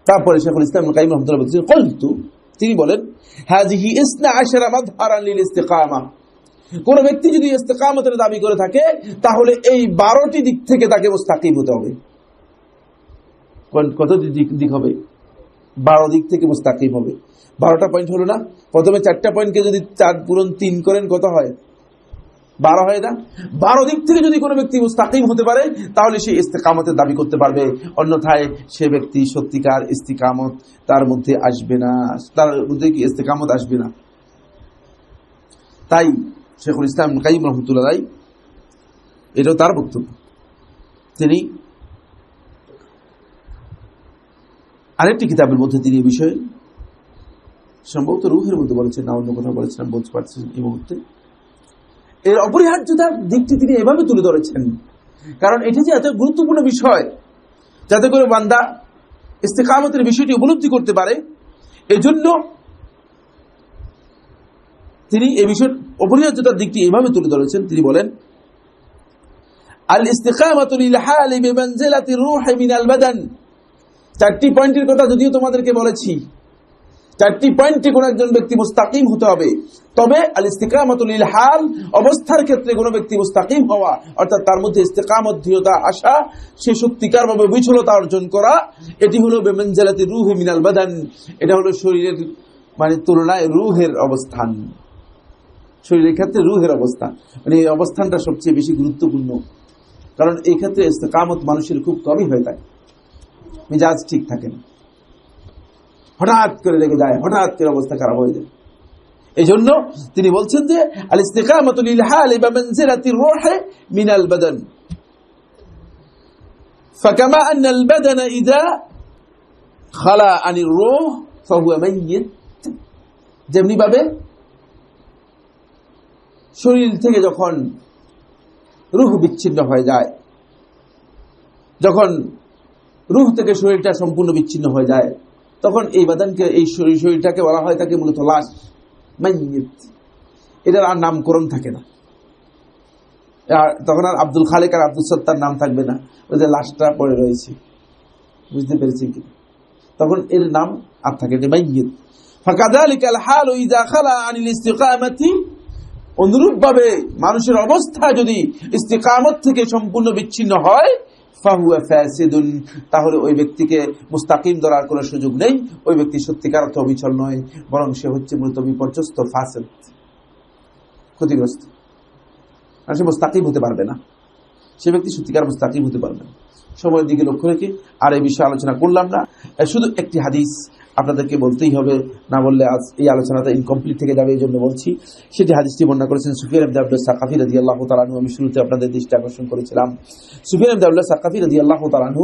তারপরে শেখুল ইসলাম ইবনে কাইয়িম রাহমাতুল্লাহ বলেছেন, ক্বলতু, তিনি বলেন, হাযিহি 12 মাযহারান লিল ইস্তিকামা। কোন ব্যক্তি যদি ইস্তিকামতের দাবি করে থাকে তাহলে এই 12টি দিক থেকে তাকে মুস্তাকিম হতে হবে। কত দিক হবে? 12 দিক থেকে মুস্তাকিম হবে। 12টা পয়েন্ট হলো না? প্রথমে 4টা পয়েন্টকে যদি 4 পূরণ 3 করেন কত হয়? 12 হয় না? 12 দিক থেকে যদি কোনো ব্যক্তি মুস্তাকিম হতে পারে তাহলে সে ইস্তেকামতের দাবি করতে পারবে, অন্যথায় সে ব্যক্তি সত্যিকার ইস্তেকামত তার মধ্যে আসবে না, তার মধ্যে কি ইস্তেকামত আসবে না। তাই শেখুল ইসলাম ইবনে কাইয়িম রাহমাতুল্লাহ আলাইহি, এটাও তার বক্তব্য, তিনি আরেকটি কিতাবের মধ্যে তিনি এই বিষয়ে সম্ভবত রূহের মধ্যে বলেছেন, না অন্য কথা বলেছেন, বলতে পারছেন এই মুহূর্তে, এর অপরিহার্যতার দিকটি তিনি এভাবে তুলে ধরেছেন, কারণ এটি যে এত গুরুত্বপূর্ণ বিষয়, যাতে করে বান্দা ইস্তেকামতের বিষয়টি উপলব্ধি করতে পারে, এজন্য তিনি এই বিষয়ের অপরিহার্যতার দিকটি এভাবে তুলে ধরেছেন। তিনি বলেন, আল ইস্তিকামাতু লিল হালি বিমানজিলাতি রূহি মিনাল বাদান। 4টি পয়েন্টের কথা যদিও তোমাদেরকে বলেছি, 4টি পয়েন্টে কোন একজন ব্যক্তি মুস্তাকিম হতে হবে, তবে আল ইস্তিকামাতু লিল হাল, অবস্থার ক্ষেত্রে কোন ব্যক্তি মুস্তাকিম হওয়া, অর্থাৎ তার মধ্যে ইস্তিকামত দৃঢ়তা আসা, সে সত্যিকার ভাবে বিচলতা অর্জন করা, এটি হলো বিমানজিলাতি রূহি মিনাল বাদান। এটা হলো শরীরের মানে তুলনায় রূহের অবস্থান, শরীরের ক্ষেত্রে রূহের অবস্থান, মানে এই অবস্থানটা সবচেয়ে বেশি গুরুত্বপূর্ণ, কারণ এই ক্ষেত্রে ইস্তিকামত মানুষের খুব কমই হয়ে থাকে, মেজাজ ঠিক থাকে না, হঠাৎ করে রেগে যায়, হঠাৎ করে অবস্থা খারাপ হয়ে যায়। এই জন্য তিনি বলছেন যে আল ইস্তিকামাতু লিল হালি বিমানজিলাতি রূহি মিনাল বাদান, ফাকামা আন্নাল বাদানা ইযা খালা আনির রূহ ফাহুয়া মাইয়িত। যেমনি ভাবে শরীর থেকে যখন রূহ বিচ্ছিন্ন হয়ে যায়, যখন রূহ থেকে শরীরটা সম্পূর্ণ বিচ্ছিন্ন হয়ে যায়, তখন এই বাদানকে, এই শরীরটাকে বলা হয় তাকে মূলত লাশ, মাইয়িত। এটার আর নামকরণ থাকে না, তখন আর আব্দুল খালেক আর আব্দুল সত্তার নাম থাকবে না, ওই যে লাশটা পড়ে রয়েছে, বুঝতে পেরেছি কি? তখন এর নাম আর থাকে, এটা মাইয়িত। ফাকাযালিকাল হালু ইযা খালা আনিল ইস্তিকামাতি, অনুরূপভাবে মানুষের অবস্থা যদি ইস্তিকামত থেকে সম্পূর্ণ বিচ্ছিন্ন হয়, ফাহুয়া ফাসিদুন, তাহলে ওই ব্যক্তিকে মুস্তাকিম ধরার কোনো সুযোগ নেই, ওই ব্যক্তি সত্যিকার অর্থে অবিচল নয়, বরং সে হচ্ছে মূলত বিপর্যস্ত, ফাসিদ, ক্ষতিগ্রস্ত, আর সে মুস্তাকিম হতে পারবে না, সে ব্যক্তি সত্যিকার মুস্তাকিম হতে পারবে না। সময়ের দিকে লক্ষ্য রেখে আর এই বিষয়ে আলোচনা করলাম না, শুধু একটি হাদিস আপনাদেরকে বলতেই হবে, না বললে আজ এই আলোচনাটা ইনকমপ্লিট থেকে যাবে, এই জন্য বলছি। সেটি হাদিসটি বর্ণনা করেছেন সুফিয়ান ইবনে আব্দুস সাকাফি রাদিয়াল্লাহু তাআলা আনহু। আমি শুরুতে আপনাদের দৃষ্টি আকর্ষণ করেছিলাম, সুফিয়ান ইবনে আব্দুস সাকাফি রাদিয়াল্লাহু তাআলা আনহু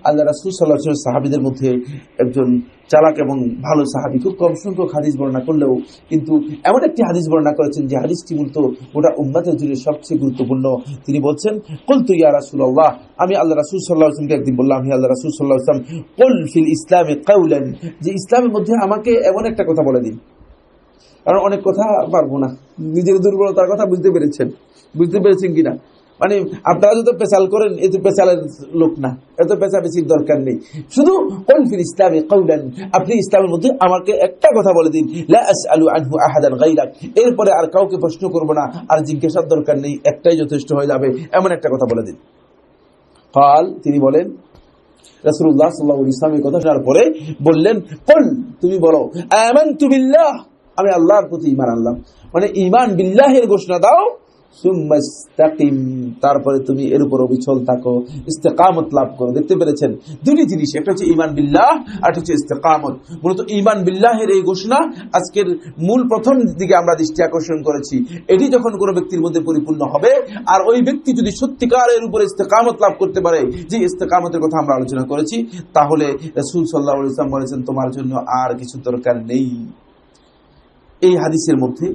আল্লাহ রাসূল সাল্লাল্লাহু আলাইহি ওয়াসাল্লাম সাহাবীদের মধ্যে একজন চালাক এবং ভালো সাহাবী, খুব কম সংখ্যক হাদিস বর্ণনা করলেও কিন্তু এমন একটি হাদিস বর্ণনা করেছেন যে হাদিসটি মূলত গোটা উম্মতের জন্য সবচেয়ে গুরুত্বপূর্ণ। তিনি বলছেন, কুলতু ইয়া রাসূলুল্লাহ, আমি আল্লাহ রাসূল সাল্লাল্লাহু আলাইহি ওয়াসাল্লামকে একদিন বললাম, হে আল্লাহ রাসূল সাল্লাল্লাহু আলাইহি ওয়াসাল্লাম, কুল ফিল ইসলামি কাওলান, যে ইসলামের মধ্যে আমাকে এমন একটা কথা বলে দিন, কারণ অনেক কথা পারবো না, নিজের দুর্বলতার কথা বুঝতে পেরেছেন কিনা, মানে আপনারা যত পেশাল করেন এত পেশালের লোক না, এত পেশাবেশির দরকার নেই। শুধু কুল ফিল ইসলামি কাউলান, আপনি ইসলামের মধ্যে আমাকে একটা কথা বলে দিন, লা আসআলু আনহু আহাদান গায়রাক, এরপরে আর কাউকে প্রশ্ন করব না, আর জিজ্ঞাসার দরকার নেই, একটাই যথেষ্ট হয়ে যাবে, এমন একটা কথা বলে দিন। কাল, তিনি বলেন, রাসূলুল্লাহ সাল্লাল্লাহু আলাইহি ওয়াসাল্লাম এই কথা শোনার পরে বললেন, কুল, তুমি বলো, আমানতু বিল্লাহ, আমি আল্লাহর প্রতি ঈমান আনলাম। মানে ঈমান বিল্লাহের ঘোষণা দাও, সুম্মা ইসতাকিম, তারপরে তুমি এর উপর অবিচল থাকো, ইস্তেকামত লাভ করো। দেখতে পেরেছেন দুটি জিনিস, একটা হচ্ছে ঈমান বিল্লাহ আর একটা হচ্ছে ইস্তেকামত। মূলত ঈমান বিল্লাহের এই ঘোষণা আজকের মূল প্রথম দিকে আমরা দৃষ্টি আকর্ষণ করেছি। এটি যখন কোনো ব্যক্তির মধ্যে পরিপূর্ণ হবে, আর ওই ব্যক্তি যদি সত্যিকারের উপরে ইস্তেকামত লাভ করতে পারে, যে ইস্তেকামতের কথা আমরা আলোচনা করেছি, তাহলে রাসূল সাল্লাল্লাহু আলাইহি ওয়াসাল্লাম বলেছেন, তোমার জন্য আর কিছু দরকার নেই। এই হাদিসের মধ্যে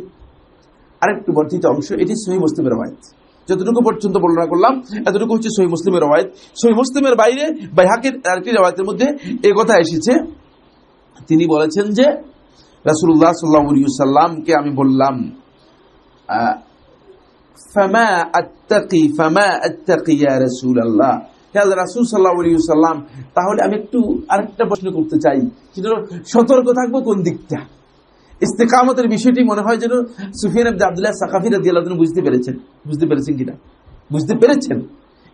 আরেকটু বর্ধিত অংশ, এটি সহিহ মুসলিমের রওয়ায়াত। যতটুকু পর্যন্ত বর্ণনা করলাম এতটুকু হচ্ছে সহিহ মুসলিমের রওয়ায়াত। সহিহ মুসলিমের বাইরে বাইহাকির আরেকটি রওয়ায়াতের মধ্যে এই কথা এসেছে, তিনি বলেছেন যে রাসূলুল্লাহ সাল্লাল্লাহু আলাইহি ওয়াসাল্লামকে আমি বললাম, ফামা আত্তাকি ইয়া রাসূলুল্লাহ, হে আল্লাহর রাসূল সাল্লাল্লাহু আলাইহি ওয়াসাল্লাম, তাহলে আমি একটু আরেকটা প্রশ্ন করতে চাই, সেটা হলো সতর্ক থাকবো কোন দিকটা। ইস্তেকামতের বিষয়টি মনে হয় যেন সুফিয়ান ইবনে আব্দুল্লাহ সাকাফি রাদিয়াল্লাহু আনহু বুঝতে পেরেছেন কিনা, বুঝতে পেরেছেন।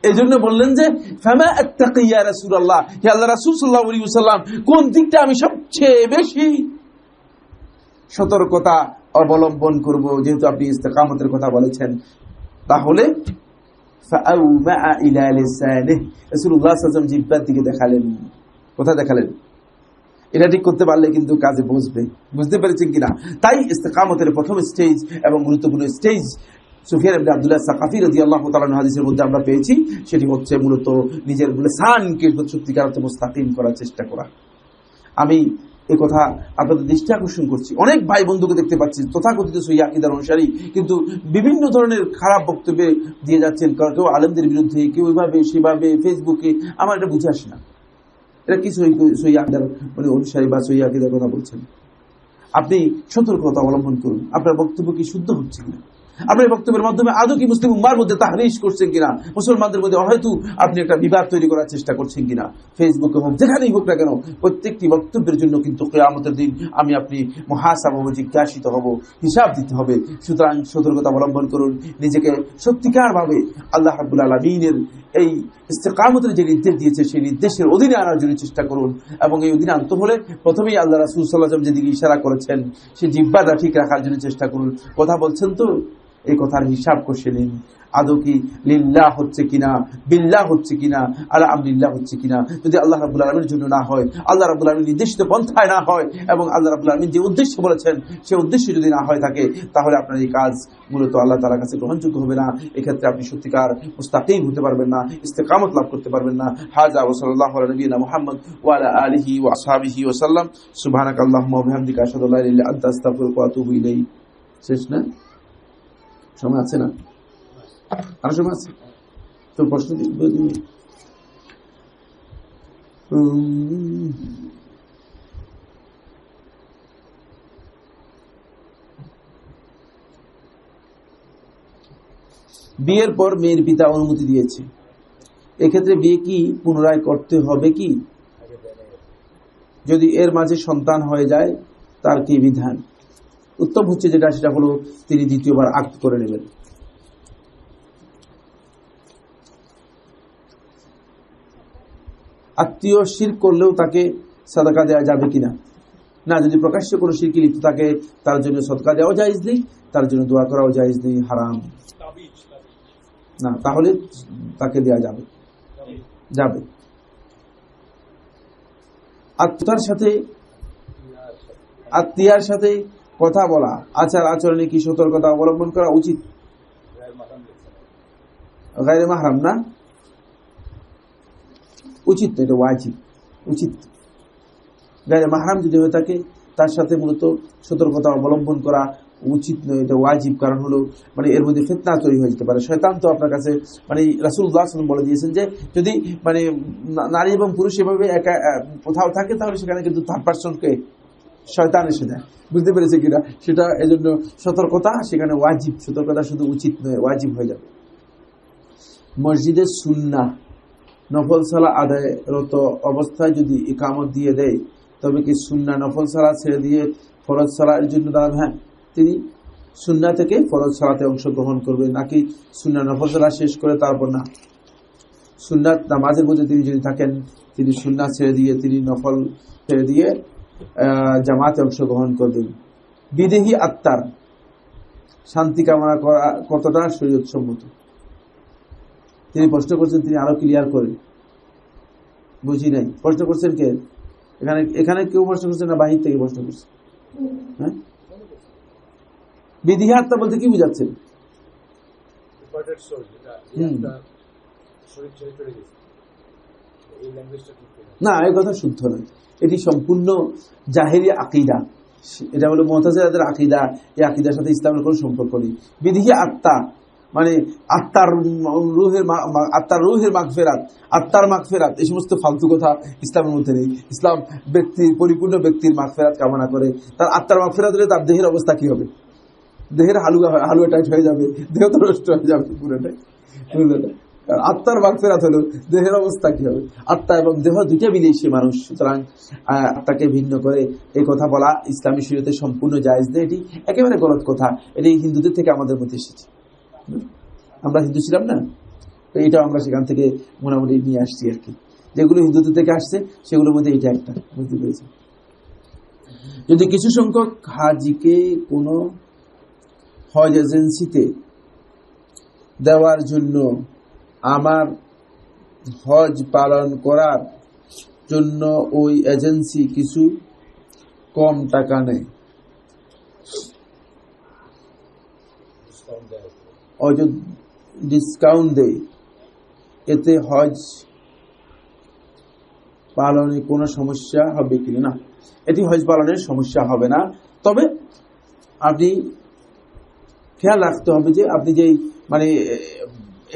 এই জন্য বললেন যে ফামা আত্তাকি ইয়া রাসূলুল্লাহ, হে আল্লাহর রাসূল সাল্লাল্লাহু আলাইহি ওয়াসাল্লাম, কোন দিকটা আমি সবচেয়ে বেশি সতর্কতা অবলম্বন করব, যেহেতু আপনি ইস্তেকামতের কথা বলেছেন। তাহলে ফাআউমা ইলা লিসানিহি, রাসূলুল্লাহ সাল্লাল্লাহু আলাইহি ওয়াসাল্লাম জিহ্বার দিকে দেখালেন। কোথায় দেখালেন? এটা ঠিক করতে পারলে কিন্তু কাজে বসবে। বুঝতে পেরেছেন কিনা? তাই ইস্তেকামতের প্রথম স্টেজ এবং গুরুত্বপূর্ণ স্টেজ সুফিয়ান ইবনে আব্দুল্লাহ সাকাফি রাদিয়াল্লাহু তাআলা আনহু হাদিসের মধ্যে আমরা পেয়েছি, সেটি হচ্ছে মূলত নিজের লিসানকে সত্যিকার অর্থে মুস্তাকিম করার চেষ্টা করা। আমি এই কথা আপনাদের দৃষ্টি আকর্ষণ করছি, অনেক ভাই বন্ধুকে দেখতে পাচ্ছি তথাকথিত সহিহ আকীদার অনুসারী, কিন্তু বিভিন্ন ধরনের খারাপ বক্তব্য দিয়ে যাচ্ছেন, কেউ আলেমদের বিরুদ্ধে, কেউ এভাবে সেভাবে ফেসবুকে। আমার এটা বুঝে আসে না, এটা কি সহিহ আকীদার মানে অনুসারী বা সহিহ আকীদার কথা বলছেন? আপনি সতর্কতা অবলম্বন করুন, আপনার বক্তব্য কি শুদ্ধ হচ্ছে কিনা, আপনার বক্তব্যের মাধ্যমে আদৌ কি মুসলিম উম্মার মধ্যে তাহরিশ করছেন কিনা, মুসলমানদের মধ্যে হয়তো আপনি একটা বিবাদ তৈরি করার চেষ্টা করছেন কিনা। ফেসবুকে হোক, যেখানেই হোক না কেন, প্রত্যেকটি বক্তব্যের জন্য কিন্তু কিয়ামতের দিন আমি আপনি মুহাসাবা ও জিজ্ঞাসিত হব, হিসাব দিতে হবে। সুতরাং সতর্কতা অবলম্বন করুন, নিজেকে সত্যিকারভাবে আল্লাহ রাব্বুল আলামিনের এই ইস্তেকামতের যে নির্দেশ দিয়েছে সেই নির্দেশের অধীনে আনার জন্য চেষ্টা করুন। এবং এই অধীনে আনতে হলে প্রথমেই আল্লাহ রাসূল সাল্লাল্লাহু আলাইহি ওয়াসাল্লাম যেদিকে ইশারা করেছেন, সেই জিহ্বাটা ঠিক রাখার জন্য চেষ্টা করুন। কথা বলছেন তো এই কথার হিসাব করে নিন, আদৌ কি লিল্লাহ হচ্ছে কিনা, বিল্লাহ হচ্ছে কিনা, আলা আমরিল্লাহ হচ্ছে কিনা। যদি আল্লাহ রাব্বুল আলামিনের জন্য না হয়, আল্লাহ রাব্বুল আলামিন নির্দেশিত পন্থায় না হয়, এবং আল্লাহ রাব্বুল আলামিন যে উদ্দেশ্য বলেছেন সেই উদ্দেশ্য যদি না হয় থাকে, তাহলে আপনার এই কাজ মূলত আল্লাহ তাআলার কাছে গ্রহণযোগ্য হবে না। এক্ষেত্রে আপনি সত্যিকার মুস্তাকিম হতে পারবেন না, ইস্তেকামত লাভ করতে পারবেন না। হাযা ওয়া সাল্লাল্লাহু আলা নবিয়িনা মুহাম্মদ ওয়া আলা আলিহি ওয়া আসহাবিহি ওয়া সাল্লাম। সুবহানাকাল্লাহুম্মা ওয়া বিহামদিকা আশহাদু আল্লা ইলাহা ইল্লা আনতা আস্তাগফিরুকা ওয়া আতুবু ইলাইক। শেষ না? সময় আছে না? আর সময় আছে তো প্রশ্ন বিয়ের পর মেয়ের পিতা অনুমতি দিয়েছে, এক্ষেত্রে বিয়ে কি পুনরায় করতে হবে কি? যদি এর মাঝে সন্তান হয়ে যায় তার কি বিধান? উত্তম হচ্ছে যেটা, সেটা হলো তিনি দ্বিতীয়বার আকদ করে নেবেন। আত্মীয় শিরক করলেও তাকে সাদাকা দেওয়া যাবে কিনা? না, যদি প্রকাশ্য কোনো শিরকে লিপ্ত থাকে তার জন্য সদকা দেওয়া জায়েজ নেই, তার জন্য দোয়া করাও জায়েজ নেই, হারাম। না, তাহলে তাকে দেওয়া যাবে। আত্মীয়ার সাথে কথা বলা, আচার আচরণে কি সতর্কতা অবলম্বন করা উচিত? গায়রে মাহরাম না, উচিত না, এটা ওয়াজিব, উচিত। গায়রে মাহরাম যদি হয়ে থাকে তার সাথে মূলত সতর্কতা অবলম্বন করা উচিত নয়, এটা ওয়াজিব। কারণ হলো মানে এর মধ্যে ফিতনা তৈরি হয়ে যেতে পারে। শয়তান তো আপনার কাছে মানে রাসূলুল্লাহ সাল্লাল্লাহু আলাইহি ওয়াসাল্লাম বলে দিয়েছেন যে যদি মানে নারী এবং পুরুষ এভাবে একা কোথাও থাকে, তাহলে সেখানে কিন্তু থার্ড পারসনকে শয়তান এসে যায়। বুঝতে পেরেছে কিনা? সেটা এজন্য সতর্কতা সেখানে ওয়াজিব, সতর্কতা শুধু উচিত নয়, ওয়াজিব হয়ে যাবে। মসজিদের সুন্নাহ নফল সালাত আদায়রত অবস্থায় যদি ইকামত দিয়ে দেয়, তবে কি সুন্নাহ নফল সালাত ছেড়ে দিয়ে ফরজ সালাতের জন্য দাঁড়াবে? হ্যাঁ, তিনি সুন্নাহ থেকে ফরজ সালাতে অংশগ্রহণ করবে, নাকি সুন্নাহ নফল সালাত শেষ করে তারপর না। সুন্নাত নামাজের মধ্যে তিনি যদি থাকেন, তিনি সুন্নাহ ছেড়ে দিয়ে তিনি নফল ছেড়ে দিয়ে জামাতে অংশগ্রহণ করবেন। বিদেহী আত্মার শান্তি কামনা করা কতটা শরীয়ত সম্মত? তিনি প্রশ্ন করছেন, তিনি আরো ক্লিয়ার করেন। বুঝি নাই, প্রশ্ন করছেন কে? এখানে কেউ প্রশ্ন করছেন না বাহির থেকে প্রশ্ন করছে? হ্যাঁ, বিদেহী আত্মা বলতে কি বুঝাচ্ছেন? না, এই কথা শুদ্ধ নয়, এটি সম্পূর্ণ জাহেরি আকিদা। এটা হলো মুতাজিলাদের আকিদা। এই আকিদার সাথে ইসলামের কোনো সম্পর্ক নেই। বিদেহী আত্মা মানে আত্মার রুহের মাগফিরাত, আত্মার মাগফিরাত, এই সমস্ত ফালতু কথা ইসলামের মধ্যে নেই। ইসলাম পরিপূর্ণ ব্যক্তির মাগফিরাত কামনা করে। তার আত্মার মাগফিরাত হলে তার দেহের অবস্থা কি হবে? দেহের হালুয়া টাইট হয়ে যাবে, দেহ তো নষ্ট হয়ে যাবে পুরোটাই। আত্মার মাগফিরাত হলো, দেহের অবস্থা কি হবে? আত্মা এবং দেহ দুইটা মিলিয়ে সে মানুষ। সুতরাং আত্মাকে ভিন্ন করে এই কথা বলা ইসলামী শরীয়তে সম্পূর্ণ জায়েজ নেই। এটি একেবারে গলত কথা। এটি হিন্দুদের থেকে আমাদের মধ্যে এসেছে। আমরা হিন্দু ছিলাম না, তো এটা আমরা সেখান থেকে মোটামুটি নিয়ে আসছি আর কি। যেগুলো হিন্দুদের থেকে আসছে সেগুলোর মধ্যে এটা একটা, বুঝতে পেরেছি। যদি কিছু সংখ্যক হাজিকে কোনো হজ এজেন্সিতে দেওয়ার জন্য আমার হজ পালন করার জন্য ওই এজেন্সি কিছু কম টাকা নেয়, ডিসকাউন্ট দেয়, এতে হজ পালনে কোনো সমস্যা হবে কিনা? না, এটি হজ পালনের সমস্যা হবে না। তবে আপনি খেয়াল রাখতে হবে যে আপনি যেই মানে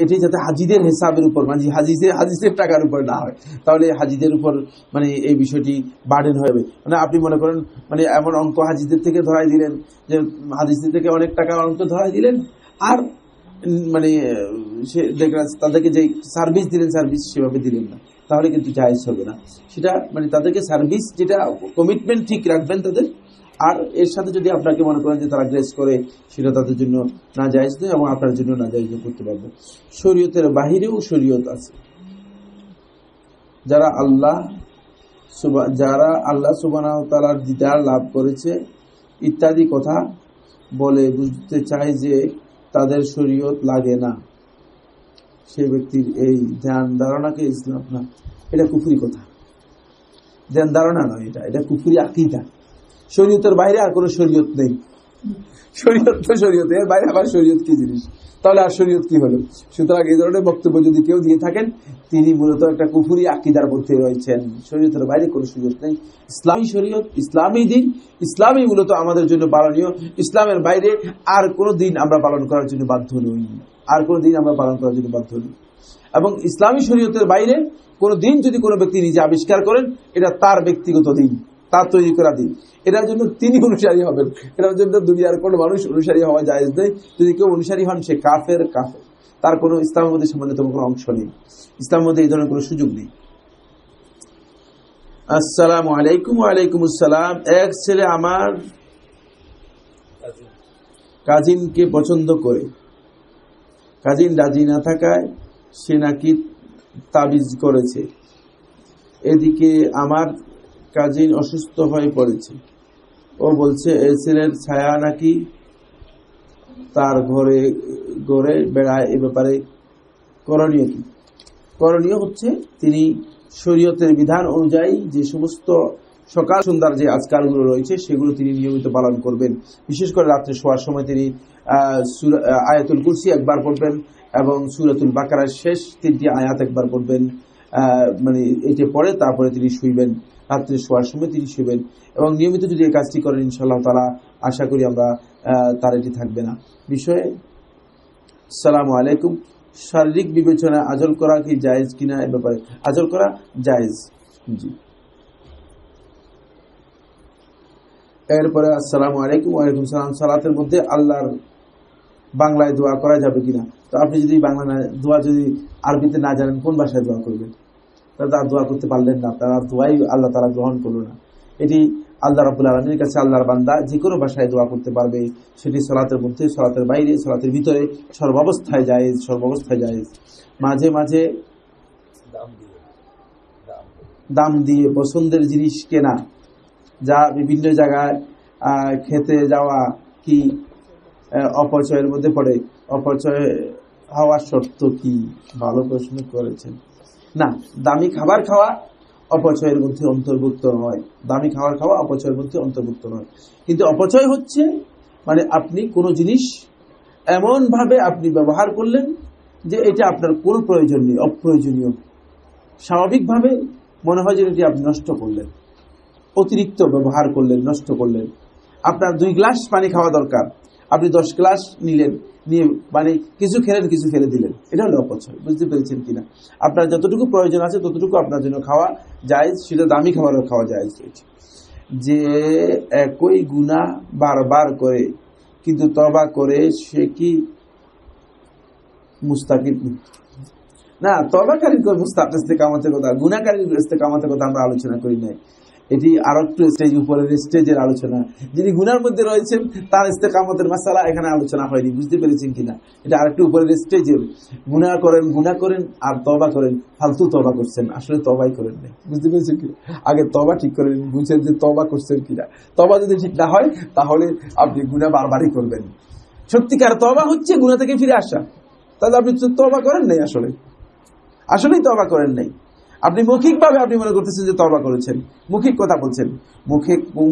এটি যাতে হাজিদের হিসাবের উপর, মানে হাজিদের টাকার উপর না হয়, তাহলে হাজিদের উপর মানে এই বিষয়টি বার্ডেন হবে। মানে আপনি মনে করেন মানে এমন অঙ্ক হাজিদের থেকে ধরাই দিলেন যে হাজিদের থেকে অনেক টাকা অঙ্ক ধরাই দিলেন, আর মানে সে দেখলেন তাদেরকে যে সার্ভিস দিলেন সার্ভিস সেভাবে দিলেন না, তাহলে কিন্তু জায়েজ হবে না। সেটা মানে তাদেরকে সার্ভিস যেটা কমিটমেন্ট ঠিক রাখবেন তাদের, আর এর সাথে যদি আপনাকে মনে করেন যে তারা গ্রেস করে, সেটা তাদের জন্য না জায়েজ নয় এবং আপনার জন্য না জায়েজ করতে পারবে। শরীয়তের বাহিরেও শরীয়ত আছে। যারা আল্লাহ সুবহানাহু ওয়া তাআলার দিদার লাভ করেছে ইত্যাদি কথা বলে বুঝতে চায় যে তাদের শরীয়ত লাগে না, সে ব্যক্তির এই ধ্যান ধারণাকে ইসলাম না, এটা কুফরি কথা। ধ্যান ধারণা নয়, এটা কুফরি আকীদা। শরীয়তের বাইরে আর কোনো শরীয়ত নেই। শরীয়ত তো শরীয়ত, এর বাইরে আবার শরীয়ত কি জিনিস? তাহলে আর শরীয়ত কি হলো? সুতরাং এই ধরনের বক্তব্য যদি কেউ দিয়ে থাকেন, তিনি মূলত একটা কুফরি আকীদার মধ্যে রয়েছেন। শরীয়তের বাইরে কোনো শরীয়ত নেই। ইসলামী শরীয়ত, ইসলামী দিন, ইসলামী মূলত আমাদের জন্য পালনীয়। ইসলামের বাইরে আর কোনো দিন আমরা পালন করার জন্য বাধ্য নই, আর কোনো দিন আমরা পালন করার জন্য বাধ্য নই। এবং ইসলামী শরীয়তের বাইরে কোনো দিন যদি কোনো ব্যক্তি নিজে আবিষ্কার করেন, এটা তার ব্যক্তিগত দিন, তার তৈরি করা দিন, এটার জন্য তিনি অনুসারী হবেন। এটার জন্য দুনিয়ার কোনো মানুষ অনুসারী হওয়া জায়েজ নেই। যদি কেউ অনুসারী হন, সে কাফের, তার কোনো ইসলামের মধ্যে সম্মানিতম কোনো অংশ নেই, ইসলামের মধ্যে এই ধরনের কোনো সুযোগ নেই। আসসালামু আলাইকুম। ওয়ালাইকুম আসসালাম। এক ছেলে আমার কাজিনকে পছন্দ করে, কাজিন রাজি না থাকায় সে নাকি তাবিজ করেছে। এদিকে আমার কাজিন অসুস্থ হয়ে পড়েছে, ও বলছে এই ছেলের ছায়া নাকি তার ঘরে ঘরে বেড়ায়। এ ব্যাপারে করণীয় কি? করণীয় হচ্ছে তিনি শরীয়তের বিধান অনুযায়ী যে সমস্ত সকাল সন্ধ্যার যে আজকারগুলো রয়েছে সেগুলো তিনি নিয়মিত পালন করবেন। বিশেষ করে রাত্রে শোয়ার সময় তিনি আয়াতুল কুরসি একবার পড়বেন এবং সূরাতুল বাকারার শেষ 3টি আয়াত একবার পড়বেন। মানে এটা পড়ে তারপরে তিনি শুইবেন, রাত্রে শোয়ার সময় তিনি শুইবেন। এবং নিয়মিত যদি এই কাজটি করেন, ইনশাআল্লাহ তাআলা আশা করি আমরা তার এটি থাকবে না বিষয়ে। আসসালামু আলাইকুম। শারীরিক বিবেচনায় আজল করা কি জায়েজ কিনা? এ ব্যাপারে আজল করা জায়েজ। জি। এরপরে আসসালামু আলাইকুম। ওয়ালাইকুম সালাম। সালাতের মধ্যে আল্লাহর বাংলায় দোয়া করা যাবে কিনা? তো আপনি যদি বাংলা দোয়া যদি আরবিতে না জানেন, কোন ভাষায় দোয়া করবেন? তারা দোয়া করতে পারলেন না, তারা দোয়াই আল্লাহ তাআলা গ্রহণ করলো না। এটি আল্লাহ রাব্বুল আলামিনের কাছে আল্লাহর বান্দা যে কোনো ভাষায় দোয়া করতে পারবে, সেটি সলাতের মধ্যে, সলাতের বাইরে, সলাতের ভিতরে, সর্বাবস্থায় জায়েজ, সর্বাবস্থায় জায়েজ। মাঝে মাঝে দাম দিয়ে পছন্দের জিনিস কেনা, যা বিভিন্ন জায়গায় খেতে যাওয়া কি অপচয়ের মধ্যে পড়ে? অপচয় হওয়ার শর্ত কি? ভালো প্রশ্ন করেছেন। না, দামি খাবার খাওয়া অপচয়ের মধ্যে অন্তর্ভুক্ত নয়। দামি খাবার খাওয়া অপচয়ের মধ্যে অন্তর্ভুক্ত নয়। কিন্তু অপচয় হচ্ছে মানে আপনি কোনো জিনিস এমন ভাবে আপনি ব্যবহার করলেন যে এটা আপনার কোনো প্রয়োজন নেই, অপ্রয়োজনীয়। স্বাভাবিকভাবে মনে হয় যে এটি আপনি নষ্ট করলেন, অতিরিক্ত ব্যবহার করলেন, নষ্ট করলেন। আপনার 2 গ্লাস পানি খাওয়া দরকার, আপনি 10 গ্লাস নিলেন, নিয়ে মানে কিছু খেলেন, কিছু ফেলে দিলেন। এটা হলো অপচয়। বুঝতে পেরেছেন কিনা? আপনার যতটুকু প্রয়োজন আছে ততটুকু আপনার জন্য খাওয়া জায়েজ, সেটা দামি খাবারও খাওয়া জায়েজ রয়েছে। যে একই গুনাহ বারবার করে কিন্তু তওবা করে, সে কি মুস্তাকিম? না, তওবাকারীর মুস্তাকিম ইস্তেকামতের কথা, গুনাহকারীর ইস্তেকামতের কথা আমরা আলোচনা করি নাই। এটি আর একটু স্টেজ, উপরের স্টেজের আলোচনা। যিনি গুনার মধ্যে রয়েছেন তার ইস্তেকামতের মাসালা এখানে আলোচনা হয়নি। বুঝতে পেরেছেন কিনা? এটা আর একটু উপরের স্টেজের। গুনাহ করেন আর তওবা করেন, ফালতু তওবা করছেন, আসলে তওবাই করেন নাই। বুঝতে পেরেছেন কিনা? আগে তওবা ঠিক করেন, বুঝছেন যে তওবা করছেন কিনা। তওবা যদি ঠিক না হয় তাহলে আপনি গুনাহ বারবারই করবেন। সত্যিকার তওবা হচ্ছে গুনাহ থেকে ফিরে আসা। তাহলে আপনি তওবা করেন নাই, আসলেই তওবা করেন নাই। আপনি মৌখিকভাবে আপনি মনে করতেছেন যে তওবা করেছেন, মৌখিক কথা বলছেন।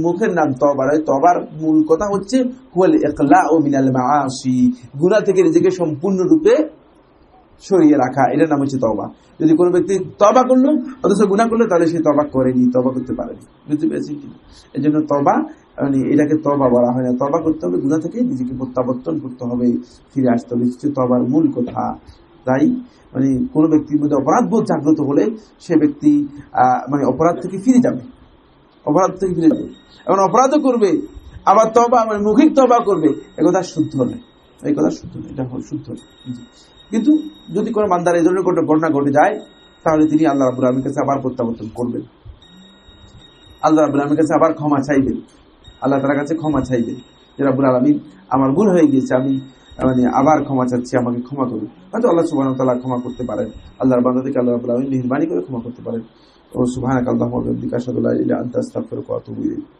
মুখের নাম তওবা নয়। তওবার মূল কথা হচ্ছে হুয়াল ইকলাউ মিনাল মাআসি, গুনাহ থেকে নিজেকে সম্পূর্ণরূপে সরিয়ে রাখা, এটার নাম হচ্ছে তওবা। যদি কোনো ব্যক্তি তওবা করলো অথচ গুনাহ করলো, তাহলে সে তওবা করেনি, তওবা করতে পারেনি। বুঝতে পেরেছেন কিনা? এই জন্য তওবা মানে এটাকে তওবা বলা হয় না। তওবা করতে হবে, গুনাহ থেকে নিজেকে প্রত্যাবর্তন করতে হবে, ফিরে আসতে হবে, হচ্ছে তওবার মূল কথা। তাই মানে কোনো ব্যক্তির মধ্যে অপরাধবোধ জাগ্রত হলে সে ব্যক্তি মানে অপরাধ থেকে ফিরে যাবে, এবং অপরাধও করবে, আবার তওবা মানে মৌখিক তওবা করবে। একথা শুদ্ধ নয়, এটা শুদ্ধ নয়। কিন্তু যদি কোনো বান্দার এই ধরনের ঘটনা ঘটে যায়, তাহলে তিনি আল্লাহ রাব্বুল আলামিনের কাছে আবার প্রত্যাবর্তন করবেন, আল্লাহ রাব্বুল আলামিনের কাছে আবার ক্ষমা চাইবেন, আল্লাহ তাআলার কাছে ক্ষমা চাইবেন যে রাব্বুল আলামিন, আমার ভুল হয়ে গিয়েছে, আমি মানে আবার ক্ষমা চাচ্ছি, আমাকে ক্ষমা করুন। হয়তো আল্লাহ সুবহানাহু ওয়া তাআলা ক্ষমা করতে পারেন, আল্লাহর বান্দা থেকে আল্লাহ রাব্বুল আলামিন মেহেরবানি করে ক্ষমা করতে পারেন। ও সুবহানাকাল্লাহুম্মা ওয়া বিহামদিকা আশহাদু আল্লা ইলাহা ইল্লা আনতা আস্তাগফিরুকা ওয়া আতুবু ইলাইক।